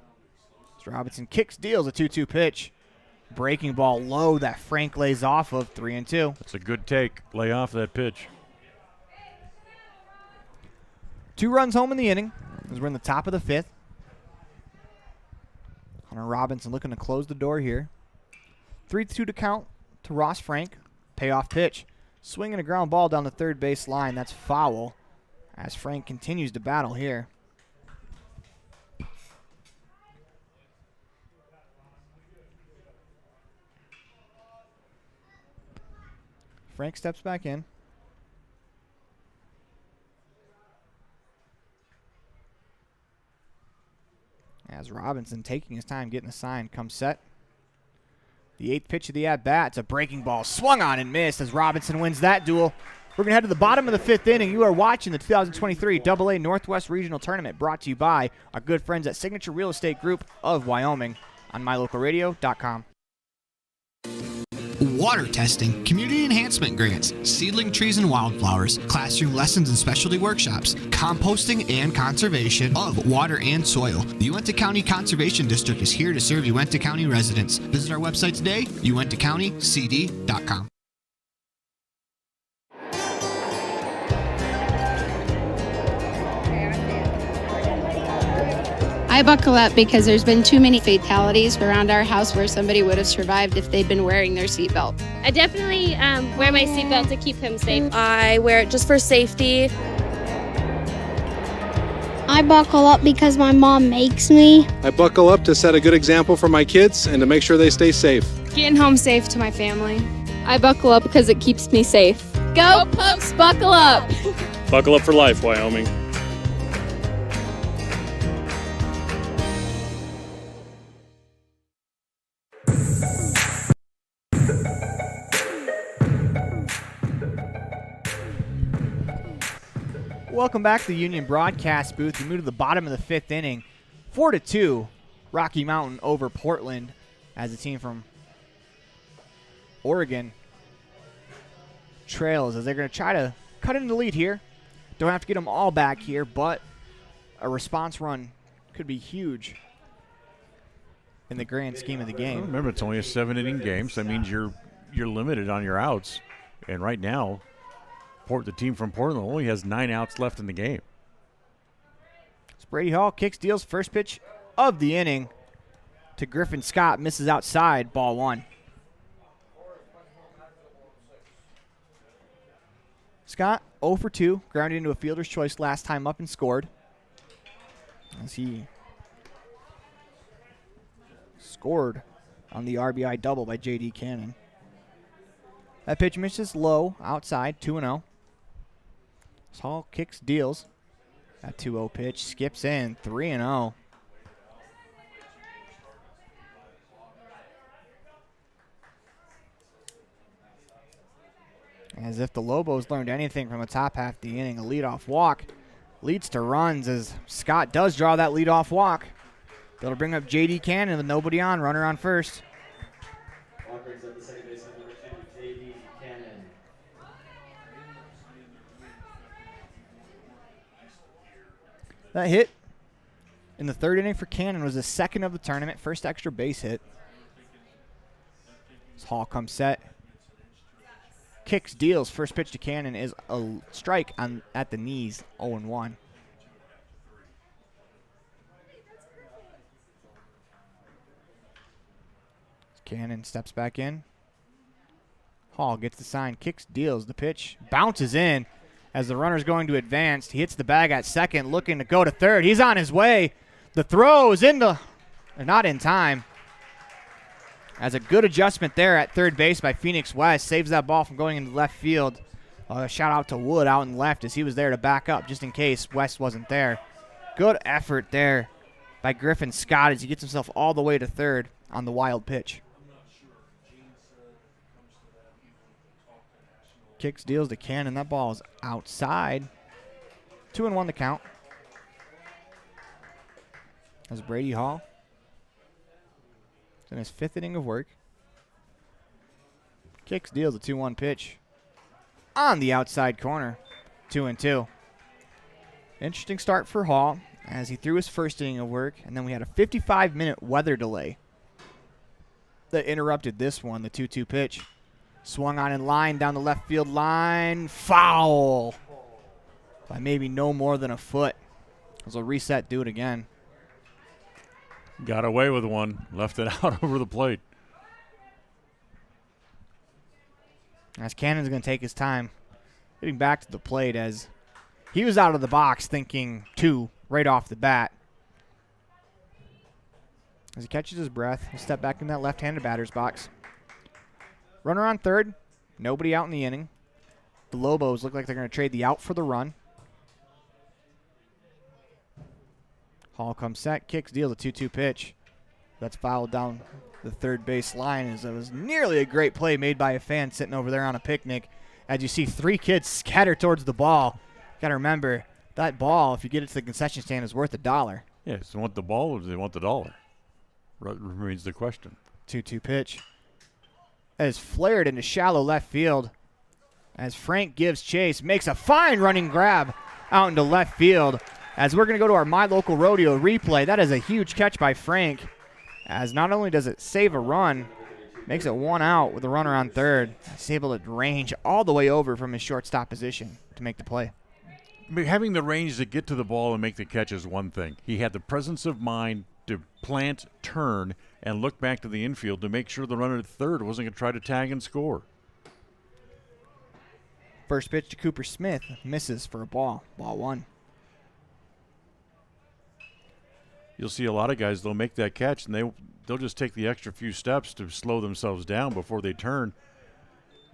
As Robinson kicks, deals a 2-2 pitch. Breaking ball low that Frank lays off of. 3-2. That's a good take. Lay off that pitch. 2 runs home in the inning as we're in the top of the 5th. Hunter Robinson looking to close the door here. 3-2 to count to Ross Frank. Payoff pitch. Swinging a ground ball down the third base line. That's foul as Frank continues to battle here. Frank steps back in. As Robinson, taking his time getting the sign, comes set. The 8th pitch of the at-bat. It's a breaking ball. Swung on and missed as Robinson wins that duel. We're going to head to the bottom of the 5th inning. You are watching the 2023 AA Northwest Regional Tournament, brought to you by our good friends at Signature Real Estate Group of Wyoming on mylocalradio.com. Water testing, community enhancement grants, seedling trees and wildflowers, classroom lessons and specialty workshops, composting and conservation of water and soil. The Uintah County Conservation District is here to serve Uintah County residents. Visit our website today, uintahcountycd.com. I buckle up because there's been too many fatalities around our house where somebody would have survived if they'd been wearing their seatbelt. I definitely wear my seatbelt to keep him safe. I wear it just for safety. I buckle up because my mom makes me. I buckle up to set a good example for my kids and to make sure they stay safe. Getting home safe to my family. I buckle up because it keeps me safe. Go Pokes, buckle up! Buckle up for life, Wyoming. Welcome back to the Union broadcast booth. We move to the bottom of the 5th inning. 4-2, Rocky Mountain over Portland as the team from Oregon trails as they're going to try to cut into the lead here. Don't have to get them all back here, but a response run could be huge in the grand scheme of the game. Remember, it's only a 7-inning game, so that means you're limited on your outs. And right now, the team from Portland only has 9 outs left in the game. It's Brady Hall kicks, deals first pitch of the inning to Griffin Scott. Misses outside, ball 1. Scott 0 for 2, grounded into a fielder's choice last time up and scored. As he scored on the RBI double by J.D. Cannon. That pitch misses low, outside, 2-0. Hall kicks, deals. That 2-0 pitch skips in, 3-0. As if the Lobos learned anything from the top half of the inning, a leadoff walk leads to runs as Scott does draw that leadoff walk. That'll bring up J.D. Cannon with nobody on, runner on first. brings up the second baseman, number 2, J.D. Cannon. That hit in the third inning for Cannon was the second of the tournament, first extra base hit. As Hall comes set. Kicks, deals. First pitch to Cannon is a strike at the knees, 0-1. Cannon steps back in. Hall gets the sign, kicks, deals. The pitch bounces in as the runner's going to advance. He hits the bag at second, looking to go to third. He's on his way. The throw is not in time. As a good adjustment there at third base by Phoenix West. Saves that ball from going into left field. Shout out to Wood out in left as he was there to back up just in case West wasn't there. Good effort there by Griffin Scott as he gets himself all the way to third on the wild pitch. Kicks, deals to Cannon. That ball is outside. 2-1 the count. As Brady Hall in his fifth inning of work. Kicks, deals a 2-1 pitch on the outside corner. 2-2. Interesting start for Hall as he threw his first inning of work, and then we had a 55-minute weather delay that interrupted this one, the 2-2 pitch. Swung on in line down the left field line. Foul by maybe no more than a foot. As a reset, do it again. Got away with one. Left it out over the plate. As Cannon's going to take his time getting back to the plate as he was out of the box thinking 2 right off the bat. As he catches his breath, he'll step back in that left-handed batter's box. Runner on third. Nobody out in the inning. The Lobos look like they're going to trade the out for the run. Hall comes set, kicks, deals a 2-2 pitch. That's fouled down the third base line as it was nearly a great play made by a fan sitting over there on a picnic. As you see 3 kids scatter towards the ball. Got to remember, that ball, if you get it to the concession stand, is worth $1. Yes, they want the ball or do they want the dollar? Remains the question. 2-2 pitch. That is flared into shallow left field as Frank gives chase, makes a fine running grab out into left field. As we're going to go to our My Local Rodeo replay, that is a huge catch by Frank, as not only does it save a run, makes it 1 out with a runner on third. He's able to range all the way over from his shortstop position to make the play. Having the range to get to the ball and make the catch is one thing. He had the presence of mind to plant, turn, and look back to the infield to make sure the runner at third wasn't going to try to tag and score. First pitch to Cooper Smith, misses for a ball. Ball 1. You'll see a lot of guys, they'll make that catch, and they'll just take the extra few steps to slow themselves down before they turn,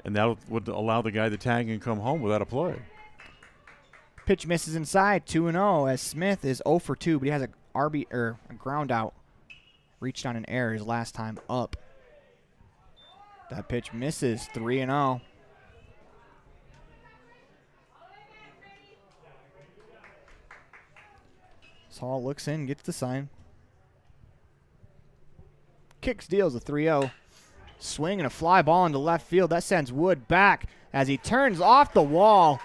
and that would allow the guy to tag and come home without a play. Pitch misses inside, 2-0, as Smith is 0 for 2, but he has a ground out. Reached on an error his last time up. That pitch misses, 3-0. Hall looks in, gets the sign. Kicks, deals a 3-0. Swing and a fly ball into left field. That sends Wood back as he turns off the wall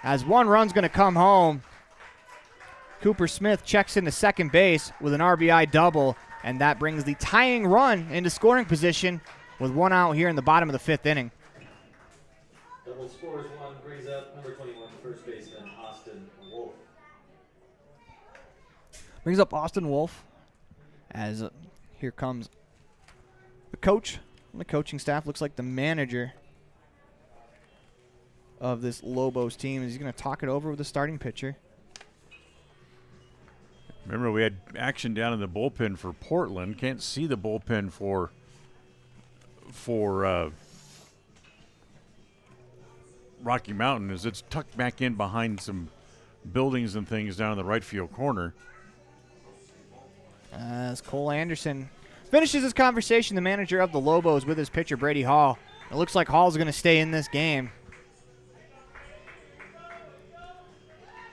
as one run's going to come home. Cooper Smith checks into second base with an RBI double, and that brings the tying run into scoring position with 1 out here in the bottom of the 5th inning. Double scores 1, brings up number 21, first baseman Austin Wolf. Brings up Austin Wolf as here comes the coach on the coaching staff. Looks like the manager of this Lobos team. He's going to talk it over with the starting pitcher. Remember, we had action down in the bullpen for Portland. Can't see the bullpen for Rocky Mountain as it's tucked back in behind some buildings and things down in the right field corner. As Cole Anderson finishes his conversation, the manager of the Lobos, with his pitcher, Brady Hall. It looks like Hall's going to stay in this game.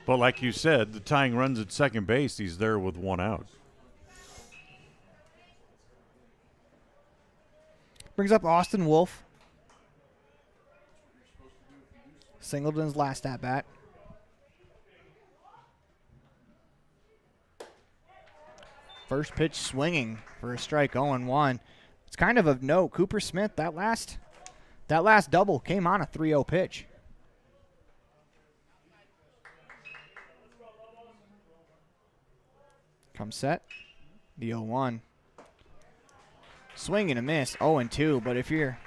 But like you said, the tying runs at second base, he's there with 1 out. Brings up Austin Wolf. Singleton's last at bat. First pitch swinging for a strike, 0-1. It's kind of of note. Cooper Smith, that last double came on a 3-0 pitch. Come set. The 0-1. Swing and a miss, 0-2. But if you're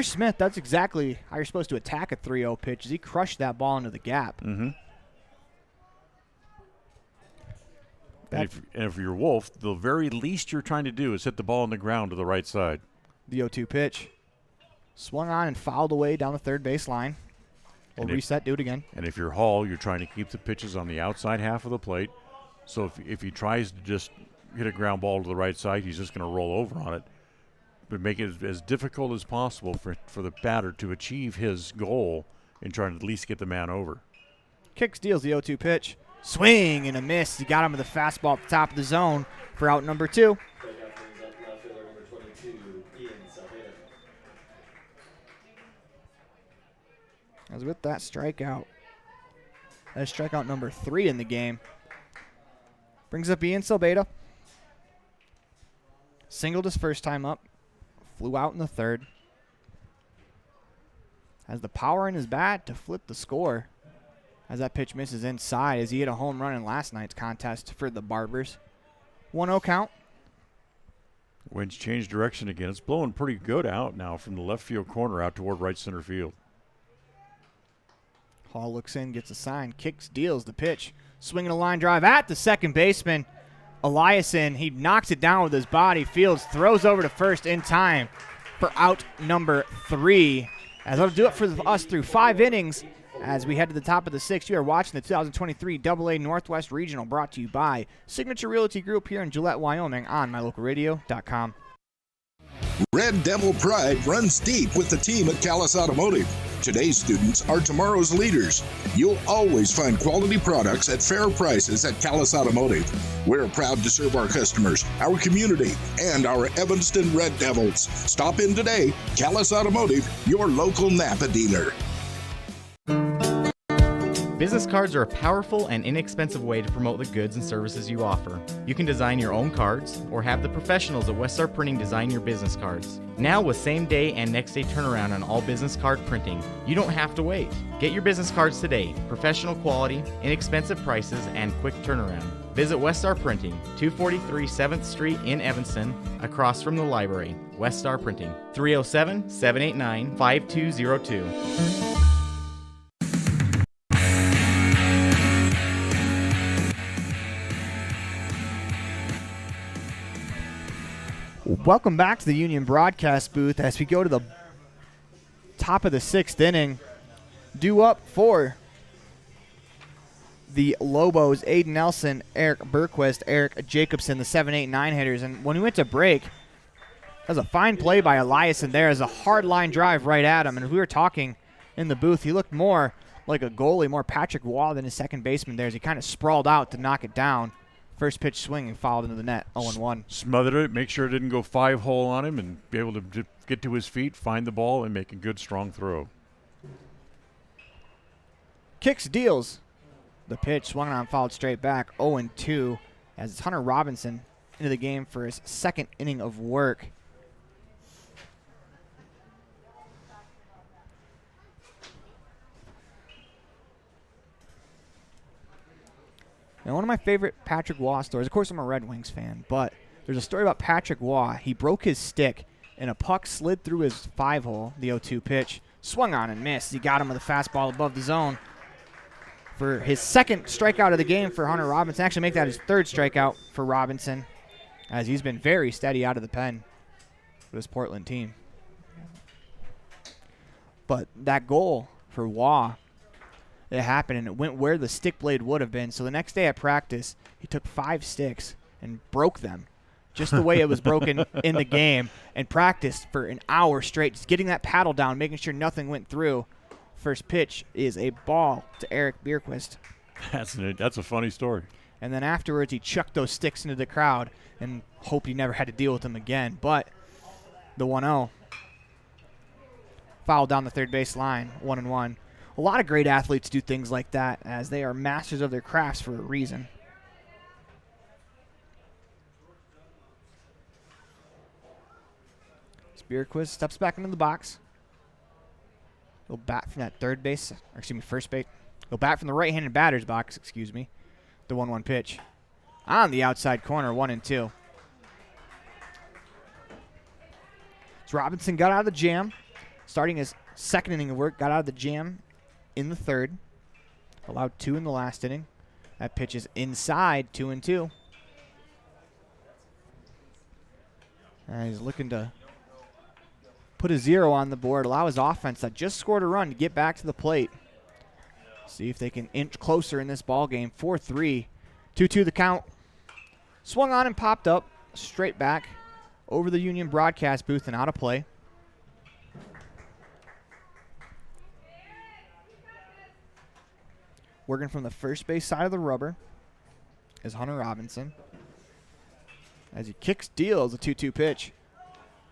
Smith, that's exactly how you're supposed to attack a 3-0 pitch. Is he crushed that ball into the gap. Mm-hmm. And if you're Wolf, the very least you're trying to do is hit the ball on the ground to the right side. The 0-2 pitch. Swung on and fouled away down the third base line. We'll reset, do it again. And if you're Hall, you're trying to keep the pitches on the outside half of the plate. So if he tries to just hit a ground ball to the right side, he's just going to roll over on it. But make it as difficult as possible for the batter to achieve his goal in trying to at least get the man over. Kick steals the 0-2 pitch. Swing and a miss. He got him with a fastball at the top of the zone for out number 2. As with that strikeout. That is strikeout number 3 in the game. Brings up Ian Silveda. Singled his first time up. Flew out in the third. Has the power in his bat to flip the score. As that pitch misses inside as he hit a home run in last night's contest for the Barbers. 1-0 count. Wind's changed direction again. It's blowing pretty good out now from the left field corner out toward right center field. Hall looks in, gets a sign, kicks, deals the pitch. Swinging a line drive at the second baseman. Eliason, he knocks it down with his body. Fields throws over to first in time for out number 3. As that'll do it for us through 5 innings. As we head to the top of the 6th, you are watching the 2023 AA Northwest Regional, brought to you by Signature Realty Group here in Gillette, Wyoming, on mylocalradio.com. Red Devil pride runs deep with the team at Callis Automotive. Today's students are tomorrow's leaders. You'll always find quality products at fair prices at Callis Automotive. We're proud to serve our customers, our community, and our Evanston Red Devils. Stop in today. Callis Automotive, your local Napa dealer. Business cards are a powerful and inexpensive way to promote the goods and services you offer. You can design your own cards or have the professionals at Westar Printing design your business cards. Now with same day and next day turnaround on all business card printing, you don't have to wait. Get your business cards today. Professional quality, inexpensive prices, and quick turnaround. Visit Westar Printing, 243 7th Street in Evanston, across from the library. Westar Printing, 307-789-5202. Welcome back to the Union broadcast booth as we go to the top of the 6th inning. Due up for the Lobos, Aiden Nelson, Eric Berquist, Eric Jacobson, the 7, 8, 9 hitters. And when we went to break, that was a fine play by Eliason there as a hard line drive right at him. And as we were talking in the booth, he looked more like a goalie, more Patrick Waugh than his second baseman there as he kind of sprawled out to knock it down. First pitch swing and fouled into the net, 0-1. Smothered it, make sure it didn't go 5-hole on him, and be able to get to his feet, find the ball, and make a good, strong throw. Kicks, deals. The pitch swung on, fouled straight back, 0-2, as it's Hunter Robinson into the game for his second inning of work. Now, one of my favorite Patrick Waugh stories, of course I'm a Red Wings fan, but there's a story about Patrick Waugh. He broke his stick, and a puck slid through his 5-hole, the 0-2 pitch, swung on and missed. He got him with a fastball above the zone for his second strikeout of the game for Hunter Robinson. Actually make that his third strikeout for Robinson, as he's been very steady out of the pen for this Portland team. But that goal for Waugh, it happened, and it went where the stick blade would have been. So the next day at practice, he took 5 sticks and broke them, just the way it was broken in the game, and practiced for an hour straight, just getting that paddle down, making sure nothing went through. First pitch is a ball to Eric Bierquist. That's a funny story. And then afterwards, he chucked those sticks into the crowd and hoped he never had to deal with them again. But the 1-0, Foul down the third base line, 1-1. A lot of great athletes do things like that, as they are masters of their crafts for a reason. Spiriquist steps back into the box. He'll bat from that first base. He'll bat from the right-handed batter's box, the 1-1 pitch. On the outside corner, 1-2. So Robinson got out of the jam, starting his second inning of work, got out of the jam in the third. Allowed 2 in the last inning. That pitch is inside, 2-2. And he's looking to put a 0 on the board, allow his offense that just scored a run to get back to the plate. See if they can inch closer in this ball game. 4-3, 2-2 the count. Swung on and popped up, straight back over the Union broadcast booth and out of play. Working from the first base side of the rubber is Hunter Robinson. As he kicks, deals a 2-2 pitch.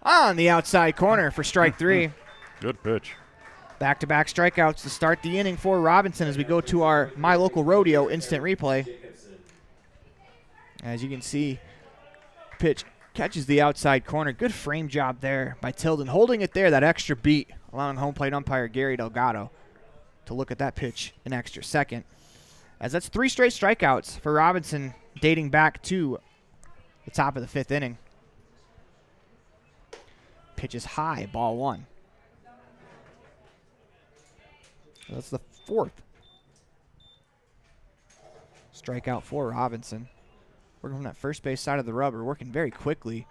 On the outside corner for strike 3. Good pitch. Back-to-back strikeouts to start the inning for Robinson as we go to our My Local Rodeo instant replay. As you can see, pitch catches the outside corner. Good frame job there by Tilden. Holding it there, that extra beat, allowing home plate umpire Gary Delgado to look at that pitch an extra second. As that's 3 straight strikeouts for Robinson dating back to the top of the 5th inning. Pitch is high, ball 1. That's the 4th strikeout for Robinson. Working from that first base side of the rubber, working very quickly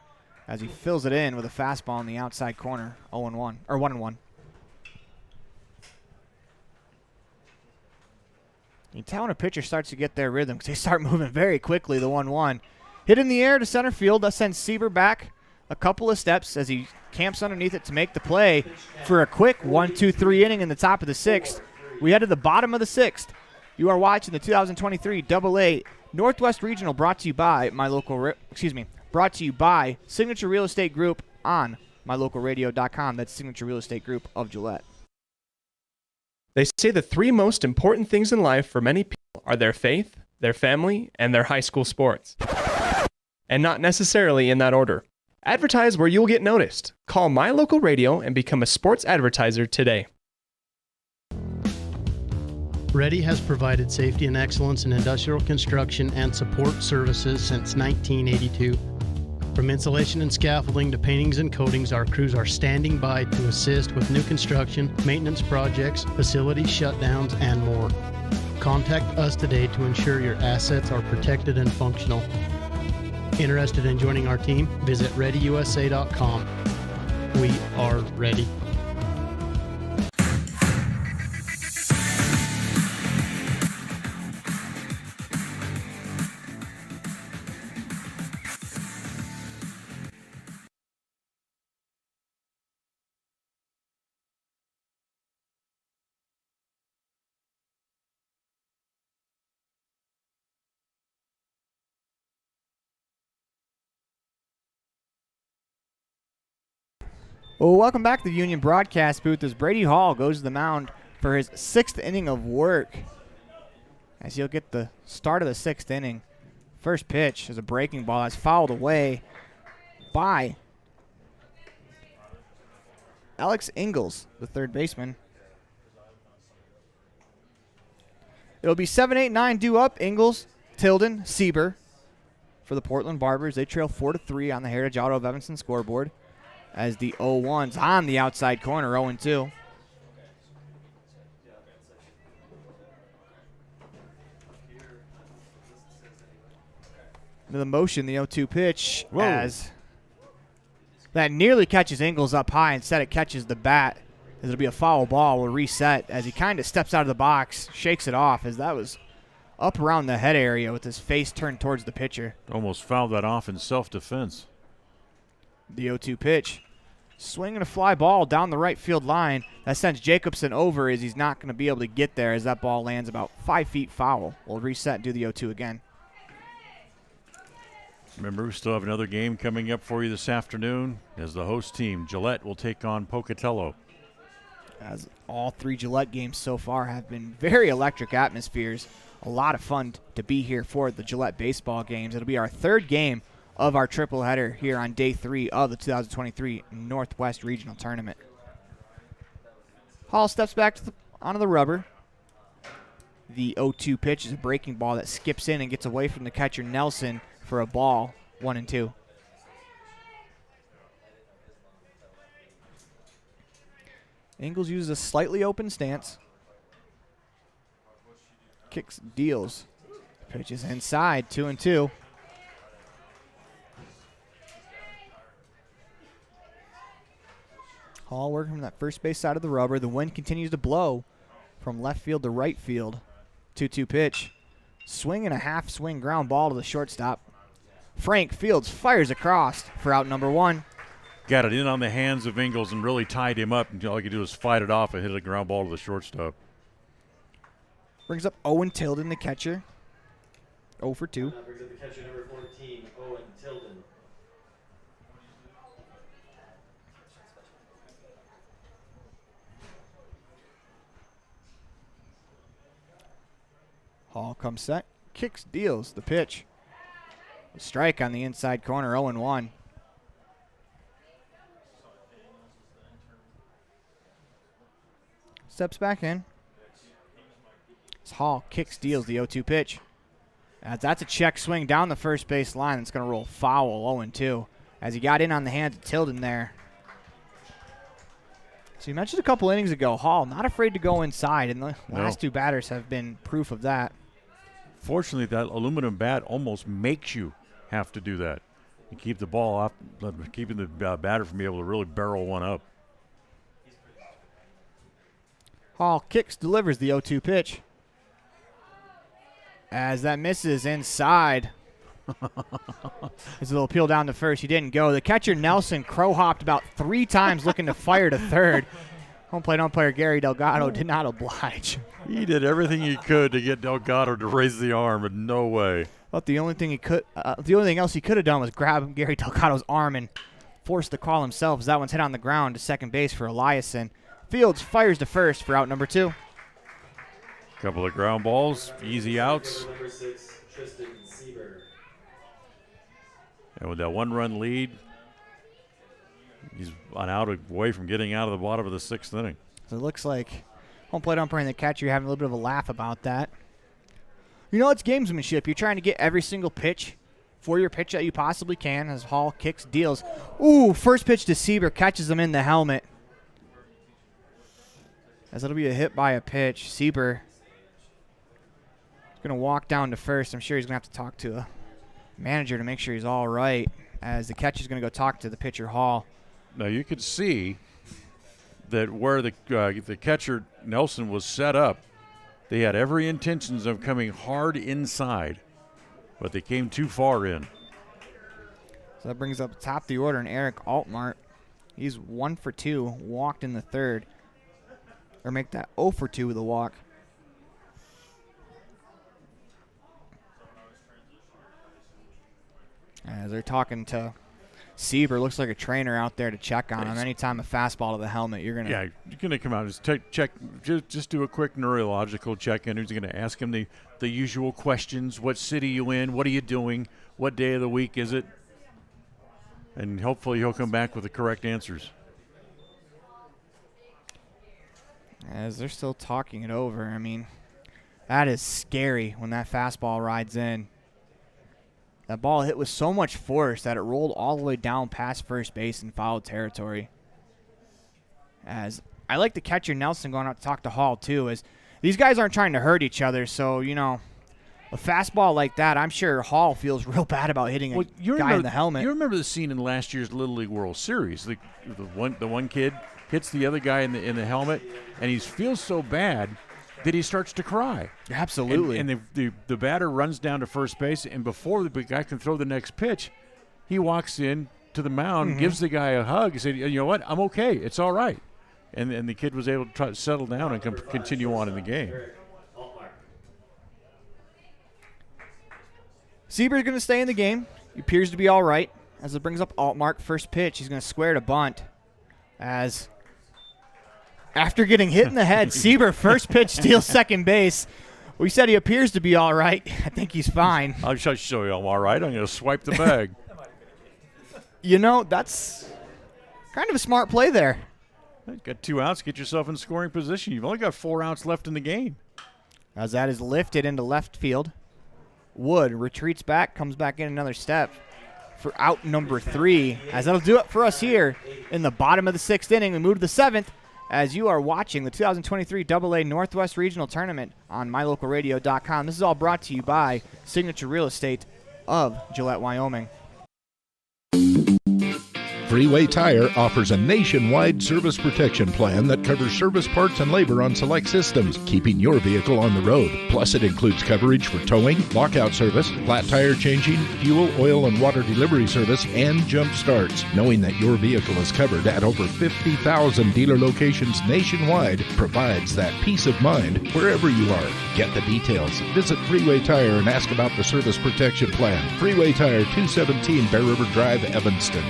as he fills it in with a fastball in the outside corner, 0-1, or 1-1. You can tell when a pitcher starts to get their rhythm because they start moving very quickly, the 1-1. Hit in the air to center field. That sends Sieber back a couple of steps as he camps underneath it to make the play for a quick 1-2-3 inning in the top of the 6th. We head to the bottom of the 6th. You are watching the 2023 AA Northwest Regional, brought to you by brought to you by Signature Real Estate Group on mylocalradio.com. That's Signature Real Estate Group of Gillette. They say the 3 most important things in life for many people are their faith, their family, and their high school sports. And not necessarily in that order. Advertise where you'll get noticed. Call My Local Radio and become a sports advertiser today. Ready has provided safety and excellence in industrial construction and support services since 1982. From insulation and scaffolding to paintings and coatings, our crews are standing by to assist with new construction, maintenance projects, facility shutdowns, and more. Contact us today to ensure your assets are protected and functional. Interested in joining our team? Visit ReadyUSA.com. We are ready. Well, welcome back to the Union broadcast booth as Brady Hall goes to the mound for his 6th inning of work. As he'll get the start of the 6th inning. First pitch is a breaking ball that's fouled away by Alex Ingalls, the third baseman. It'll be 7, 8, 9 due up. Ingalls, Tilden, Sieber for the Portland Barbers. They trail 4-3 on the Heritage Auto of Evanston scoreboard. As the 0-1's on the outside corner, 0-2. Into the motion, the 0-2 pitch. Whoa. As that nearly catches Ingalls up high. Instead, it catches the bat. As it'll be a foul ball. Will reset as he kind of steps out of the box, shakes it off, as that was up around the head area with his face turned towards the pitcher. Almost fouled that off in self-defense. The 0-2 pitch. Swinging a fly ball down the right field line. That sends Jacobson over as he's not going to be able to get there as that ball lands about 5 feet foul. We'll reset and do the 0-2 again. Remember, we still have another game coming up for you this afternoon as the host team, Gillette, will take on Pocatello. as all 3 Gillette games so far have been very electric atmospheres. A lot of fun to be here for the Gillette baseball games. It'll be our 3rd game of our triple header here on day 3 of the 2023 Northwest Regional Tournament. Hall steps back onto the rubber. The 0-2 pitch is a breaking ball that skips in and gets away from the catcher Nelson for a ball, 1-2. Ingles uses a slightly open stance. Kicks, deals. Pitches inside, 2-2. Hall working from that first base side of the rubber. The wind continues to blow from left field to right field. 2-2 pitch. Swing and a half swing ground ball to the shortstop. Frank Fields fires across for out number 1. Got it in on the hands of Ingles and really tied him up until all he could do was fight it off and hit a ground ball to the shortstop. Brings up Owen Tilden, the catcher. 0 for 2. Brings up the catcher number 14, Owen Tilden. Hall comes set, kicks, deals the pitch. A strike on the inside corner, 0-1. Steps back in. As Hall kicks, deals the 0-2 pitch. As that's a check swing down the first base line. That's going to roll foul, 0-2. As he got in on the hands of Tilden there. So you mentioned a couple innings ago, Hall not afraid to go inside, and the last 2 batters have been proof of that. Fortunately, that aluminum bat almost makes you have to do that. You keep the ball off, keeping the batter from being able to really barrel one up. Hall kicks, delivers the 0-2 pitch. As that misses inside. There's a little peel down to first. He didn't go. The catcher Nelson crow hopped about 3 times looking to fire to third. Home plate umpire Gary Delgado did not oblige. He did everything he could to get Delgado to raise the arm, but no way. But the only thing else he could have done was grab Gary Delgado's arm and force the call himself, as that one's hit on the ground to second base for Eliason. Fields fires to first for out number 2. Couple of ground balls, easy outs. Number 6, Tristan Sieber. And with that 1-run lead, he's an out away from getting out of the bottom of the 6th inning. So it looks like home plate umpire and the catcher are having a little bit of a laugh about that. You know, it's gamesmanship. You're trying to get every single pitch for your pitch that you possibly can, as Hall kicks, deals. Ooh, first pitch to Sieber, catches him in the helmet. As it'll be a hit by a pitch. Sieber is going to walk down to first. I'm sure he's going to have to talk to a manager to make sure he's all right, as the catcher's going to go talk to the pitcher Hall. Now you could see that where the catcher Nelson was set up, they had every intentions of coming hard inside, but they came too far in. So that brings up top of the order and Eric Altmart. He's 1 for 2, walked in the 3rd. Or make that 0 for 2 with a walk. As they're talking to Sieber, looks like a trainer out there to check on him. Anytime a fastball to the helmet, you're gonna come out and check. Just do a quick neurological check-in. Who's going to ask him the usual questions? What city you in? What are you doing? What day of the week is it? And hopefully he'll come back with the correct answers. As they're still talking it over, I mean, that is scary when that fastball rides in. That ball hit with so much force that it rolled all the way down past first base in foul territory. As I like the catcher Nelson going out to talk to Hall too, as these guys aren't trying to hurt each other, so, you know, a fastball like that, I'm sure Hall feels real bad about hitting a guy in the helmet. You remember the scene in last year's Little League World Series. The one kid hits the other guy in the helmet, and he feels so bad that he starts to cry. Absolutely. And the batter runs down to first base, and before the guy can throw the next pitch, he walks in to the mound, gives the guy a hug, and said, "You know what? I'm okay. It's all right." And the kid was able to try to settle down and continue on in the game. Sieber's going to stay in the game. He appears to be all right. As it brings up Altmark, first pitch, he's going to square to bunt. As After getting hit in the head, Sieber first pitch steals second base. We said he appears to be all right. I think he's fine. I'll show you I'm all right. I'm going to swipe the bag. You know, that's kind of a smart play there. Got 2 outs. Get yourself in scoring position. You've only got 4 outs left in the game. As that is lifted into left field. Wood retreats back, comes back in another step for out number 3. As that'll do it for us here in the bottom of the 6th inning. We move to the 7th as you are watching the 2023 AA Northwest Regional Tournament on mylocalradio.com. This is all brought to you by Signature Real Estate of Gillette, Wyoming. Freeway Tire offers a nationwide service protection plan that covers service parts and labor on select systems, keeping your vehicle on the road. Plus, it includes coverage for towing, lockout service, flat tire changing, fuel, oil, and water delivery service, and jump starts. Knowing that your vehicle is covered at over 50,000 dealer locations nationwide provides that peace of mind wherever you are. Get the details. Visit Freeway Tire and ask about the service protection plan. Freeway Tire, 217 Bear River Drive, Evanston.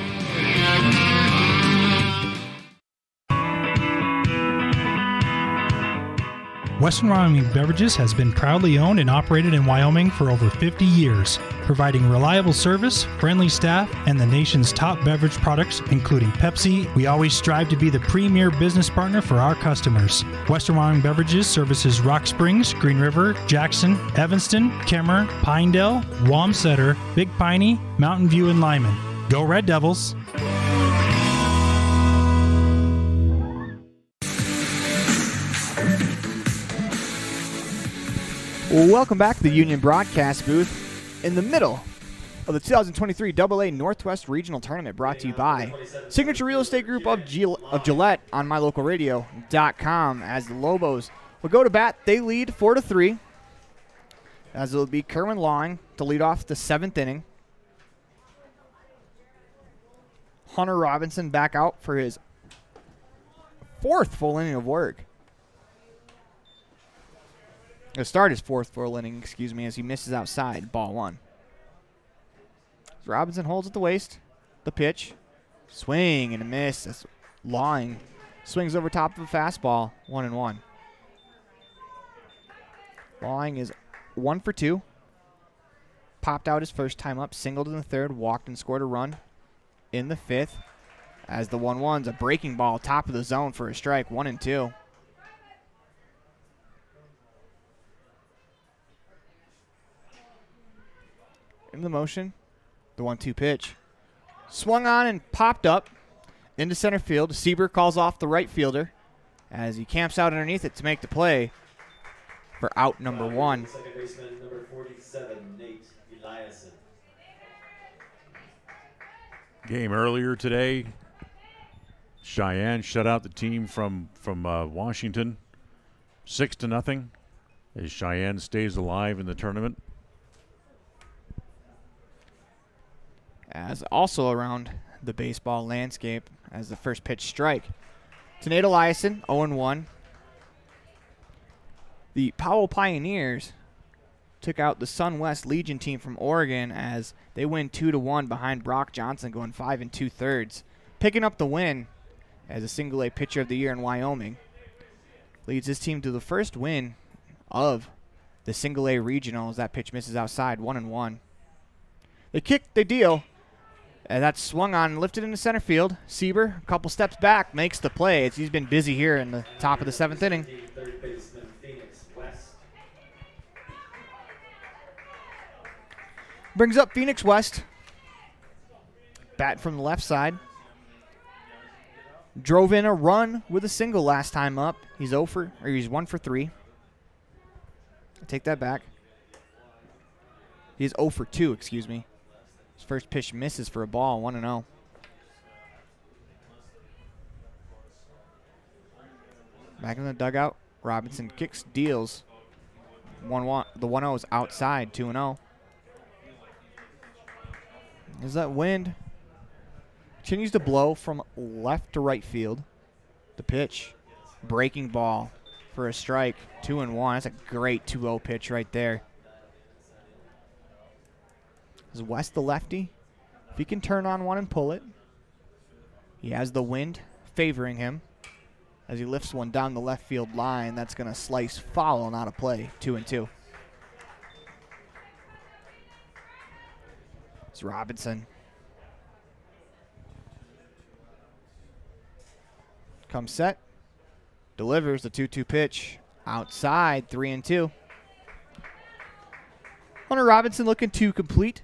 Western Wyoming Beverages has been proudly owned and operated in Wyoming for over 50 years, providing reliable service, friendly staff, and the nation's top beverage products, including Pepsi. We always strive to be the premier business partner for our customers. Western Wyoming Beverages services Rock Springs, Green River, Jackson, Evanston, Kemmer, Pinedale, Wamsutter, Big Piney, Mountain View, and Lyman. Go Red Devils! Welcome back to the Union Broadcast Booth in the middle of the 2023 AA Northwest Regional Tournament, brought to you by Signature Real Estate Group of Gillette on mylocalradio.com. As the Lobos will go to bat, they lead 4-3, as it will be Kerwin Lawing to lead off the 7th inning. Hunter Robinson back out for his 4th full inning of work. He'll start his 4th full inning, as he misses outside, ball 1. Robinson holds at the waist, the pitch, swing and a miss. That's Lawing swings over top of a fastball, 1-1. Lawing is 1 for 2. Popped out his first time up, singled in the 3rd, walked and scored a run in the 5th. As the 1-1's a breaking ball, top of the zone for a strike, 1-2. In the motion, the 1-2 pitch. Swung on and popped up into center field. Sieber calls off the right fielder as he camps out underneath it to make the play for out number 1. Second baseman number 47, Nate Eliason. Game earlier today, Cheyenne shut out the team from Washington 6-0 as Cheyenne stays alive in the tournament. As also around the baseball landscape as the first pitch strike to Nate Eliason, 0-1. The Powell Pioneers took out the Sun West Legion team from Oregon as they win 2-1 behind Brock Johnson, going 5 2/3. Picking up the win as a single A pitcher of the year in Wyoming. Leads his team to the first win of the single A regional as that pitch misses outside, 1-1. They kick, they deal. And that's swung on and lifted into center field. Sieber, a couple steps back, makes the play. He's been busy here in the top of the 7th inning. Third baseman Phoenix West. Brings up Phoenix West. Bat from the left side. Drove in a run with a single last time up. He's 1 for 3. I take that back. He's 0 for 2, His first pitch misses for a ball, 1-0. Back in the dugout, Robinson kicks, deals. 1-1. The 1-0 is outside, 2-0. As that wind continues to blow from left to right field. The pitch, breaking ball for a strike, 2-1. That's a great 2-0 pitch right there. Is West the lefty? If he can turn on one and pull it, he has the wind favoring him. as he lifts one down the left field line. That's going to slice foul and out of play. 2-2. It's Robinson. Comes set. Delivers the 2-2 pitch. Outside, 3-2. Hunter Robinson looking to complete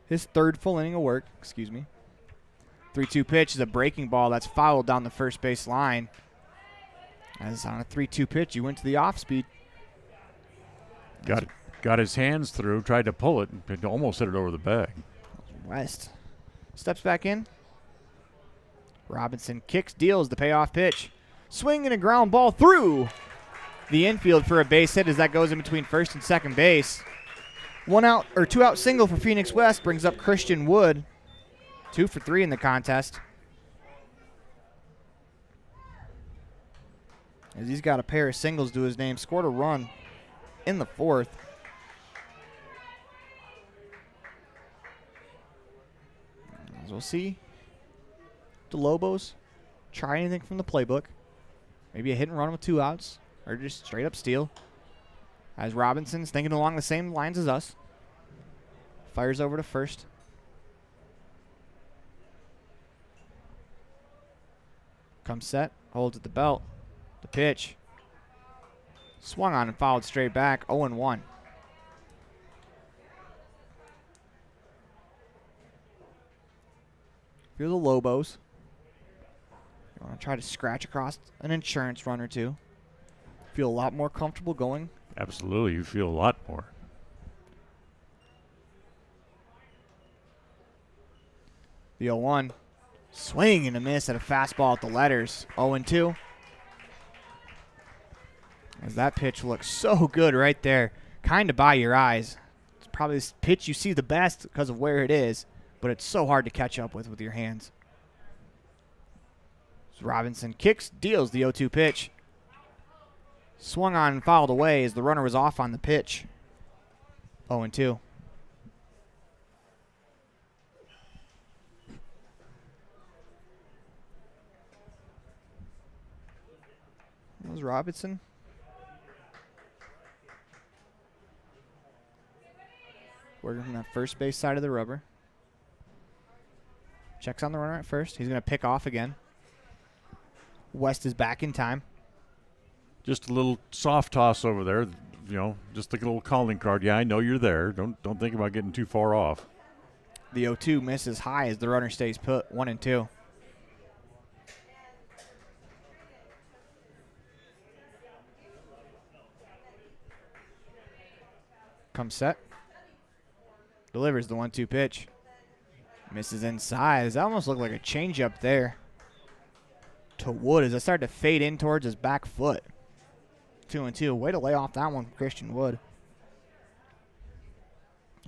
his third full inning of work. 3-2 pitch is a breaking ball that's fouled down the first base line. As on a 3-2 pitch, he went to the off speed. Got his hands through, tried to pull it, and almost hit it over the bag. West steps back in. Robinson kicks, deals the payoff pitch. Swing and a ground ball through the infield for a base hit as that goes in between first and second base. 2 out single for Phoenix West brings up Christian Wood. 2 for 3 in the contest. As he's got a pair of singles to his name, scored a run in the fourth. As we'll see the Lobos try anything from the playbook. Maybe a hit and run with 2 outs, or just straight up steal. As Robinson's thinking along the same lines as us. Fires over to first. Comes set, holds at the belt. The pitch. Swung on and fouled straight back, 0-1. If you're the Lobos, you want to try to scratch across an insurance run or two. Feel a lot more comfortable going. Absolutely, you feel a lot more. The 0-1. Swing and a miss at a fastball at the letters. 0-2. As that pitch looks so good right there. Kind of by your eyes. It's probably this pitch you see the best because of where it is, but it's so hard to catch up with your hands. So Robinson kicks, deals the 0-2 pitch. Swung on and fouled away as the runner was off on the pitch. 0-2. That was Robinson. Working from that first base side of the rubber. Checks on the runner at first. He's going to pick off again. West is back in time. Just a little soft toss over there, just like a little calling card. Yeah, I know you're there. Don't think about getting too far off. The 0-2 misses high as the runner stays put. 1-2. Comes set. Delivers the 1-2 pitch. Misses inside. That almost looked like a changeup there to Wood as it started to fade in towards his back foot. 2-2. Way to lay off that one, Christian Wood.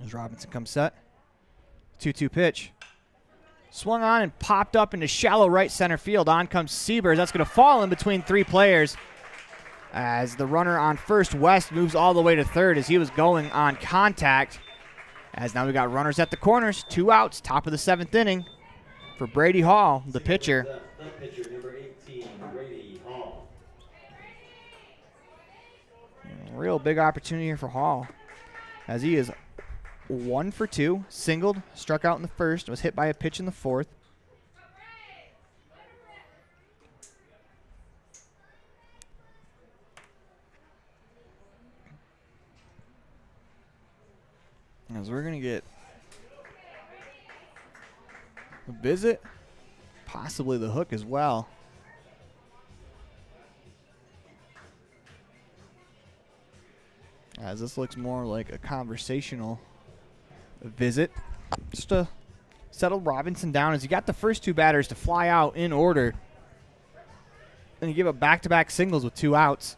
As Robinson comes set. 2-2 pitch. Swung on and popped up into shallow right center field. On comes Siebers. That's going to fall in between 3 players. As the runner on first, West, moves all the way to third as he was going on contact. As now we got runners at the corners. 2 outs, top of the 7th inning for Brady Hall, the pitcher. The pitcher, number 18, Brady Hall. Real big opportunity here for Hall, as he is 1 for 2, singled, struck out in the first, was hit by a pitch in the fourth. As we're going to get a visit, possibly the hook as well. As this looks more like a conversational visit. Just to settle Robinson down as you got the first 2 batters to fly out in order. And you give up back-to-back singles with 2 outs.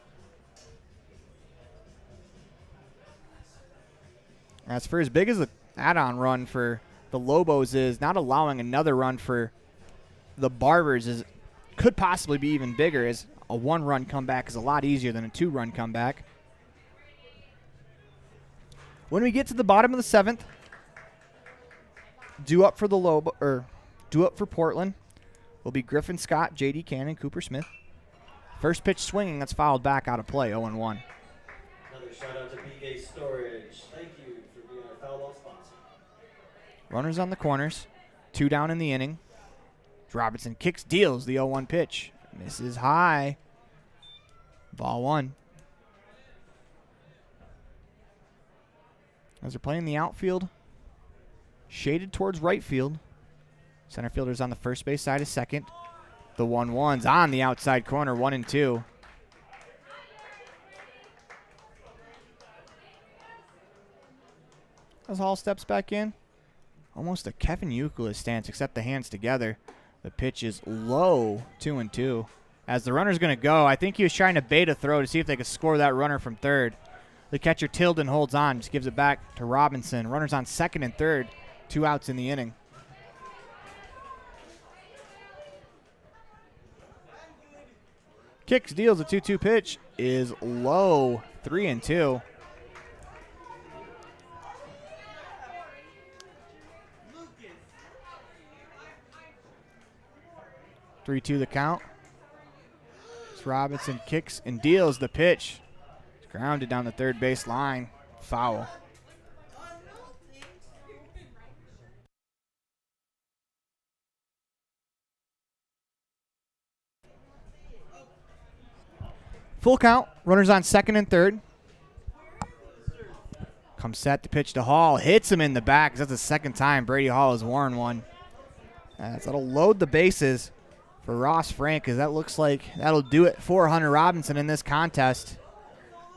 As for as big as the add-on run for the Lobos is, not allowing another run for the Barbers could possibly be even bigger, as a 1-run comeback is a lot easier than a 2-run comeback. When we get to the bottom of the 7th, due do it for Portland will be Griffin Scott, J.D. Cannon, Cooper Smith. First pitch swinging, that's fouled back out of play, 0-1. Another shout out to BK Storage. Thank you for being our foul ball sponsor. Runners on the corners. 2 down in the inning. Robinson kicks, deals the 0-1 pitch. Misses high. Ball 1. As they're playing the outfield, shaded towards right field. Center fielder's on the first base side of second. The 1-1's on the outside corner, 1-2. As Hall steps back in, almost a Kevin Youkilis stance, except the hands together. The pitch is low, 2-2. As the runner's going to go, I think he was trying to bait a throw to see if they could score that runner from third. The catcher Tilden holds on, just gives it back to Robinson. Runners on second and third, 2 outs in the inning. Kicks, deals, a 2-2 pitch is low, 3-2. 3-2 the count. Robinson kicks and deals the pitch. It's grounded down the third base line. Foul. Full count. Runners on second and third. Comes set to pitch to Hall. Hits him in the back. That's the second time Brady Hall has worn one. That'll load the bases for Ross Frank, because that looks like that'll do it for Hunter Robinson in this contest.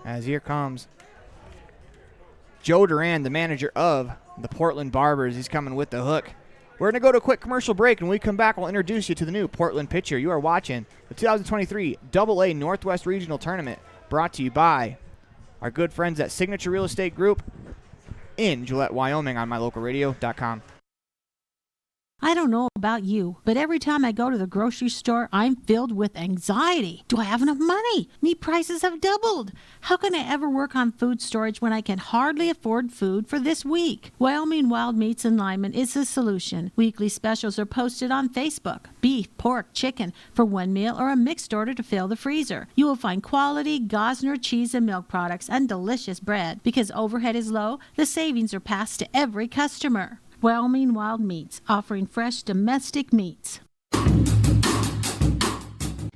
As here comes Joe Duran, the manager of the Portland Barbers. He's coming with the hook. We're going to go to a quick commercial break. When we come back, we'll introduce you to the new Portland pitcher. You are watching the 2023 AA Northwest Regional Tournament, brought to you by our good friends at Signature Real Estate Group in Gillette, Wyoming, on mylocalradio.com. I don't know about you, but every time I go to the grocery store, I'm filled with anxiety. Do I have enough money? Meat prices have doubled. How can I ever work on food storage when I can hardly afford food for this week? Wyoming Wild Meats in Lyman is the solution. Weekly specials are posted on Facebook. Beef, pork, chicken for one meal or a mixed order to fill the freezer. You will find quality Gosner cheese and milk products and delicious bread. Because overhead is low, the savings are passed to every customer. Wyoming Wild Meats, offering fresh domestic meats.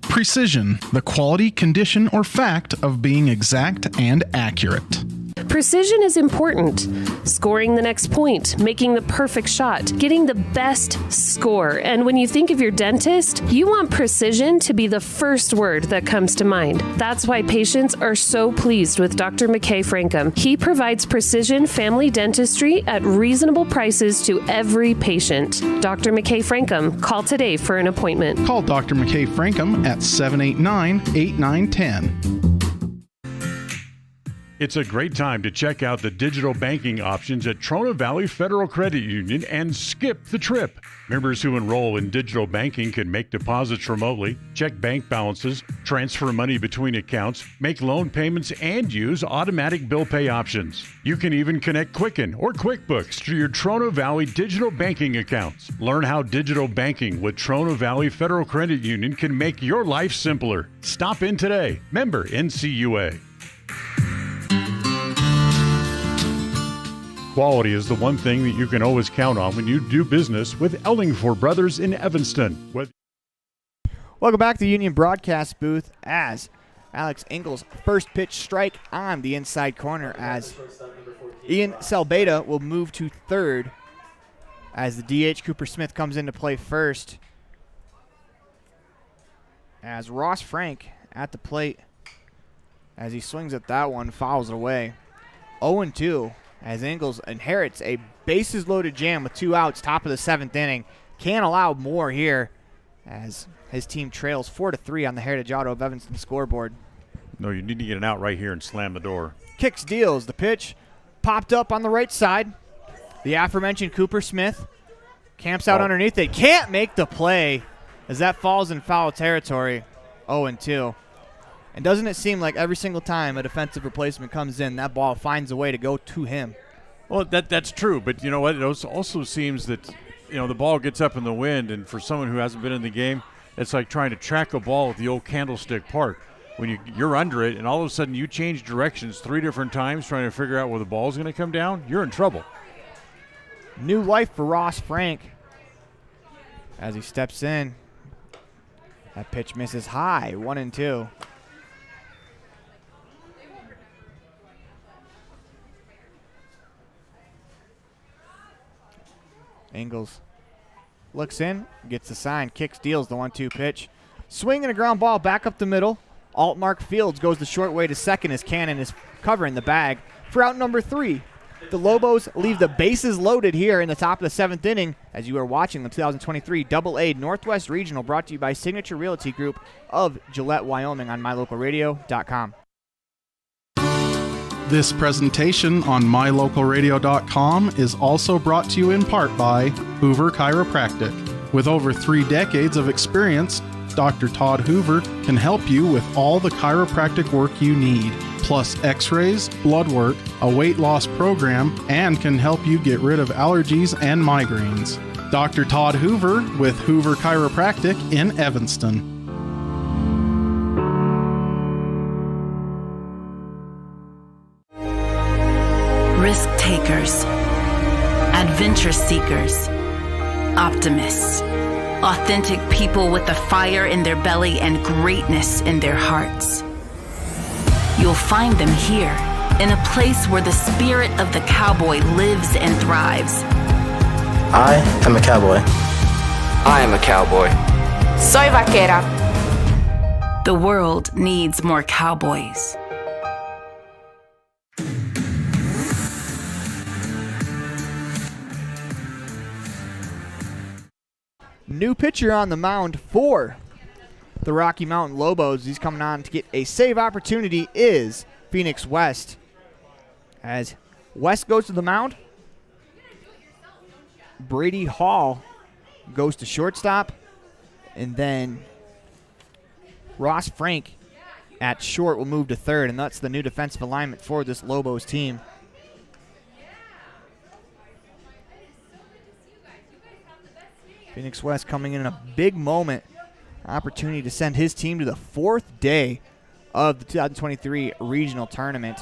Precision, the quality, condition, or fact of being exact and accurate. Precision is important. Scoring the next point, making the perfect shot, getting the best score. And when you think of your dentist, you want precision to be the first word that comes to mind. That's why patients are so pleased with Dr. McKay Frankum. He provides precision family dentistry at reasonable prices to every patient. Dr. McKay Frankum, call today for an appointment. Call Dr. McKay Frankum at 789-8910. It's a great time to check out the digital banking options at Trona Valley Federal Credit Union and skip the trip. Members who enroll in digital banking can make deposits remotely, check bank balances, transfer money between accounts, make loan payments, and use automatic bill pay options. You can even connect Quicken or QuickBooks to your Trona Valley digital banking accounts. Learn how digital banking with Trona Valley Federal Credit Union can make your life simpler. Stop in today. Member NCUA. Quality is the one thing that you can always count on when you do business with Ellingford Brothers in Evanston. Welcome back to the Union broadcast booth as Alex Ingles' first pitch strike on the inside corner, as Ian Selbeda will move to third as the DH Cooper Smith comes into play first. As Ross Frank at the plate, as he swings at that one, fouls it away. 0-2. As Ingles inherits a bases-loaded jam with 2 outs, top of the 7th inning. Can't allow more here as his team trails 4-3 on the Heritage Auto of Evanston scoreboard. No, you need to get an out right here and slam the door. Kicks, deals. The pitch popped up on the right side. The aforementioned Cooper Smith camps out underneath it. Can't make the play as that falls in foul territory. 0-2. And doesn't it seem like every single time a defensive replacement comes in, that ball finds a way to go to him? Well, that's true, but you know what? It also seems that the ball gets up in the wind, and for someone who hasn't been in the game, it's like trying to track a ball at the old Candlestick Park. When you're under it, and all of a sudden you change directions 3 different times trying to figure out where the ball's going to come down, you're in trouble. New life for Ross Frank as he steps in. That pitch misses high, 1-2. Ingles looks in, gets the sign, kicks, deals the 1-2 pitch. Swing and a ground ball back up the middle. Altmark Fields goes the short way to second as Cannon is covering the bag for out number 3. The Lobos leave the bases loaded here in the top of the 7th inning as you are watching the 2023 AA Northwest Regional, brought to you by Signature Realty Group of Gillette, Wyoming on mylocalradio.com. This presentation on mylocalradio.com is also brought to you in part by Hoover Chiropractic. With over 3 decades of experience, Dr. Todd Hoover can help you with all the chiropractic work you need, plus x-rays, blood work, a weight loss program, and can help you get rid of allergies and migraines. Dr. Todd Hoover with Hoover Chiropractic in Evanston. Risk takers, adventure seekers, optimists, authentic people with the fire in their belly and greatness in their hearts. You'll find them here, in a place where the spirit of the cowboy lives and thrives. I am a cowboy. I am a cowboy. Soy vaquera. The world needs more cowboys. New pitcher on the mound for the Rocky Mountain Lobos. He's coming on to get a save opportunity is Phoenix West. As West goes to the mound, Brady Hall goes to shortstop, and then Ross Frank at short will move to third, and that's the new defensive alignment for this Lobos team. Phoenix West coming in a big moment. Opportunity to send his team to the 4th day of the 2023 regional tournament.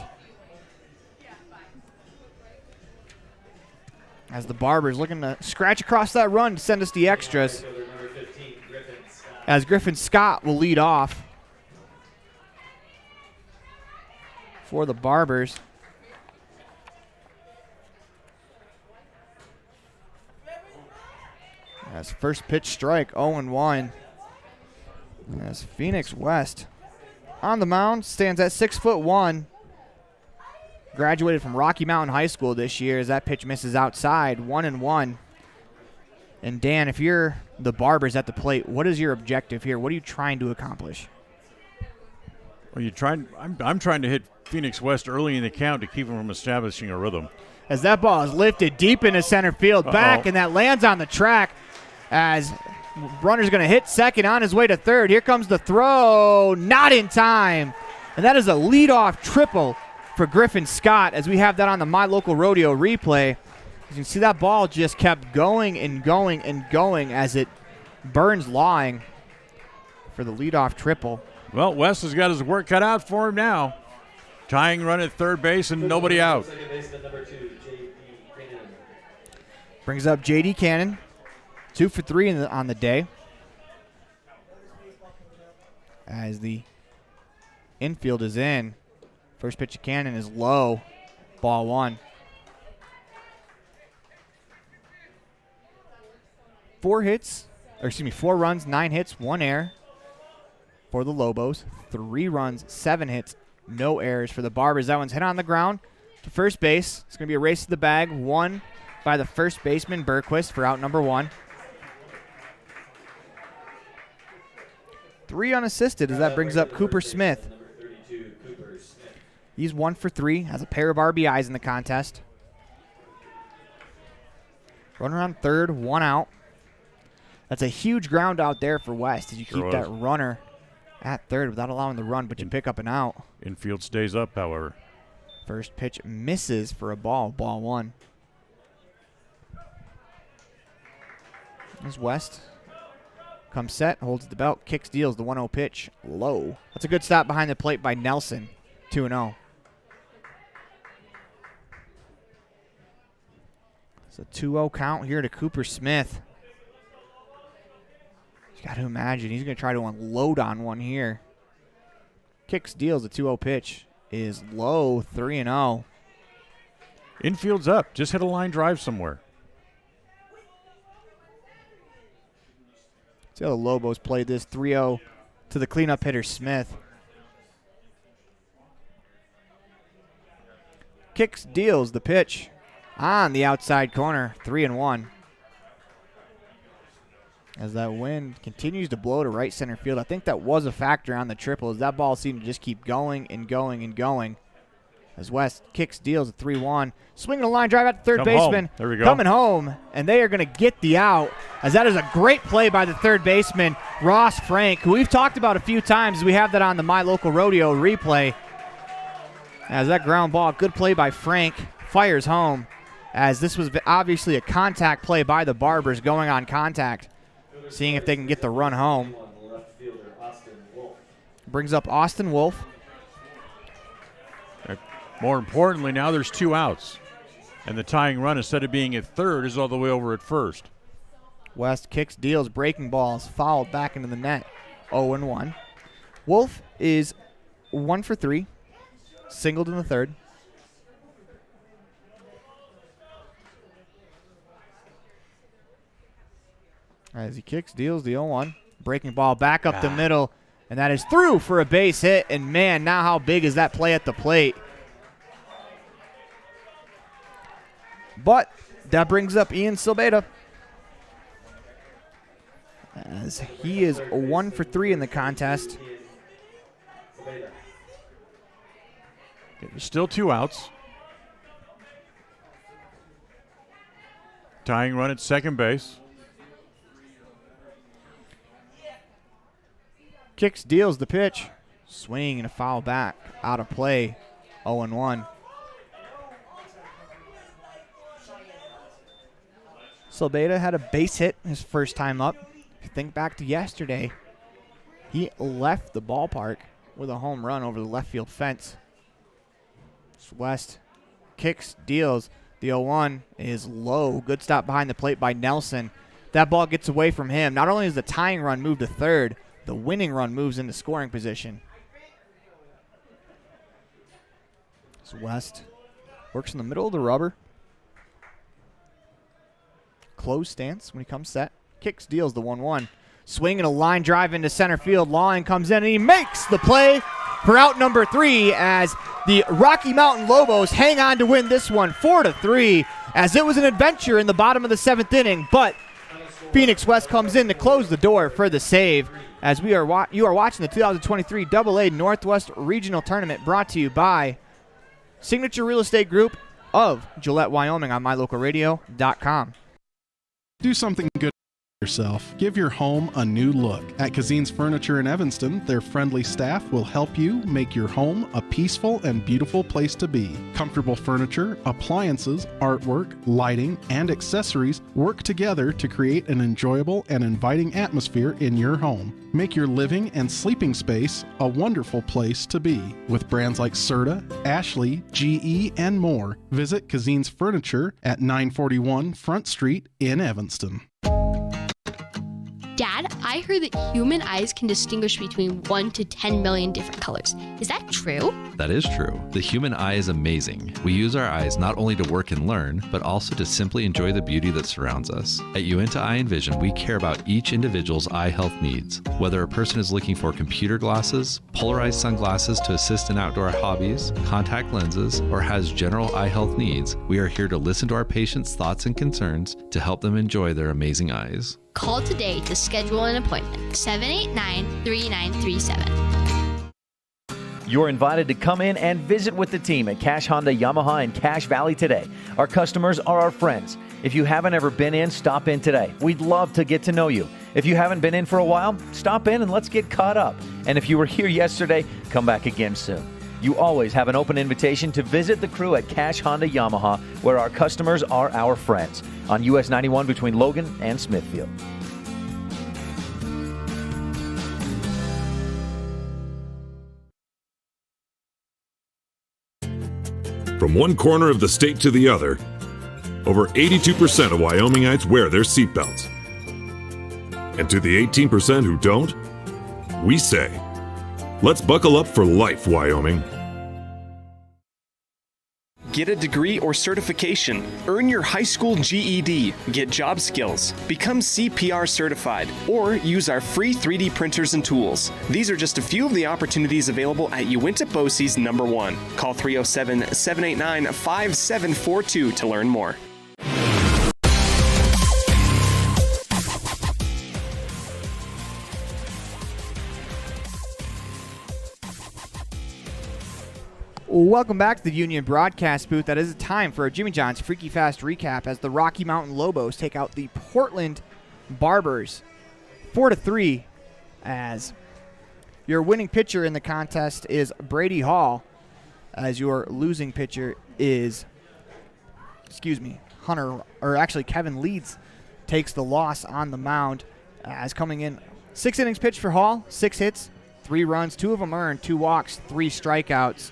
As the Barbers looking to scratch across that run to send us the extras. As Griffin Scott will lead off for the Barbers. As first pitch strike, 0-1. As Phoenix West on the mound, stands at 6'1". Graduated from Rocky Mountain High School this year as that pitch misses outside, 1-1. And Dan, if you're the Barbers at the plate, what is your objective here? What are you trying to accomplish? Well, I'm trying to hit Phoenix West early in the count to keep them from establishing a rhythm. As that ball is lifted deep into center field, back, and that lands on the track. As runner's going to hit second on his way to third. Here comes the throw, not in time. And that is a leadoff triple for Griffin Scott as we have that on the My Local Rodeo replay. You can see that ball just kept going and going and going as it burns lawing for the leadoff triple. Well, West has got his work cut out for him now. Tying run at third base and nobody out. Brings up J.D. Cannon. 2 for 3 on the day. As the infield is in. First pitch of Cannon is low. Ball 1. 4 runs, 9 hits, 1 error for the Lobos. 3 runs, 7 hits, no errors for the Barbers. That one's hit on the ground to first base. It's going to be a race to the bag. 1 by the first baseman, Berquist, for out number 1. 3 unassisted as that brings up Cooper Smith. He's 1 for 3, has a pair of RBIs in the contest. Runner on third, 1 out. That's a huge ground out there for West as you keep that runner at third without allowing the run, but you pick up an out. Infield stays up, however. First pitch misses for a ball, ball 1. There's West. Comes set, holds the belt, kicks, deals the 1-0 pitch. Low. That's a good stop behind the plate by Nelson. 2-0. It's a 2-0 count here to Cooper Smith. You got to imagine he's going to try to unload on one here. Kicks, deals the 2-0 pitch. Is low. 3-0. Infield's up. Just hit a line drive somewhere. See how the Lobos played this. 3-0 to the cleanup hitter, Smith. Kicks, deals the pitch on the outside corner. 3-1. As that wind continues to blow to right center field. I think that was a factor on the triple, as that ball seemed to just keep going and going and going. As West kicks, deals a 3-1. Swinging a line drive at the third baseman. Home. There we go. Coming home, and they are going to get the out, as that is a great play by the third baseman, Ross Frank, who we've talked about a few times. We have that on the My Local Rodeo replay. As that ground ball, good play by Frank, fires home, as this was obviously a contact play by the Barbers, going on contact, seeing if they can get the run home. Brings up Austin Wolf. More importantly, now there's 2 outs. And the tying run, instead of being at third, is all the way over at first. West kicks, deals, breaking balls, fouled back into the net. 0-1. Wolf is 1 for 3. Singled in the third. As he kicks, deals the 0-1. Breaking ball back up the middle. And that is through for a base hit. And, man, now how big is that play at the plate? But that brings up Ian Silbeda, as he is 1 for 3 in the contest. Still 2 outs. Tying run at second base. Kicks, deals the pitch. Swing and a foul back. Out of play. 0-1. Silbeda had a base hit his first time up. If you think back to yesterday, he left the ballpark with a home run over the left field fence. West kicks, deals. The 0-1 is low. Good stop behind the plate by Nelson. That ball gets away from him. Not only does the tying run move to third, the winning run moves into scoring position. So West works in the middle of the rubber. Closed stance when he comes set. Kicks, deals the 1-1. Swinging a line drive into center field. Lawing comes in, and he makes the play for out number 3, as the Rocky Mountain Lobos hang on to win this one 4-3, as it was an adventure in the bottom of the 7th inning, but Phoenix West comes in to close the door for the save, as you are watching the 2023 AA Northwest Regional Tournament, brought to you by Signature Real Estate Group of Gillette, Wyoming, on mylocalradio.com. Do something good for yourself. Give your home a new look. At Kazine's Furniture in Evanston, their friendly staff will help you make your home a peaceful and beautiful place to be. Comfortable furniture, appliances, artwork, lighting, and accessories work together to create an enjoyable and inviting atmosphere in your home. Make your living and sleeping space a wonderful place to be. With brands like Serta, Ashley, GE, and more, visit Kazine's Furniture at 941 Front Street in Evanston. Dad, I heard that human eyes can distinguish between 1 to 10 million different colors. Is that true? That is true. The human eye is amazing. We use our eyes not only to work and learn, but also to simply enjoy the beauty that surrounds us. At Uinta Eye and Vision, we care about each individual's eye health needs. Whether a person is looking for computer glasses, polarized sunglasses to assist in outdoor hobbies, contact lenses, or has general eye health needs, we are here to listen to our patients' thoughts and concerns to help them enjoy their amazing eyes. Call today to schedule an appointment. 789-3937. You're invited to come in and visit with the team at Cash Honda Yamaha in Cache Valley today. Our customers are our friends. If you haven't ever been in, stop in today. We'd love to get to know you. If you haven't been in for a while, stop in and let's get caught up. And if you were here yesterday, come back again soon. You always have an open invitation to visit the crew at Cache Honda Yamaha, where our customers are our friends, on US 91 between Logan and Smithfield. From one corner of the state to the other, over 82% of Wyomingites wear their seatbelts. And to the 18% who don't, we say, let's buckle up for life, Wyoming. Get a degree or certification, earn your high school GED, get job skills, become CPR certified, or use our free 3D printers and tools. These are just a few of the opportunities available at Uinta BOCES number 1. Call 307-789-5742 to learn more. Welcome back to the Union broadcast booth. That is time for a Jimmy John's Freaky Fast recap as the Rocky Mountain Lobos take out the Portland Barbers 4-3, as your winning pitcher in the contest is Brady Hall, as your losing pitcher is, Kevin Leeds takes the loss on the mound, as coming in 6 innings pitched for Hall, 6 hits, 3 runs, 2 of them earned, 2 walks, 3 strikeouts.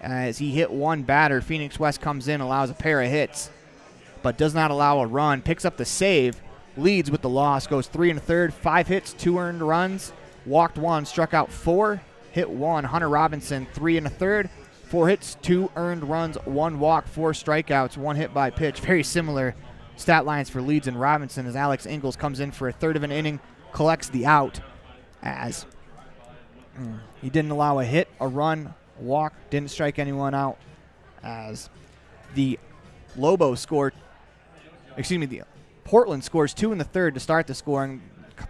As he hit one batter, Phoenix West comes in, allows a pair of hits, but does not allow a run, picks up the save, leads with the loss, goes 3 1/3, 5 hits, 2 earned runs, walked 1, struck out 4, hit 1. Hunter Robinson, 3 1/3, 4 hits, 2 earned runs, 1 walk, 4 strikeouts, 1 hit by pitch. Very similar stat lines for Leeds and Robinson, as Alex Ingalls comes in for a third of an inning, collects the out, as he didn't allow a hit, a run, walk, didn't strike anyone out, as the Portland scores 2 in the third to start the scoring.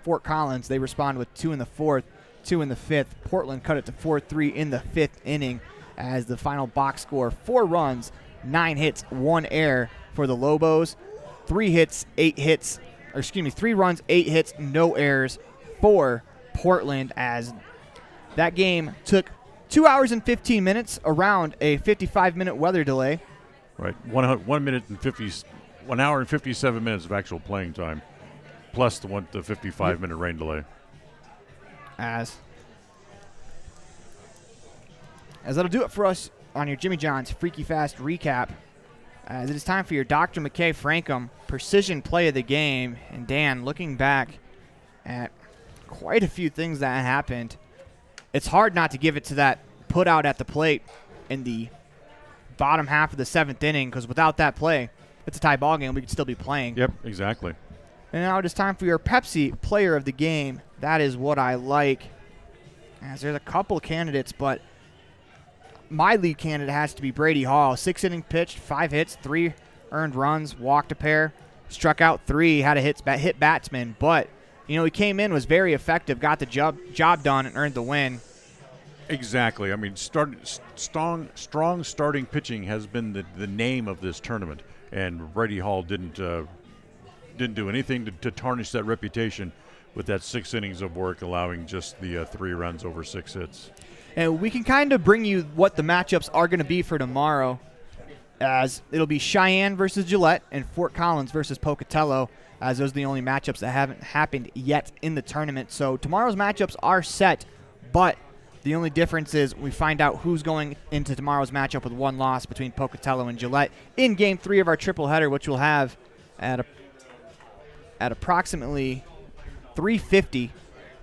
Fort Collins, they respond with 2 in the fourth, 2 in the fifth. Portland cut it to 4-3 in the 5th inning, as the final box score, 4 runs, 9 hits, 1 error for the Lobos. 3 runs, 8 hits, no errors for Portland, as that game took 2 hours and 15 minutes around a 55-minute weather delay. Right, 1 hour and 57 minutes of actual playing time, plus the 55-minute rain delay. As that'll do it for us on your Jimmy John's Freaky Fast recap. As it is time for your Dr. McKay Frankum precision play of the game. And Dan, looking back at quite a few things that happened, it's hard not to give it to that put out at the plate in the bottom half of the 7th inning, because without that play, it's a tie ball game. We could still be playing. Yep, exactly. And now it is time for your Pepsi player of the game. That is what I like. As there's a couple candidates, but my lead candidate has to be Brady Hall. 6 innings pitched, 5 hits, 3 earned runs, walked a pair, struck out 3, had a hit batsman, but he came in, was very effective, got the job done, and earned the win. Exactly. I mean, strong starting pitching has been the name of this tournament, and Brady Hall didn't do anything to tarnish that reputation with that 6 innings of work, allowing just the 3 runs over 6 hits. And we can kind of bring you what the matchups are going to be for tomorrow, as it'll be Cheyenne versus Gillette and Fort Collins versus Pocatello, as those are the only matchups that haven't happened yet in the tournament. So tomorrow's matchups are set, but the only difference is we find out who's going into tomorrow's matchup with 1 loss between Pocatello and Gillette in Game 3 of our triple header, which we'll have at approximately 3:50,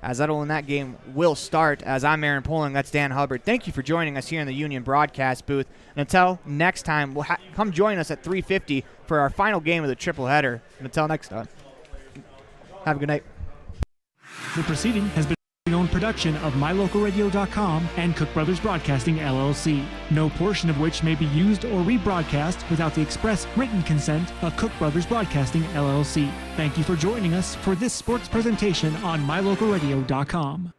as that game will start. As I'm Aaron Poling, that's Dan Hubbard. Thank you for joining us here in the Union broadcast booth. And until next time, come join us at 3:50 for our final game of the triple header. And until next time, have a good night. The proceeding has been a own production of MyLocalRadio.com and Cook Brothers Broadcasting, LLC. No portion of which may be used or rebroadcast without the express written consent of Cook Brothers Broadcasting, LLC. Thank you for joining us for this sports presentation on MyLocalRadio.com.